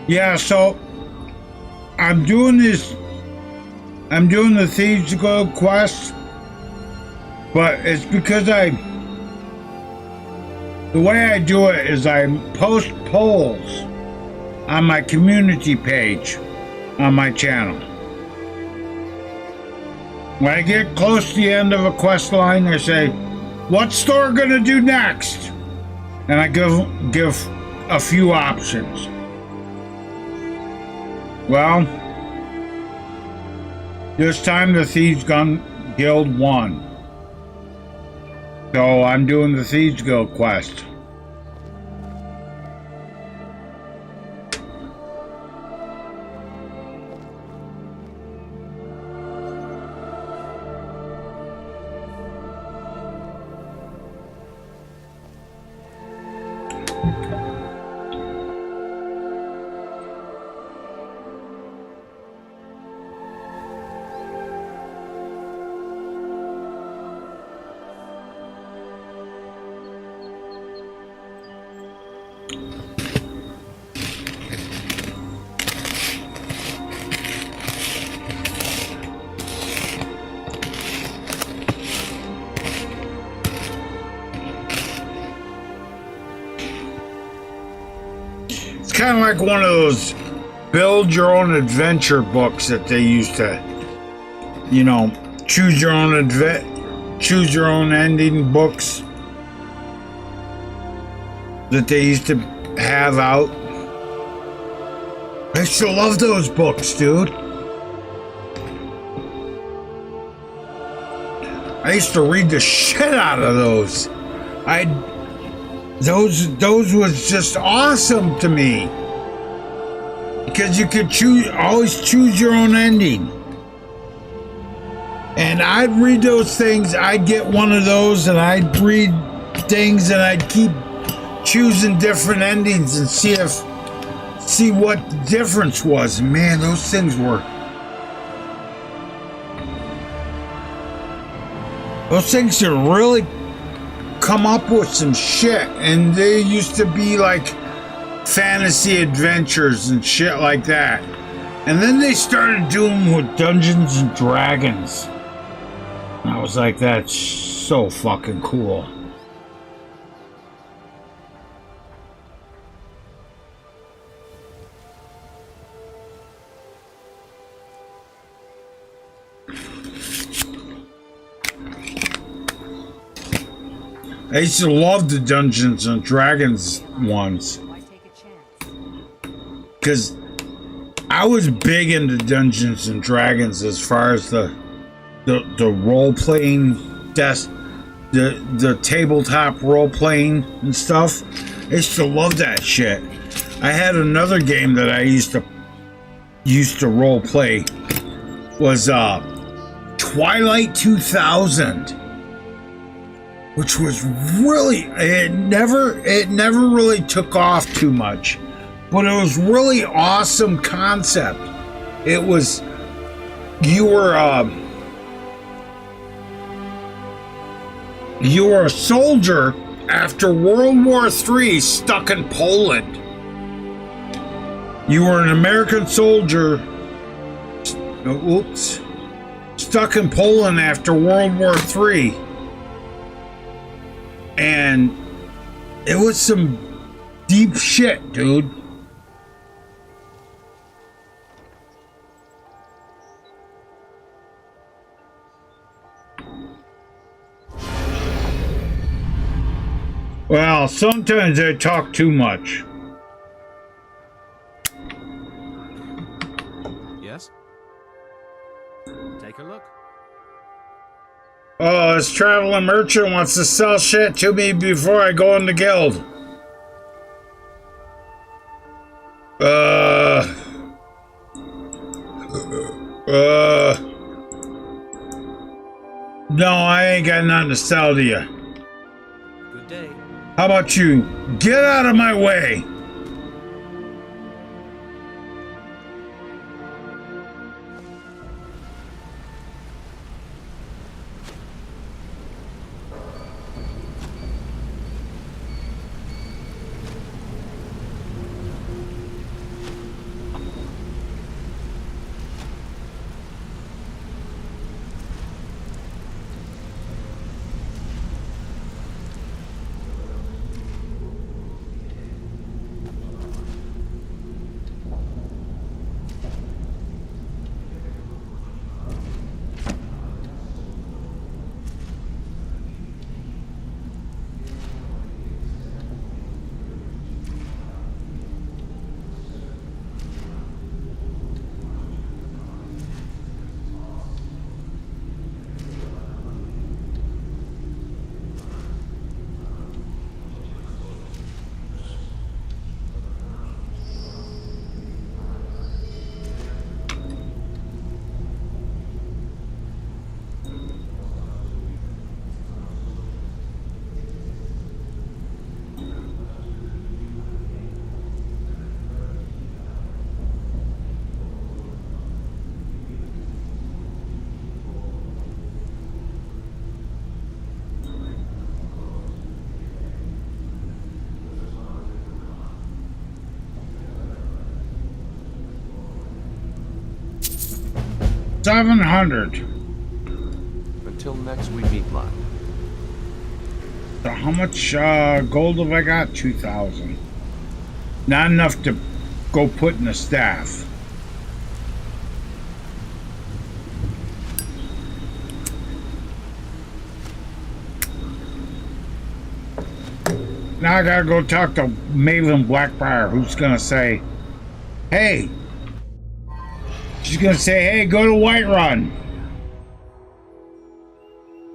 Yeah, so I'm doing the Thieves Guild quest, but it's because the way I do it is I post polls on my community page on my channel. When I get close to the end of a quest line, I say, what's store gonna do next? And I give a few options. Well, this time the Thieves Guild won. So I'm doing the Thieves Guild quest. kind of like one of those build your own adventure books that they used to, you know, choose your own ending books that they used to have out. I still love those books, dude. I used to read the shit out of those. Those was just awesome to me. Because you could always choose your own ending. And I'd read those things, I'd get one of those, and I'd read things, and I'd keep choosing different endings and see what the difference was. Man, those things could really come up with some shit. And they used to be like fantasy adventures and shit like that. And then they started doing with Dungeons and Dragons. And I was like, that's so fucking cool. I used to love the Dungeons and Dragons ones. Because I was big into Dungeons and Dragons as far as the role-playing the tabletop role-playing and stuff. I used to love that shit. I had another game that I used to role-play was Twilight 2000, which was really, it never really took off too much, but it was really awesome concept. It was, you were a soldier after World War III stuck in Poland. You were an American soldier, stuck in Poland after World War III. And it was some deep shit, dude. Well, sometimes I talk too much. Yes? Take a look. Oh, this traveling merchant wants to sell shit to me before I go in the guild. No, I ain't got nothing to sell to you. Good day. How about you get out of my way? $700. Until next we meet, Lon. So how much gold have I got? 2,000. Not enough to go put in the staff. Now I gotta go talk to Maven Blackbriar, who's gonna say, hey. She's gonna say, hey, go to Whiterun.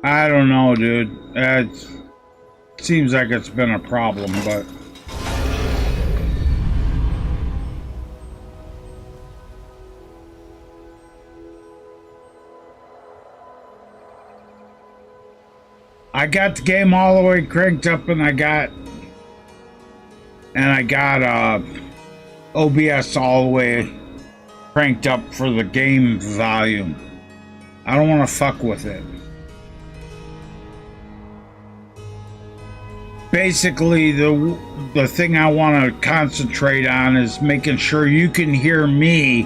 I don't know, dude. It seems like it's been a problem, but... I got the game all the way cranked up, and I got OBS all the way cranked up for the game volume. I don't want to fuck with it. Basically, the thing I want to concentrate on is making sure you can hear me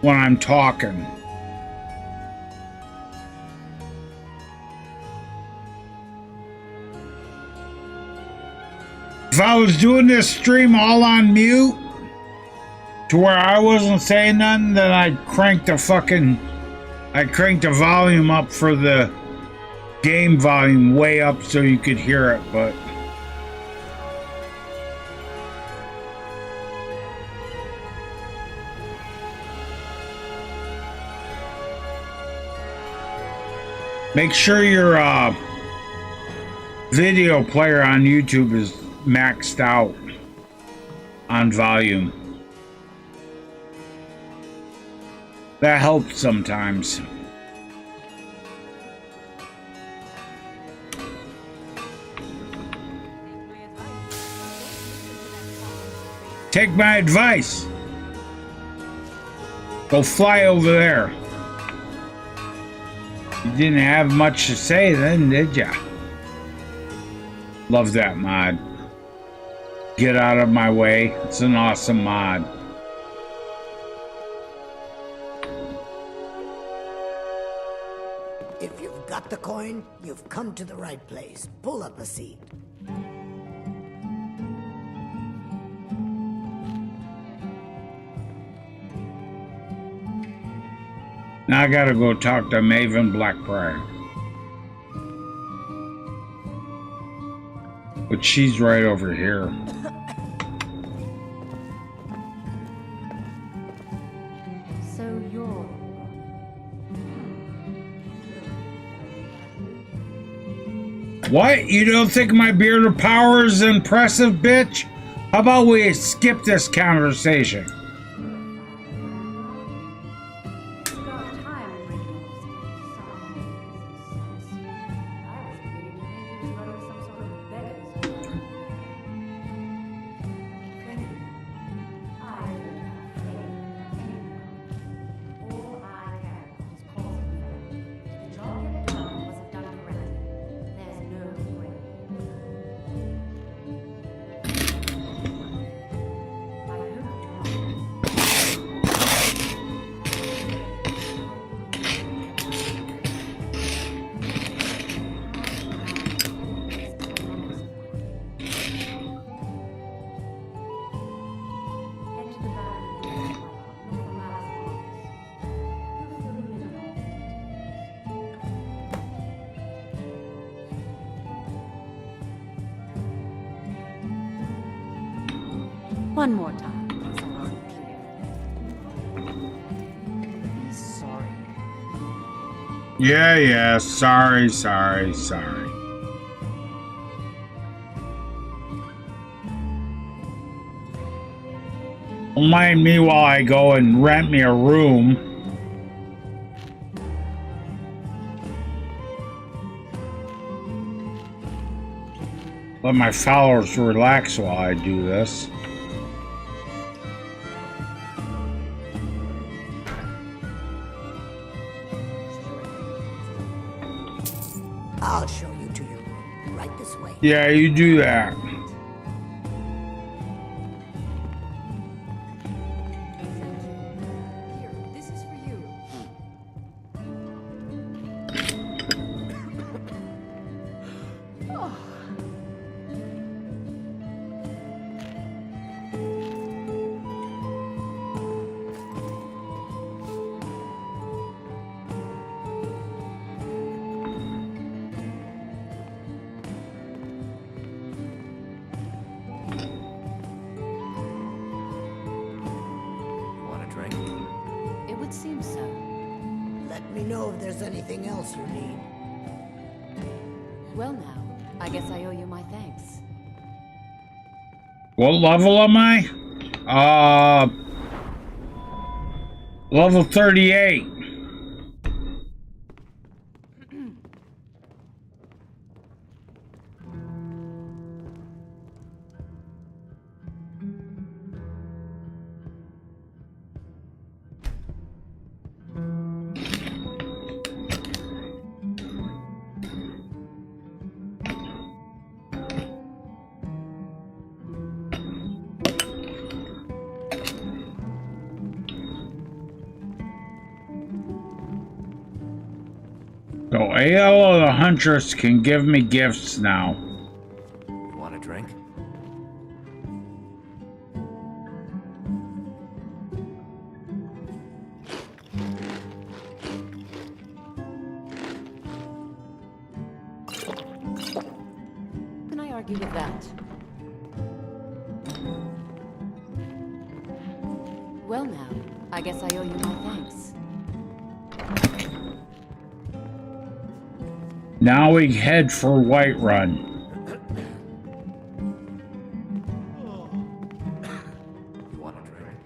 when I'm talking. If I was doing this stream all on mute, to where I wasn't saying nothing, then I'd crank the volume up for the game volume way up so you could hear it, but... Make sure your video player on YouTube is maxed out on volume. That helps sometimes. Take my advice. Go fly over there. You didn't have much to say then, did ya? Love that mod. Get out of my way. It's an awesome mod. If you've got the coin, you've come to the right place. Pull up a seat. Now I gotta go talk to Maven Blackbriar. But she's right over here. So you're... What? You don't think my beard of power is impressive, bitch? How about we skip this conversation? One more time, because I wasn't clear. Be sorry. Yeah, sorry. Don't mind me while I go and rent me a room. Let my followers relax while I do this. I'll show you to your room. Right this way. Yeah, you do that. Here, this is for you. know if there's anything else you need. Well now, I guess I owe you my thanks. What level am I? Level 38. So Ayla the Huntress can give me gifts now. You want a drink? Can I argue with that? Well now, I guess I owe you my thanks. Now we head for Whiterun. You want a drink?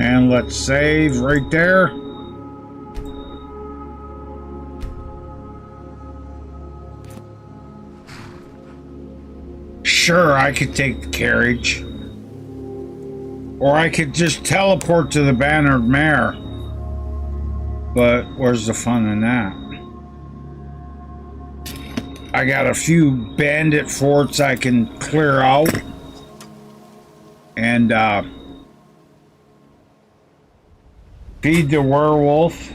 And let's save right there. Sure, I could take the carriage. Or I could just teleport to the Bannered Mare. But where's the fun in that? I got a few bandit forts I can clear out. And, feed the werewolf.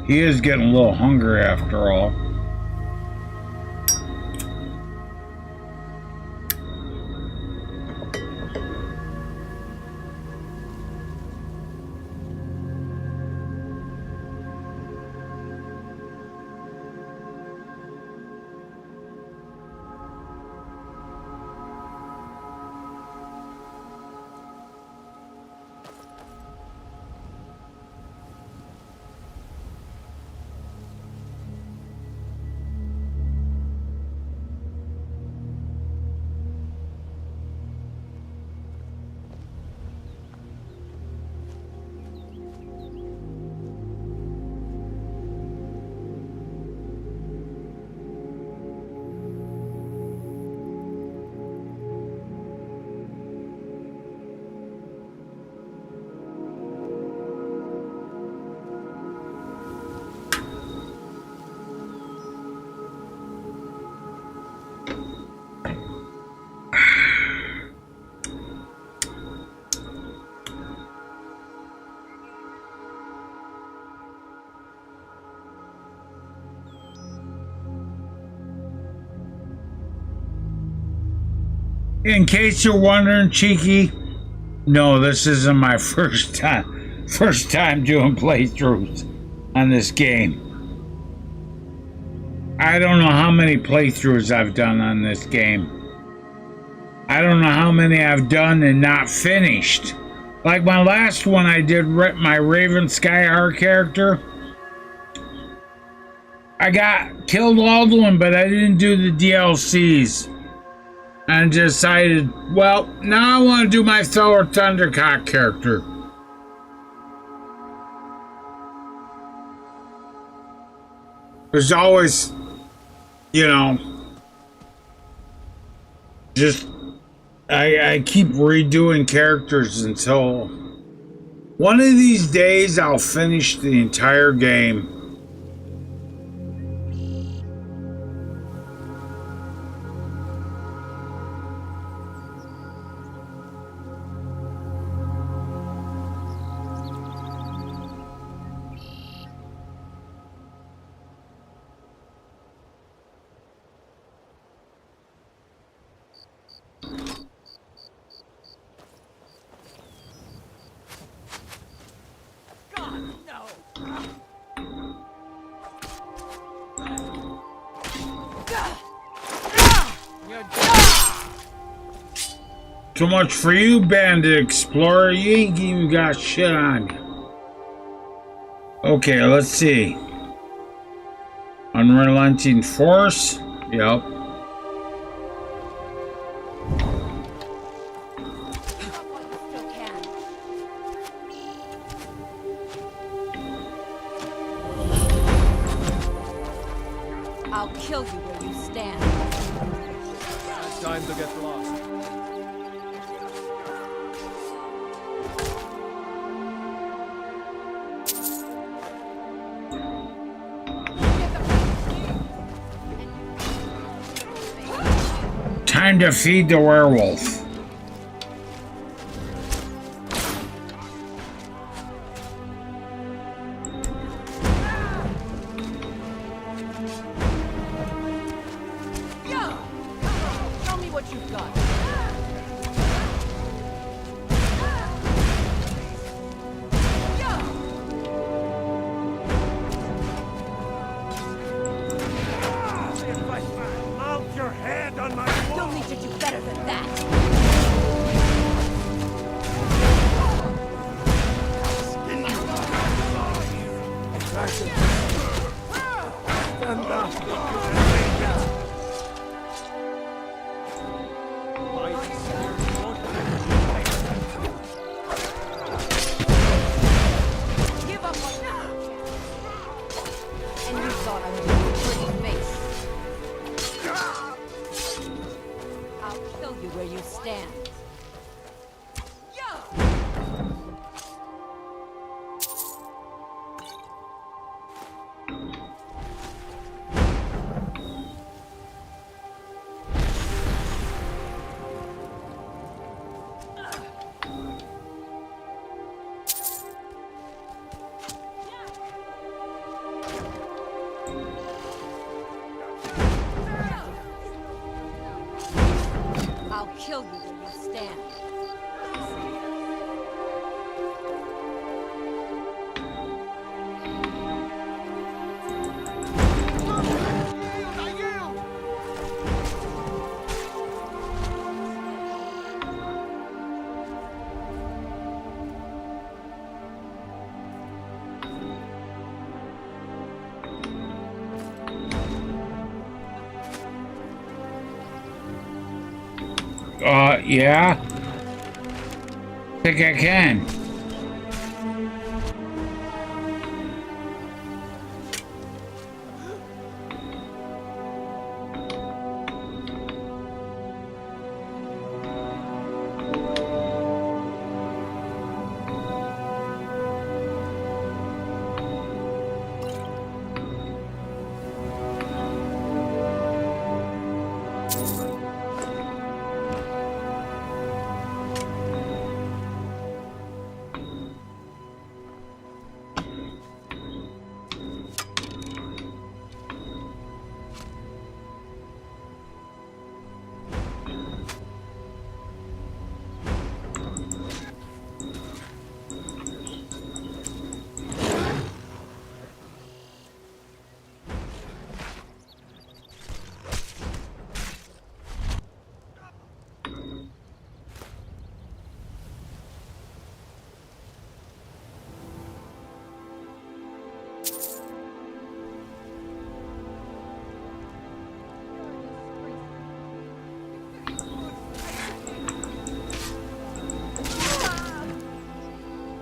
He is getting a little hungry after all. In case you're wondering, Cheeky, no, this isn't my first time doing playthroughs on this game. I don't know how many playthroughs I've done on this game. I don't know how many I've done and not finished. Like my last one, I did my Raven Skyhar character. I killed Alduin, but I didn't do the DLCs. And decided, well, now I want to do my Thor Thundercock character. There's always, you know, just I keep redoing characters until one of these days I'll finish the entire game. So much for you, Bandit Explorer. You ain't even got shit on you. Okay, let's see. Unrelenting Force. Yep. I'll kill you where you stand. It's time to get lost. Time to feed the werewolf. Show me what you've got. Mount your head on my wall. You'll need to do better than that. Give up on that. And you thought I was a pretty face. I'll kill you where you stand. I'll kill you where you stand. Yeah. Think I can.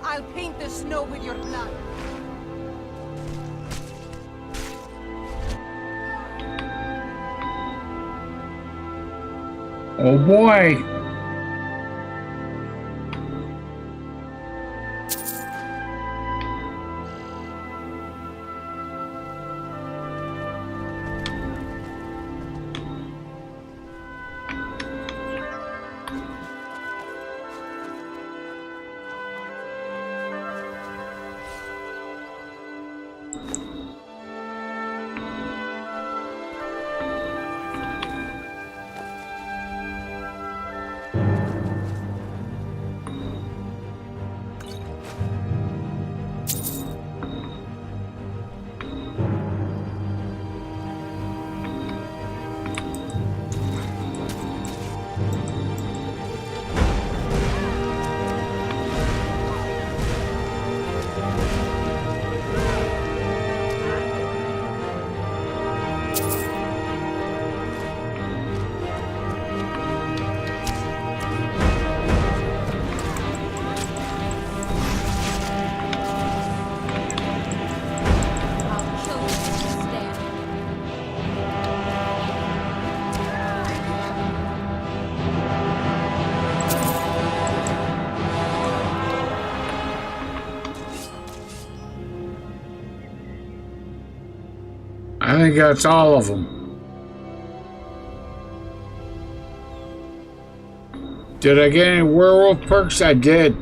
I'll paint the snow with your blood. Oh boy. I'll kill you if you stand. I think that's all of them. Did I get any werewolf perks? I did.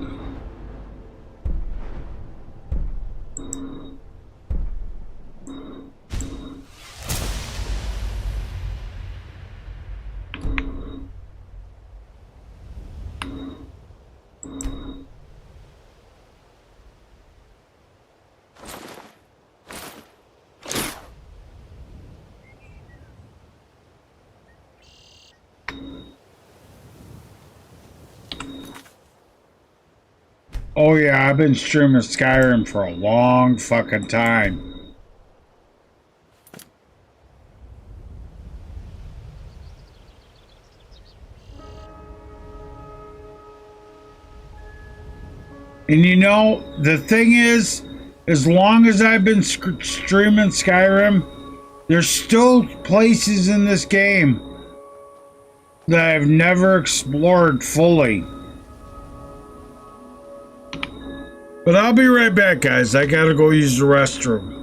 Oh yeah, I've been streaming Skyrim for a long fucking time. And you know, the thing is, as long as I've been streaming Skyrim, there's still places in this game that I've never explored fully. But I'll be right back, guys. I gotta go use the restroom.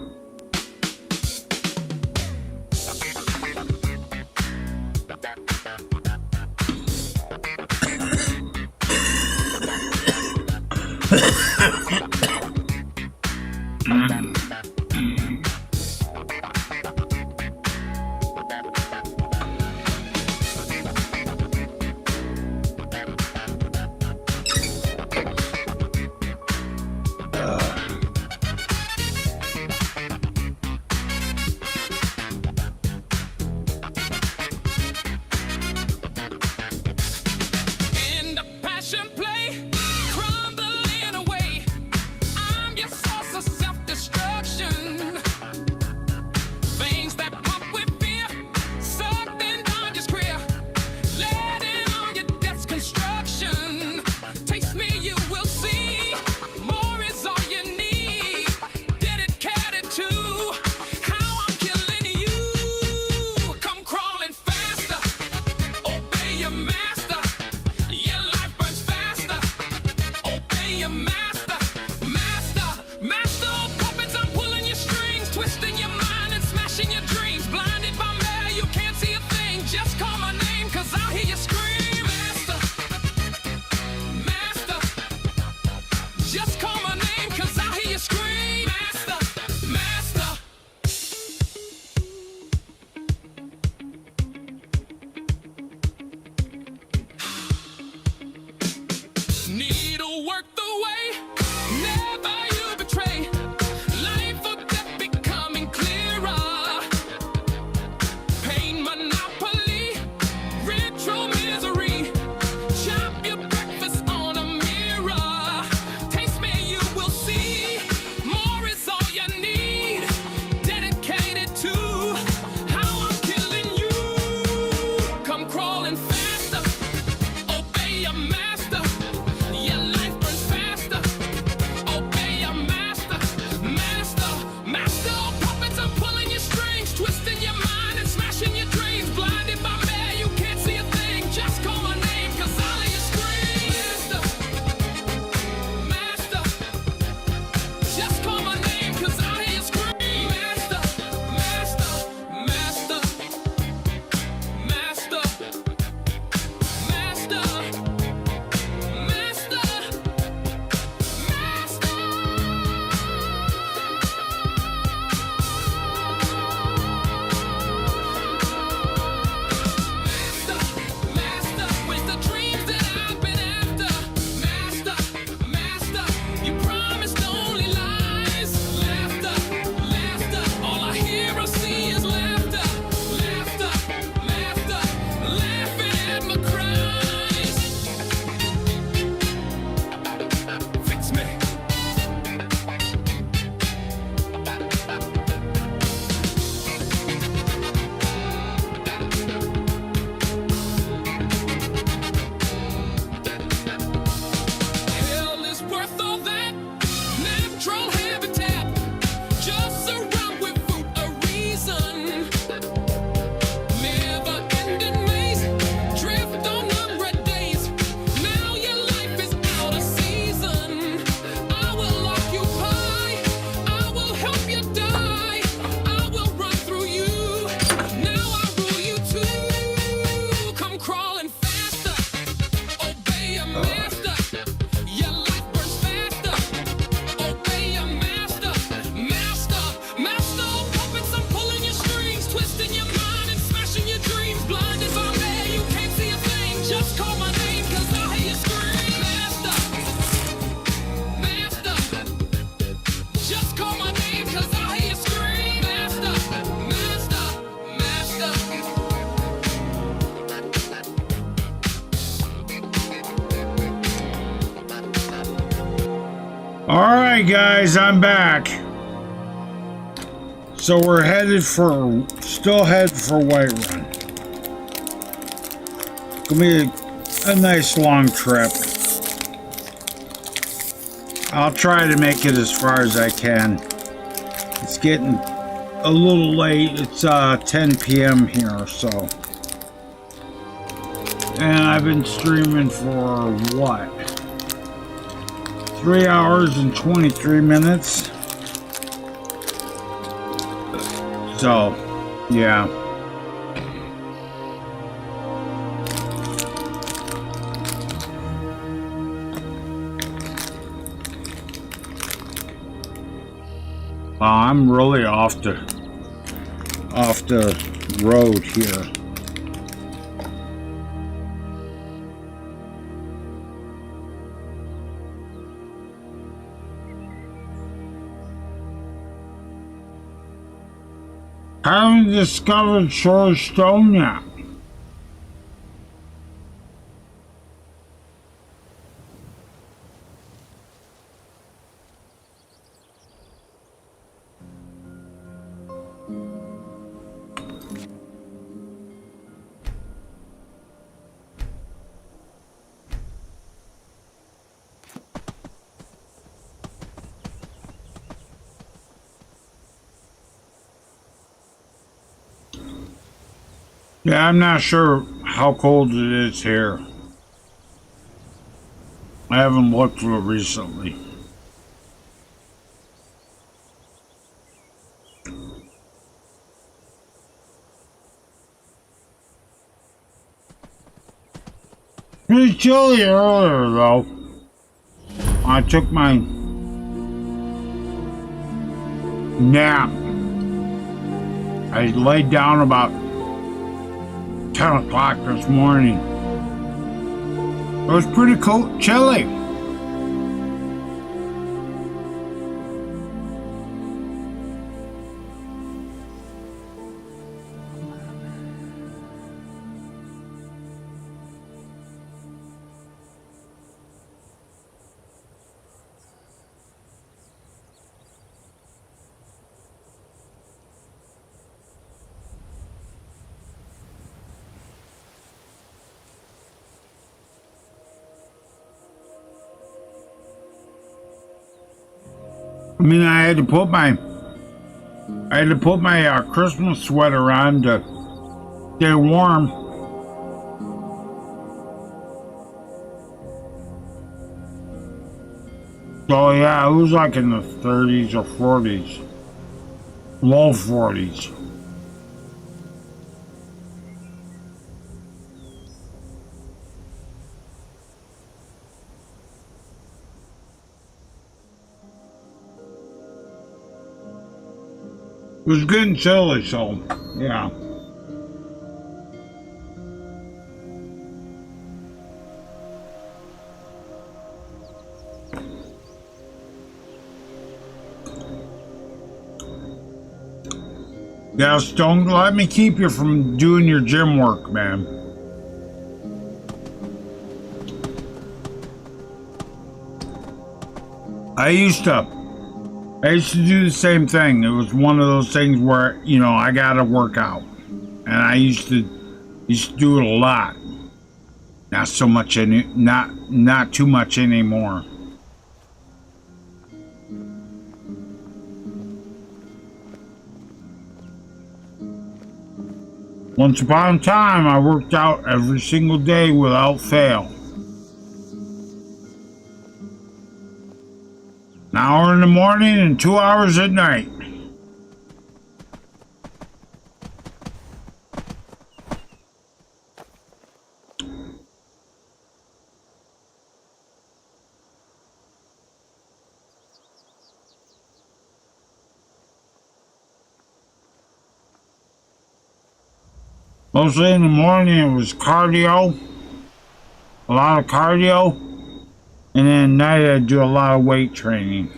Alright guys, I'm back. So we're still headed for Whiterun. Gonna be a nice long trip. I'll try to make it as far as I can. It's getting a little late. It's 10 p.m. here, so. And I've been streaming for what? 3 hours and 23 minutes. So, yeah. I'm really off the road here. Haven't discovered Solar Stone yet. Yeah, I'm not sure how cold it is here. I haven't looked for it recently. Pretty chilly earlier though. I took my nap. I laid down about 10 o'clock this morning. It was pretty cold, chilly. I mean, I had to put my Christmas sweater on to stay warm. So yeah, it was like in the 30s or 40s, low 40s. It was getting chilly, so yeah. Yeah, don't let me keep you from doing your gym work, man. I used to do the same thing. It was one of those things where, you know, I gotta work out. And I used to do it a lot. Not so much not too much anymore. Once upon a time, I worked out every single day without fail. An hour in the morning and 2 hours at night. Mostly in the morning it was cardio, a lot of cardio, and then at night I'd do a lot of weight training.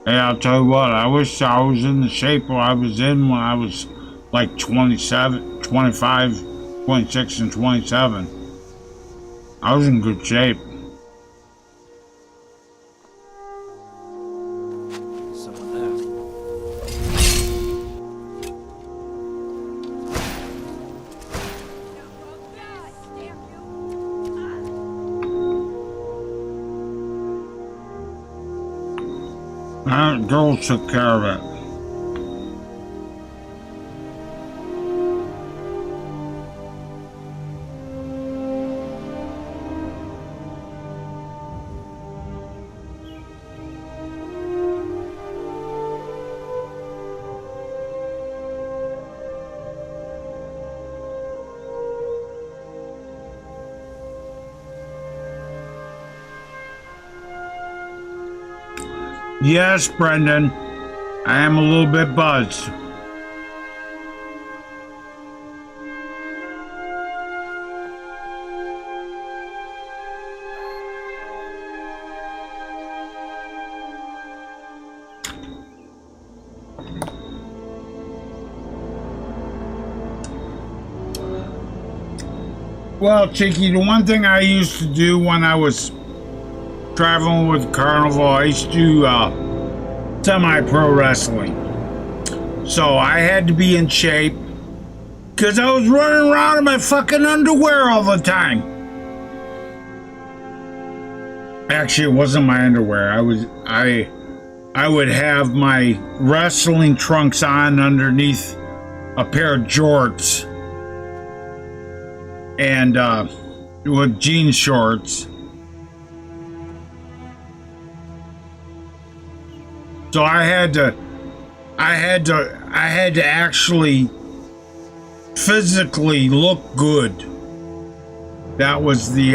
Hey, I'll tell you what, I wish I was in the shape I was in when I was like 27, 25, 26, and 27. I was in good shape. Someone there. That girl took care of it. Yes, Brendan, I am a little bit buzzed. Well, Chicky, the one thing I used to do when I was traveling with Carnival, I used to do semi-pro wrestling. So I had to be in shape because I was running around in my fucking underwear all the time. Actually, it wasn't my underwear. I would have my wrestling trunks on underneath a pair of jorts and with jean shorts. So I had to actually physically look good. That was the,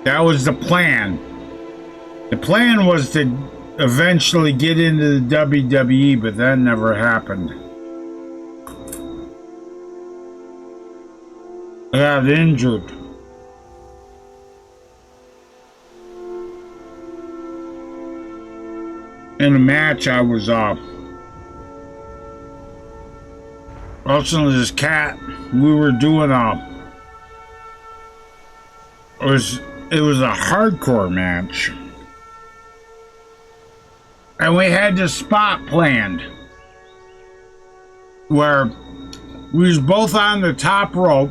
that was the plan. The plan was to eventually get into the WWE, but that never happened. I got injured. In a match, I was wrestling this cat. We were doing it was a hardcore match, and we had this spot planned where we was both on the top rope,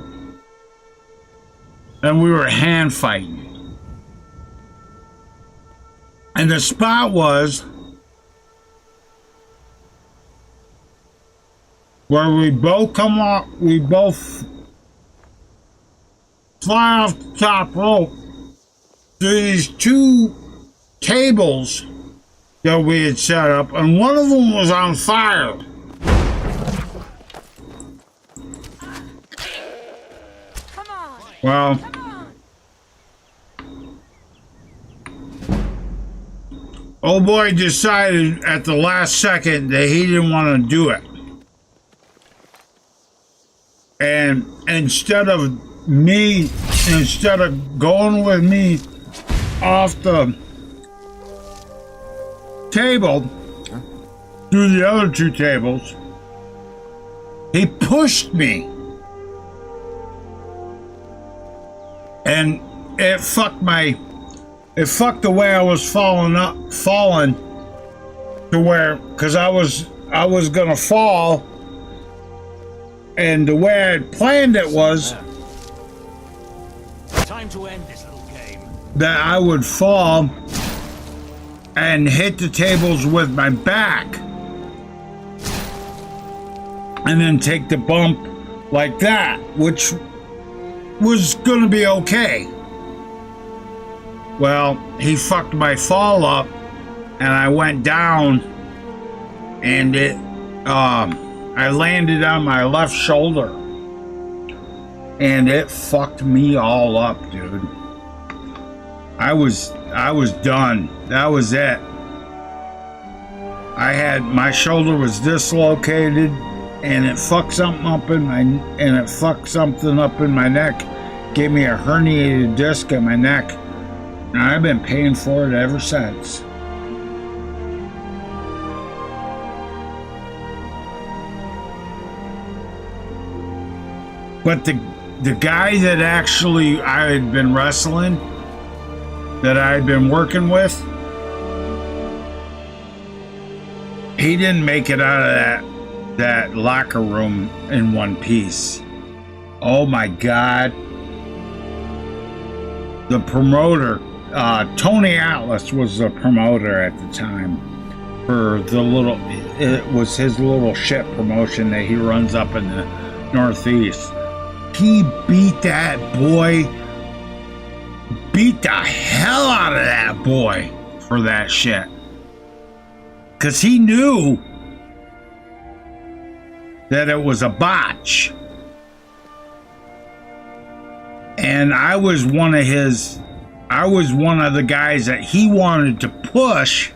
and we were hand fighting. And the spot was where we both come off, we both fly off the top rope to these two tables that we had set up, and one of them was on fire. Come on. Well, old boy decided at the last second that he didn't want to do it. And instead of going with me off the table through the other two tables, he pushed me. And it fucked the way I was falling to where, because I was gonna fall. And the way I had planned it was Time to end this little game. that I would fall and hit the tables with my back and then take the bump like that, which was gonna be okay. Well, he fucked my fall up and I went down and I landed on my left shoulder, and it fucked me all up, dude. I was done. That was it. My shoulder was dislocated, and it fucked something up in my neck. Gave me a herniated disc in my neck, and I've been paying for it ever since. But the guy that actually I had been wrestling, that I had been working with, he didn't make it out of that locker room in one piece. Oh my God. The promoter, Tony Atlas was the promoter at the time for the little, it was his little shit promotion that he runs up in the Northeast. He beat that boy, beat the hell out of that boy for that shit. Because he knew that it was a botch. And I was one of the guys that he wanted to push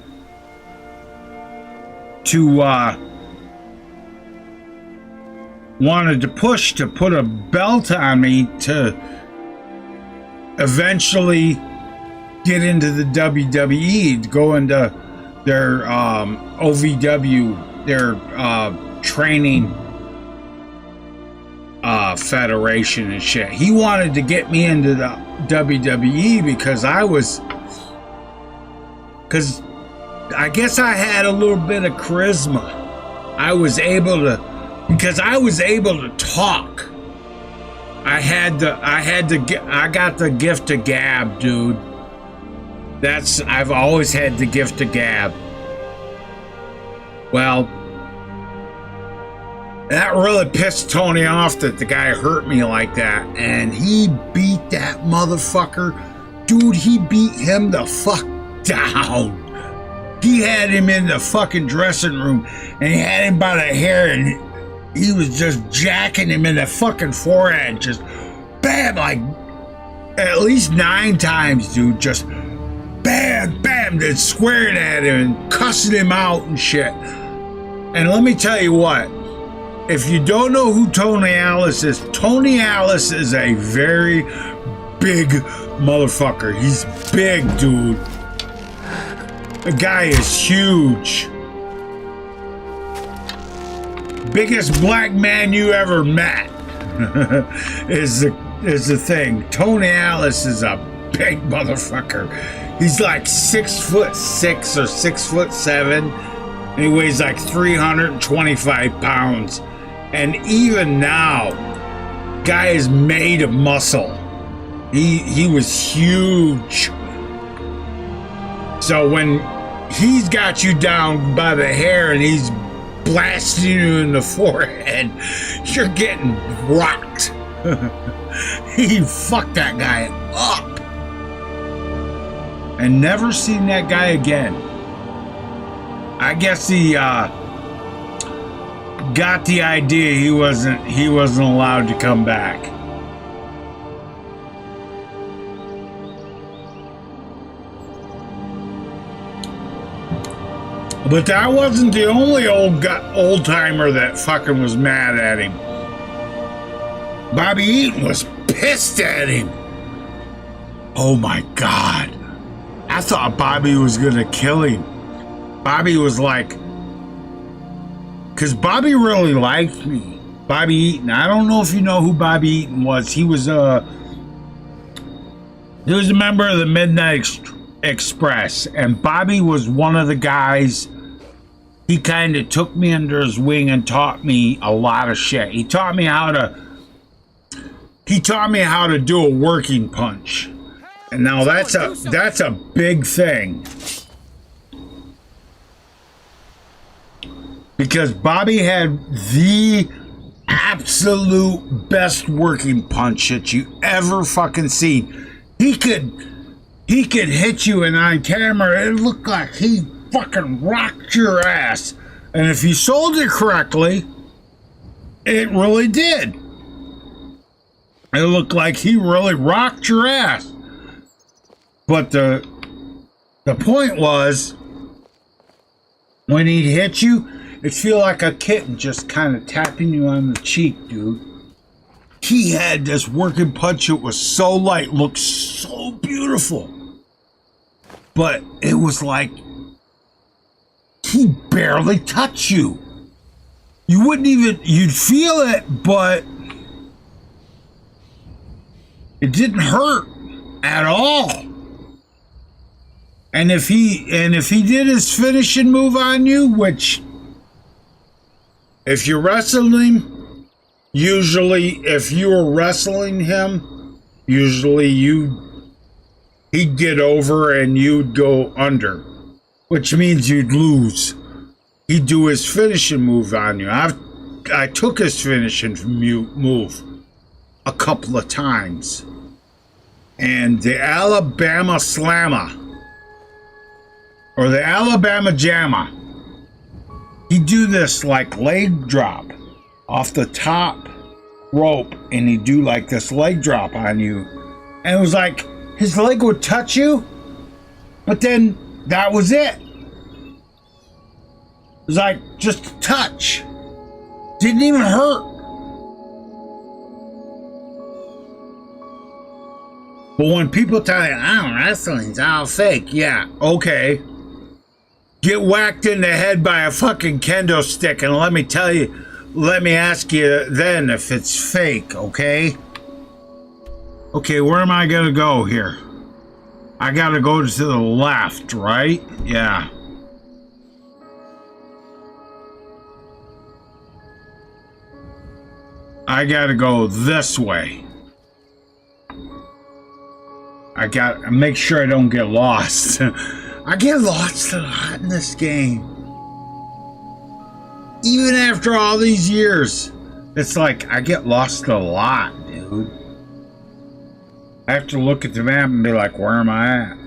to put a belt on me to eventually get into the WWE, to go into their OVW, their training federation and shit. He wanted to get me into the WWE because I guess I had a little bit of charisma. I was able to talk. I got the gift of gab, dude. I've always had the gift of gab. Well, that really pissed Tony off that the guy hurt me like that, and he beat that motherfucker. Dude, he beat him the fuck down. He had him in the fucking dressing room, and he had him by the hair, and he was just jacking him in the fucking forehead, just bam, like at least 9 times, dude. Just bam, bam, then squaring at him and cussing him out and shit. And let me tell you what, if you don't know who Tony Atlas is a very big motherfucker. He's big, dude. The guy is huge. Biggest black man you ever met is the thing. Tony Atlas is a big motherfucker. He's like 6'6" or 6'7", and he weighs like 325 pounds. And even now, guy is made of muscle. He was huge. So when he's got you down by the hair and he's blasting you in the forehead, you're getting rocked. He fucked that guy up. And never seen that guy again. I guess he got the idea he wasn't allowed to come back. But that wasn't the only old timer that fucking was mad at him. Bobby Eaton was pissed at him. Oh my God. I thought Bobby was gonna kill him. Bobby was like, because Bobby really liked me. Bobby Eaton. I don't know if you know who Bobby Eaton was. He was a member of the Midnight Express, and Bobby was one of the guys. He kind of took me under his wing and taught me a lot of shit. He taught me how to do a working punch. And now that's a big thing. Because Bobby had the absolute best working punch that you ever fucking seen. He could hit you, and on camera it looked like he fucking rocked your ass. And if you sold it correctly, it really did. It looked like he really rocked your ass. But the point was, when he'd hit you, it'd feel like a kitten just kind of tapping you on the cheek, dude. He had this working punch. It was so light, looked so beautiful. But it was like he barely touched you. You wouldn't even, you'd feel it, but It didn't hurt at all. And if he did his finishing move on you, which if you're wrestling, usually if you were wrestling him, usually he'd get over and you'd go under, which means you'd lose. He'd do his finishing move on you. I took his finishing move a couple of times. And the Alabama Slammer, or the Alabama Jammer, he'd do this like leg drop off the top rope, and he'd do like this leg drop on you. And it was like his leg would touch you, but then that was it. It was like just a touch. Didn't even hurt. But when people tell you, oh, wrestling's all fake, yeah, okay. Get whacked in the head by a fucking kendo stick, and let me ask you then if it's fake, okay? Okay, where am I gonna go here? I gotta go to the left, right? Yeah. I gotta go this way. I gotta make sure I don't get lost. I get lost a lot in this game. Even after all these years, it's like I get lost a lot, dude. I have to look at the map and be like, where am I at?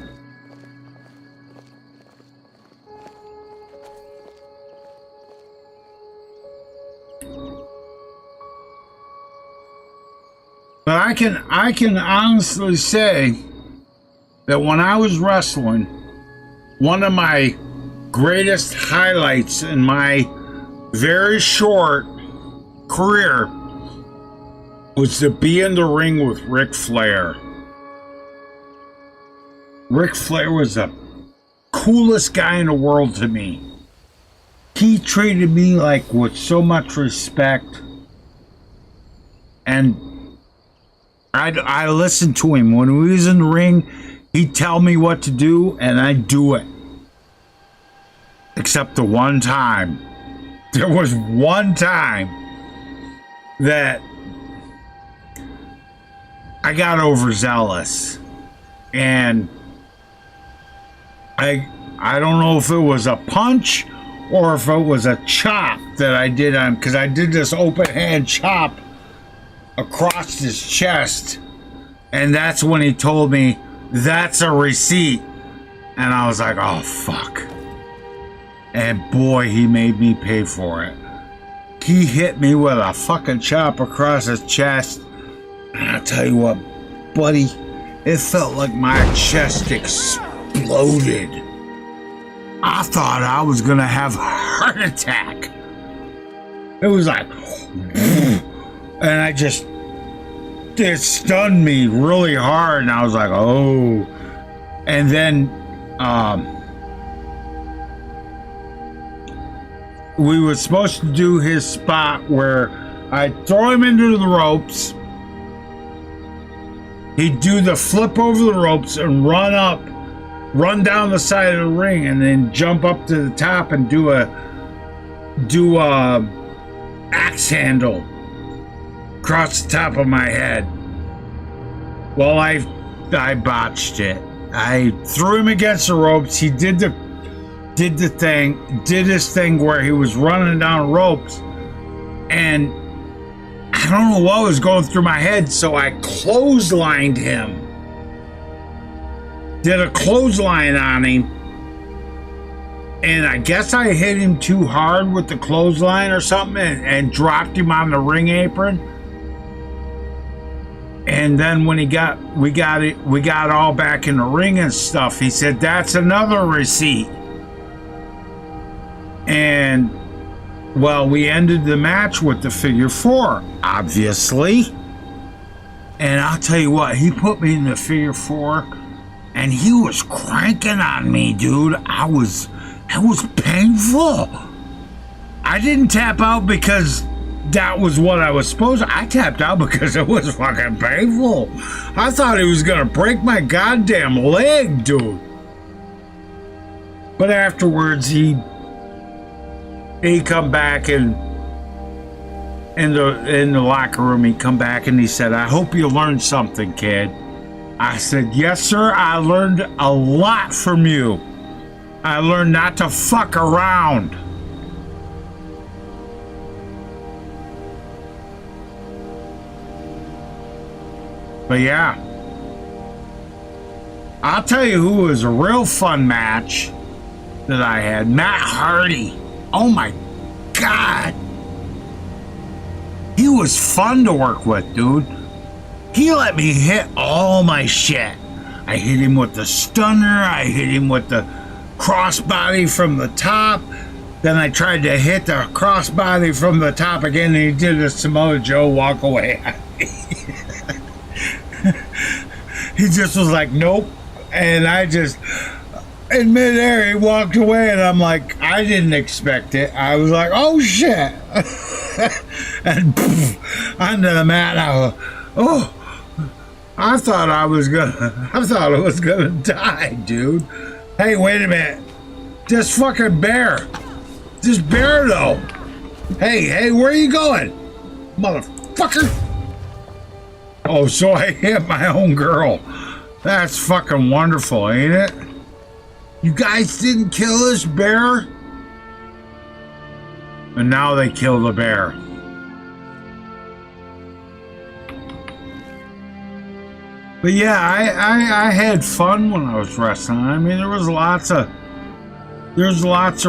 But I can honestly say that when I was wrestling, one of my greatest highlights in my very short career was to be in the ring with Ric Flair. Ric Flair was the coolest guy in the world to me. He treated me like with so much respect, and I listened to him. When he was in the ring, he'd tell me what to do, and I'd do it. Except the one time. There was one time that I got overzealous. And I don't know if it was a punch or if it was a chop that I did on, because I did this open hand chop across his chest, and that's when he told me that's a receipt, and I was like, oh fuck. And boy, he made me pay for it. He hit me with a fucking chop across his chest, and I'll tell you what, buddy, it felt like my chest exploded. I thought I was gonna have a heart attack. It was like and it stunned me really hard, and I was like, oh. And then we were supposed to do his spot where I'd throw him into the ropes, he'd do the flip over the ropes and run down the side of the ring, and then jump up to the top and do a axe handle across the top of my head. Well, I botched it. I threw him against the ropes. He did his thing where he was running down ropes, and I don't know what was going through my head, so I clotheslined him. Did a clothesline on him, and I guess I hit him too hard with the clothesline or something, and dropped him on the ring apron. And then when we got all back in the ring and stuff, he said, that's another receipt. And well, we ended the match with the figure 4, obviously. And I'll tell you what, he put me in the figure 4, and he was cranking on me, dude. It was painful. I didn't tap out because that was what I was supposed to. I tapped out because it was fucking painful. I thought he was gonna break my goddamn leg, dude. But afterwards, he come back and in the locker room. He come back and he said, "I hope you learned something, kid." I said, "Yes, sir. I learned a lot from you. I learned not to fuck around." But yeah, I'll tell you who was a real fun match that I had. Matt Hardy. Oh my God. He was fun to work with, dude. He let me hit all my shit. I hit him with the stunner. I hit him with the crossbody from the top. Then I tried to hit the crossbody from the top again, and he did a Samoa Joe walk away. He just was like, nope. And I just, in midair, he walked away, and I'm like, I didn't expect it. I was like, oh shit. And poof, onto the mat. I thought it was gonna die, dude. Hey, wait a minute. Just fucking bear. Just bear though. Hey, where are you going? Motherfucker. Oh, so I hit my own girl. That's fucking wonderful, ain't it? You guys didn't kill this bear? And now they kill the bear. But yeah, I had fun when I was wrestling. I mean, there's lots of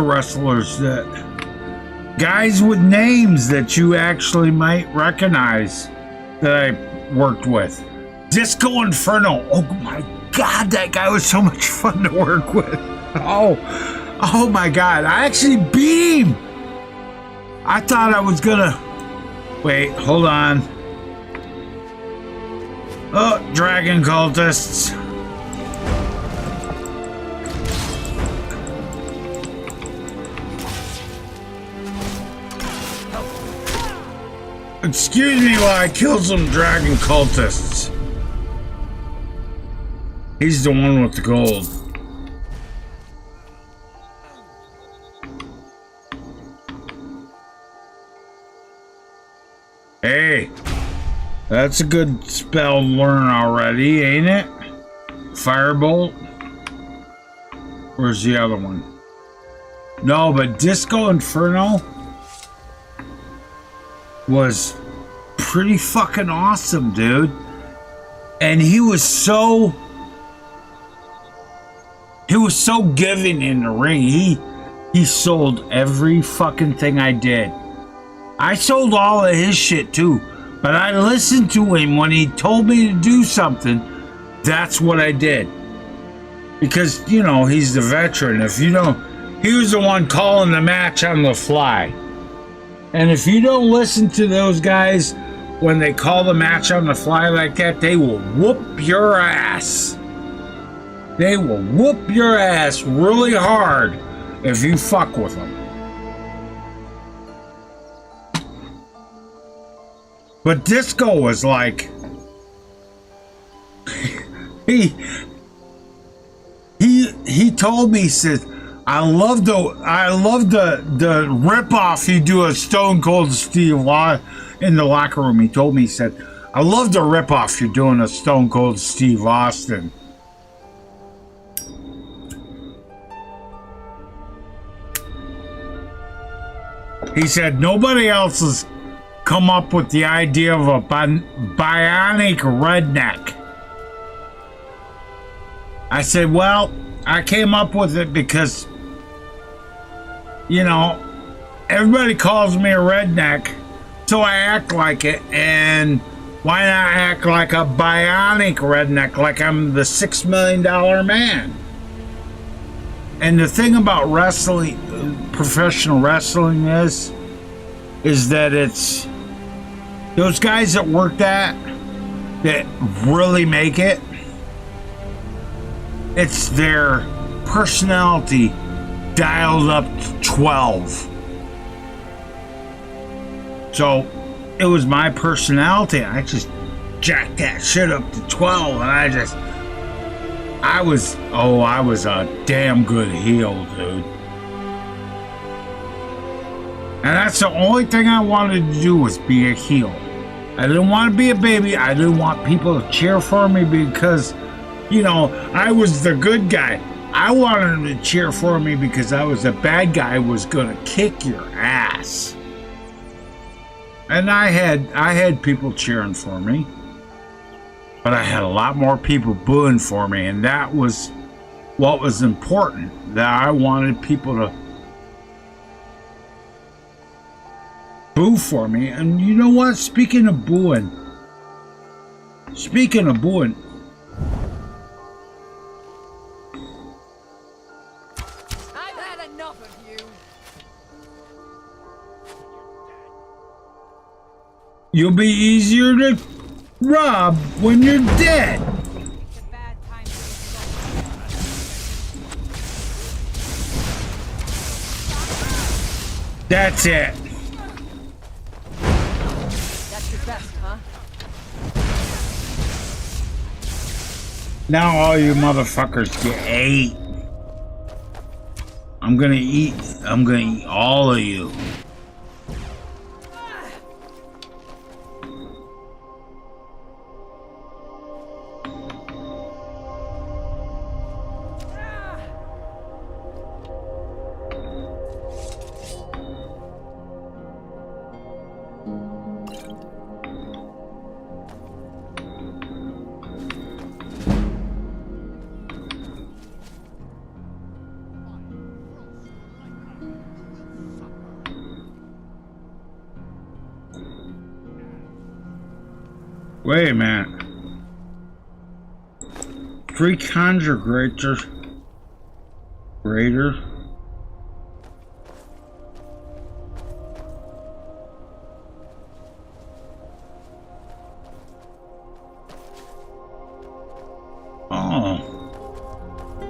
wrestlers that, guys with names that you actually might recognize that I worked with. Disco Inferno. Oh my God, that guy was so much fun to work with. Oh my God, I actually beat him. I thought I was gonna, wait, hold on. Oh, dragon cultists. Excuse me while I kill some dragon cultists. He's the one with the gold. Hey, that's a good spell to learn already, ain't it? Firebolt. Where's the other one? No, but Disco Inferno was pretty fucking awesome, dude. And he was so giving in the ring. He sold every fucking thing I did. I sold all of his shit too, but I listened to him when he told me to do something. That's what I did. Because, you know, he's the veteran. If you don't, he was the one calling the match on the fly. And if you don't listen to those guys when they call the match on the fly like that, they will whoop your ass. They will whoop your ass really hard if you fuck with them. But Disco was like, he told me, he said, I love the ripoff you do of Stone Cold Steve in the locker room. He told me, he said, I love the ripoff you're doing of Stone Cold Steve Austin. He said, nobody else has come up with the idea of a bionic redneck. I said, well, I came up with it because, you know, everybody calls me a redneck, so I act like it, and why not act like a bionic redneck, like I'm the $6 million man? And the thing about wrestling, professional wrestling is that it's those guys that work that really make it. It's their personality dialed up to 12. So it was my personality. I just jacked that shit up to 12, and I was a damn good heel, dude. And that's the only thing I wanted to do, was be a heel. I didn't want to be a baby. I didn't want people to cheer for me because, you know, I was the good guy. I wanted them to cheer for me because I was a bad guy, was gonna kick your ass. And I had people cheering for me, but I had a lot more people booing for me, and that was what was important. That I wanted people to boo for me. And you know what? Speaking of booing, I've had enough of you. you'll be easier to rob when you're dead. It's a bad time for That's it. That's your best, huh? Now all you motherfuckers get ate. I'm gonna eat all of you. Wait a minute. 3 conjure greater. Oh.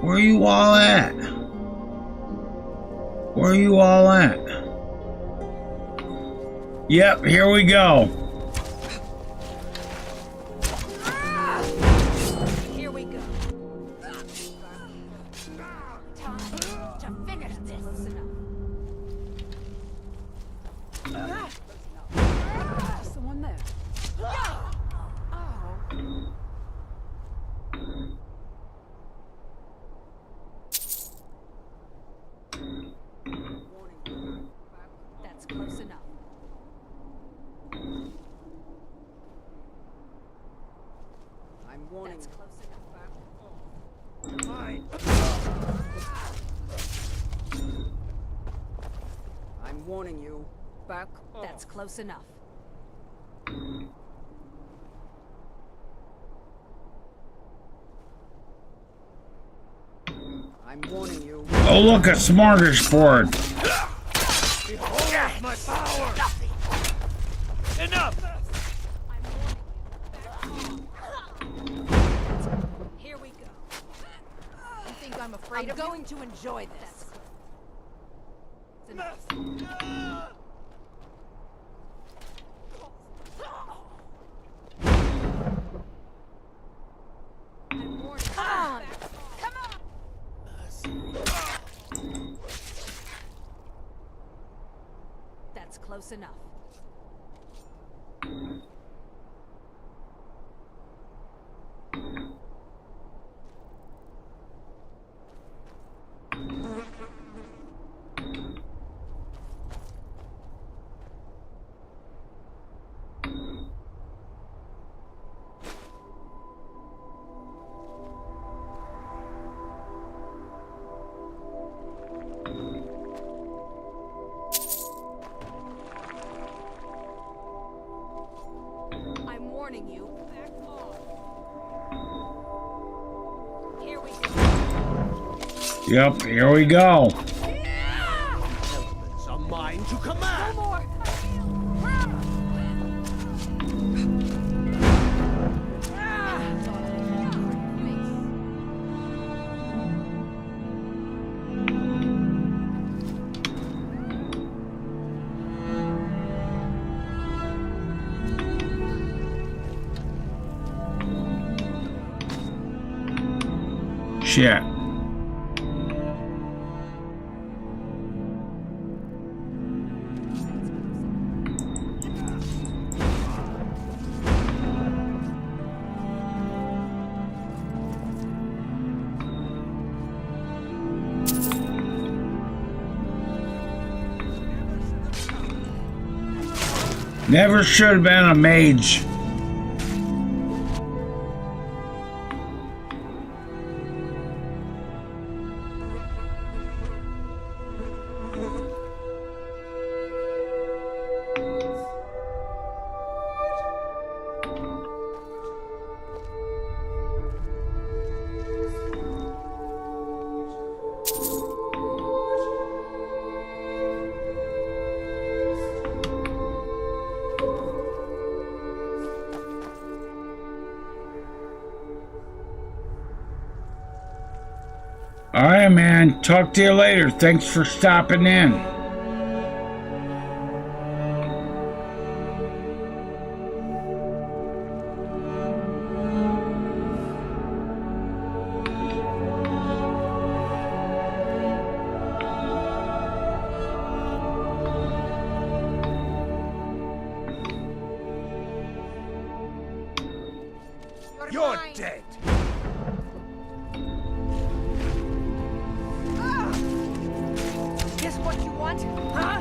Where you all at? Where you all at? Yep, here we go. Here we go. Time to finish this. Someone there. Oh. That's close enough. I'm warning. That's close enough. Mine. I'm warning you. Back. That's close enough. I'm warning you. Oh, look, a smorgasbord. Behold my power! Enough! Here we go. You think I'm afraid of going to enjoy this? Come on! Come on! That's close enough. I'm warning you. Back off. Here we go. Yep, here we go. Elements are mine to command! No more. Shit. Never should have been a mage. Alright, man. Talk to you later. Thanks for stopping in. You're dead. Guess what you want, huh?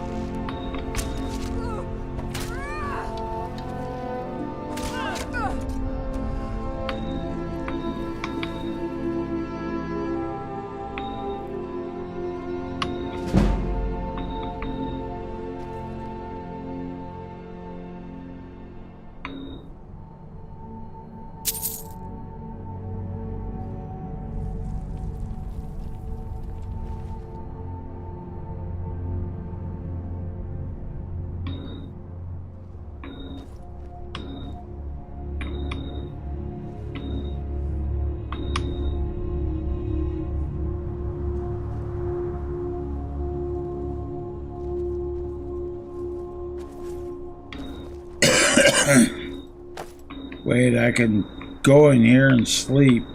Wait, I can go in here and sleep.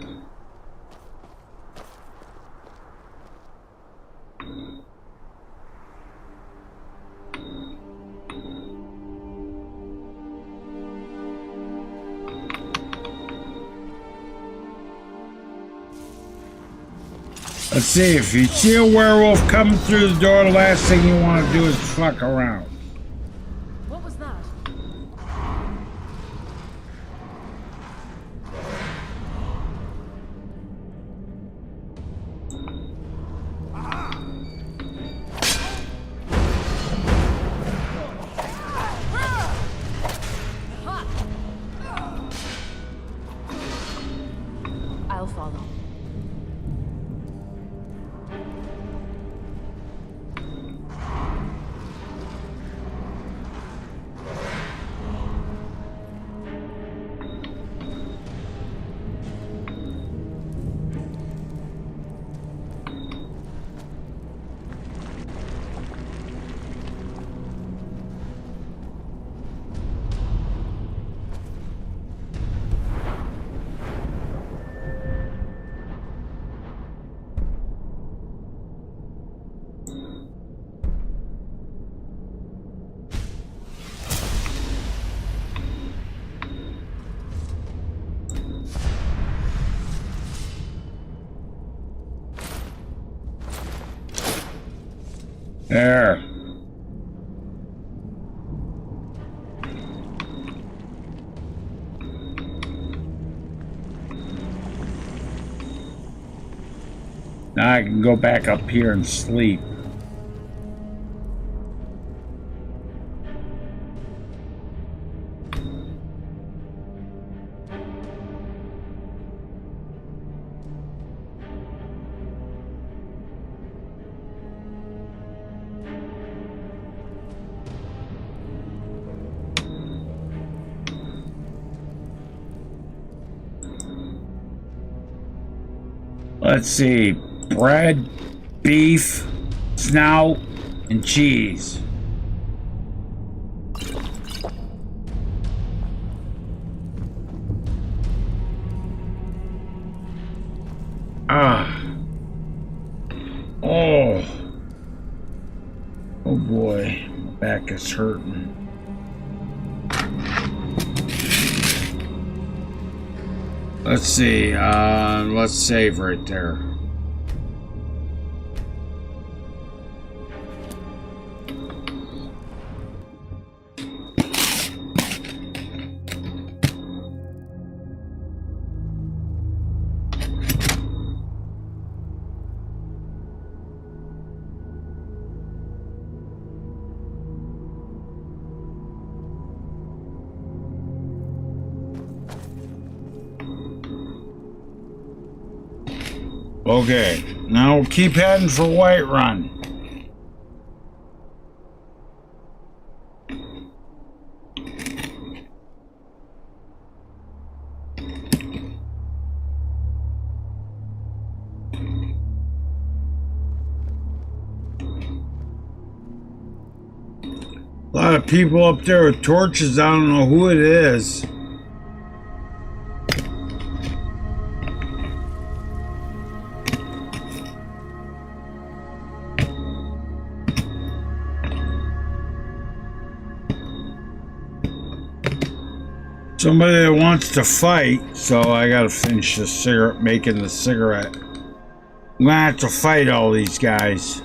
Let's see, if you see a werewolf coming through the door, the last thing you want to do is fuck around. What was that? I'll follow. There. Now I can go back up here and sleep. Let's see, bread, beef, snout, and cheese. Ah. like it's hurting. Let's see, let's save right there. Okay, now we'll keep heading for Whiterun. A lot of people up there with torches. I don't know who it is. Somebody that wants to fight, so I gotta finish the cigarette, making the cigarette. I'm gonna have to fight all these guys.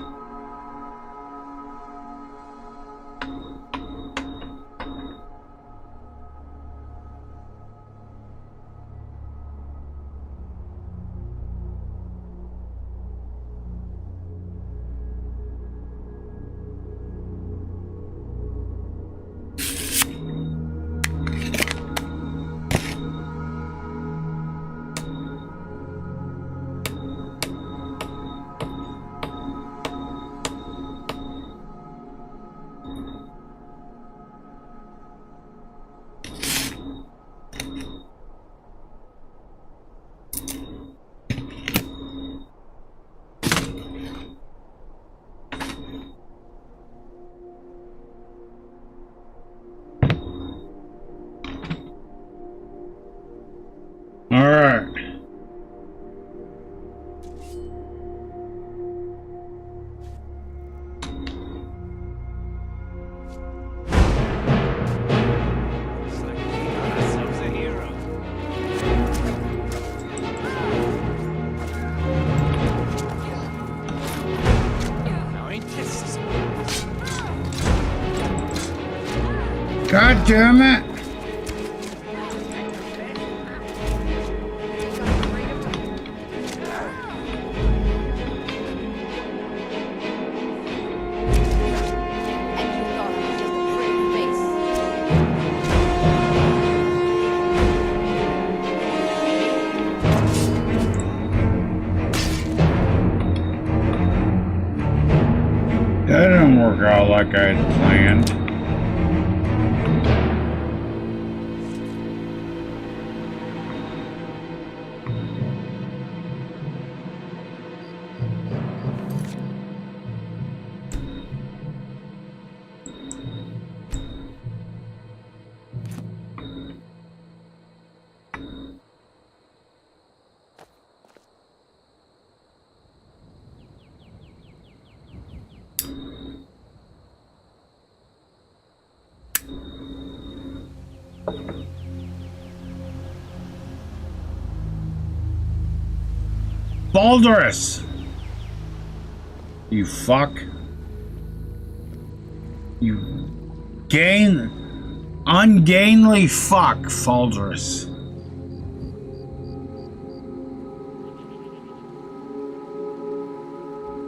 All right. God damn it. That didn't work out like I had planned. Baldurus! You fuck. You ungainly fuck, Baldurus.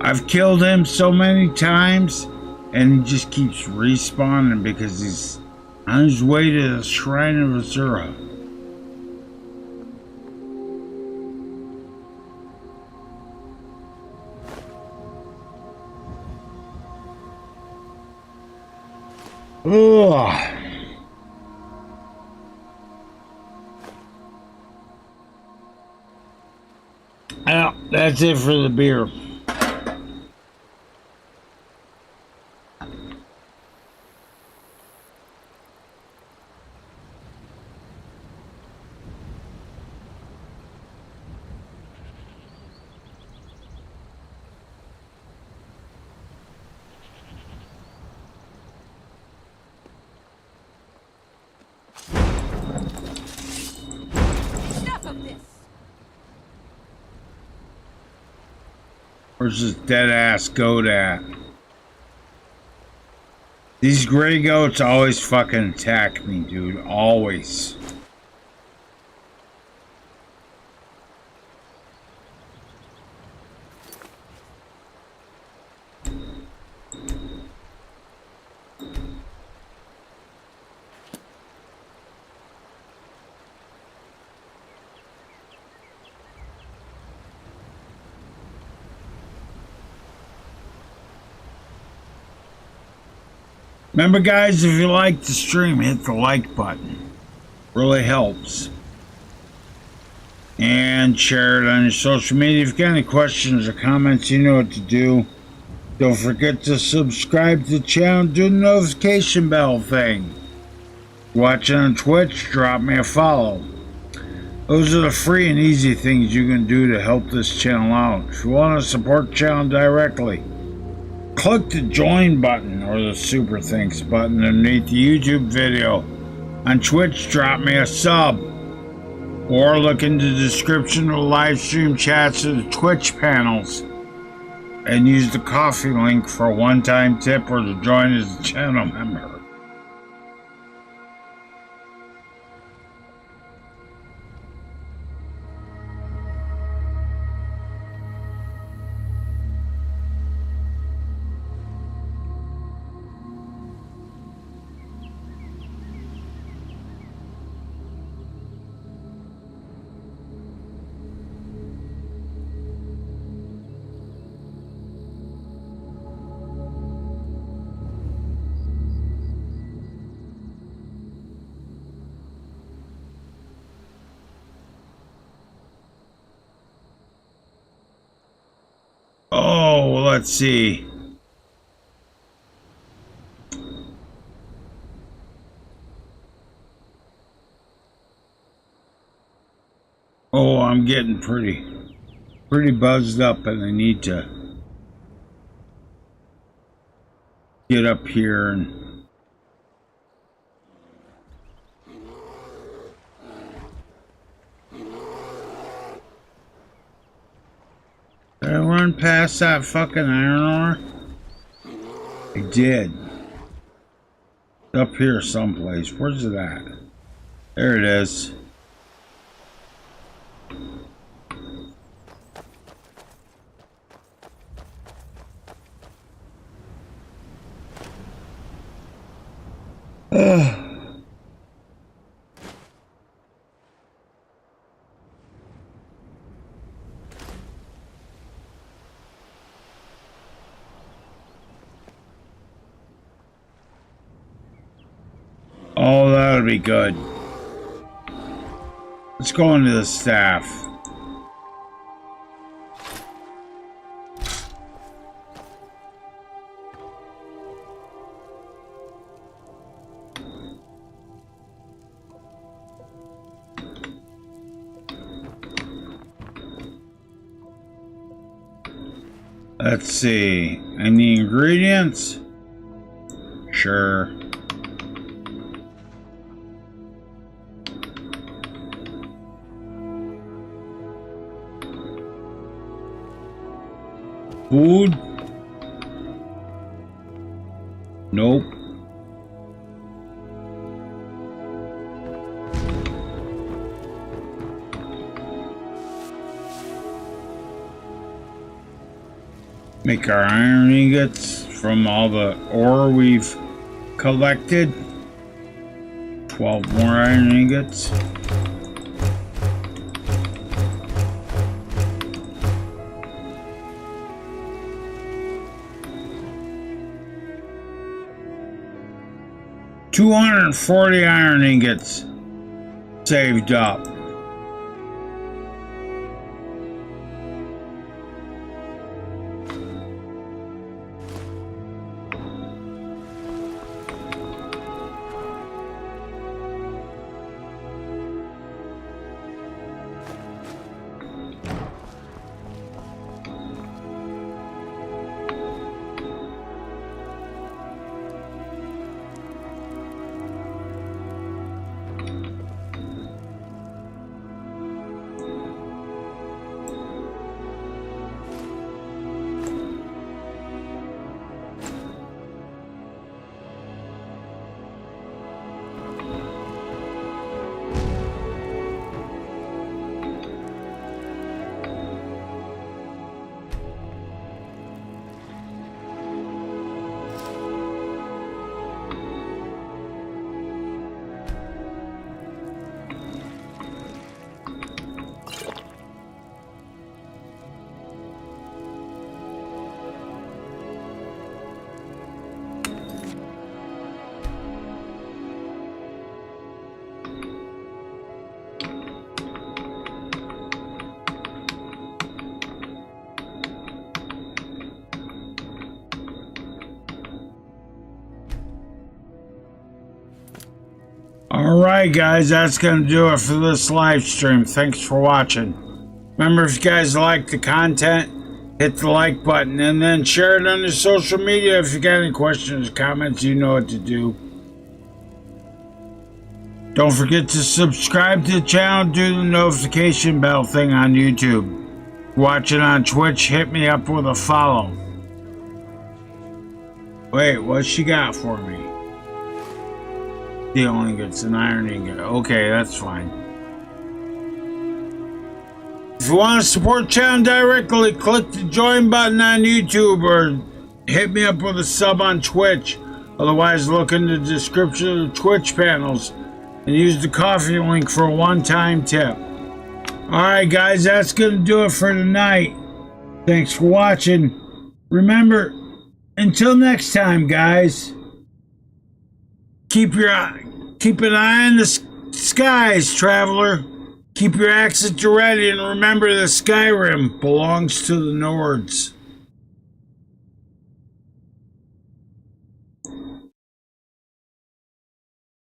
I've killed him so many times, and he just keeps respawning because he's on his way to the Shrine of Azura. Ugh. Well, that's it for the beer. about this? Where's this dead ass goat at? These gray goats always fucking attack me, dude. Always. Remember, guys, if you like the stream, hit the like button. Really helps. And share it on your social media. If you've got any questions or comments, you know what to do. Don't forget to subscribe to the channel and do the notification bell thing. Watching on Twitch, drop me a follow. Those are the free and easy things you can do to help this channel out. If you want to support the channel directly, click the join button or the super thanks button underneath the YouTube video. On Twitch, drop me a sub. Or look in the description of the live stream chats of the Twitch panels. And use the coffee link for a one-time tip or to join as a channel member. Oh, let's see. Oh, I'm getting pretty buzzed up, and I need to get up here and did I run past that fucking iron ore? I did. It's up here someplace. Where's it at? There it is. Oh, that'll be good. Let's go into the staff. Let's see. Any ingredients? Sure. Food? Nope. Make our iron ingots from all the ore we've collected. 12 more iron ingots. $240 iron ingots saved up. Alright guys, that's going to do it for this live stream. Thanks for watching. Remember, if you guys like the content, hit the like button and then share it on your social media. If you got any questions or comments, you know what to do. Don't forget to subscribe to the channel, do the notification bell thing on YouTube. Watching on Twitch, hit me up with a follow. Wait, what she got for me? Steel ingots and iron ingot. Okay, that's fine. If you want to support the channel directly, click the join button on YouTube or hit me up with a sub on Twitch. Otherwise, look in the description of the Twitch panels and use the coffee link for a one-time tip. Alright guys, that's going to do it for tonight. Thanks for watching. Remember, until next time guys, keep an eye on the skies, traveler. Keep your axes ready and remember that Skyrim belongs to the Nords.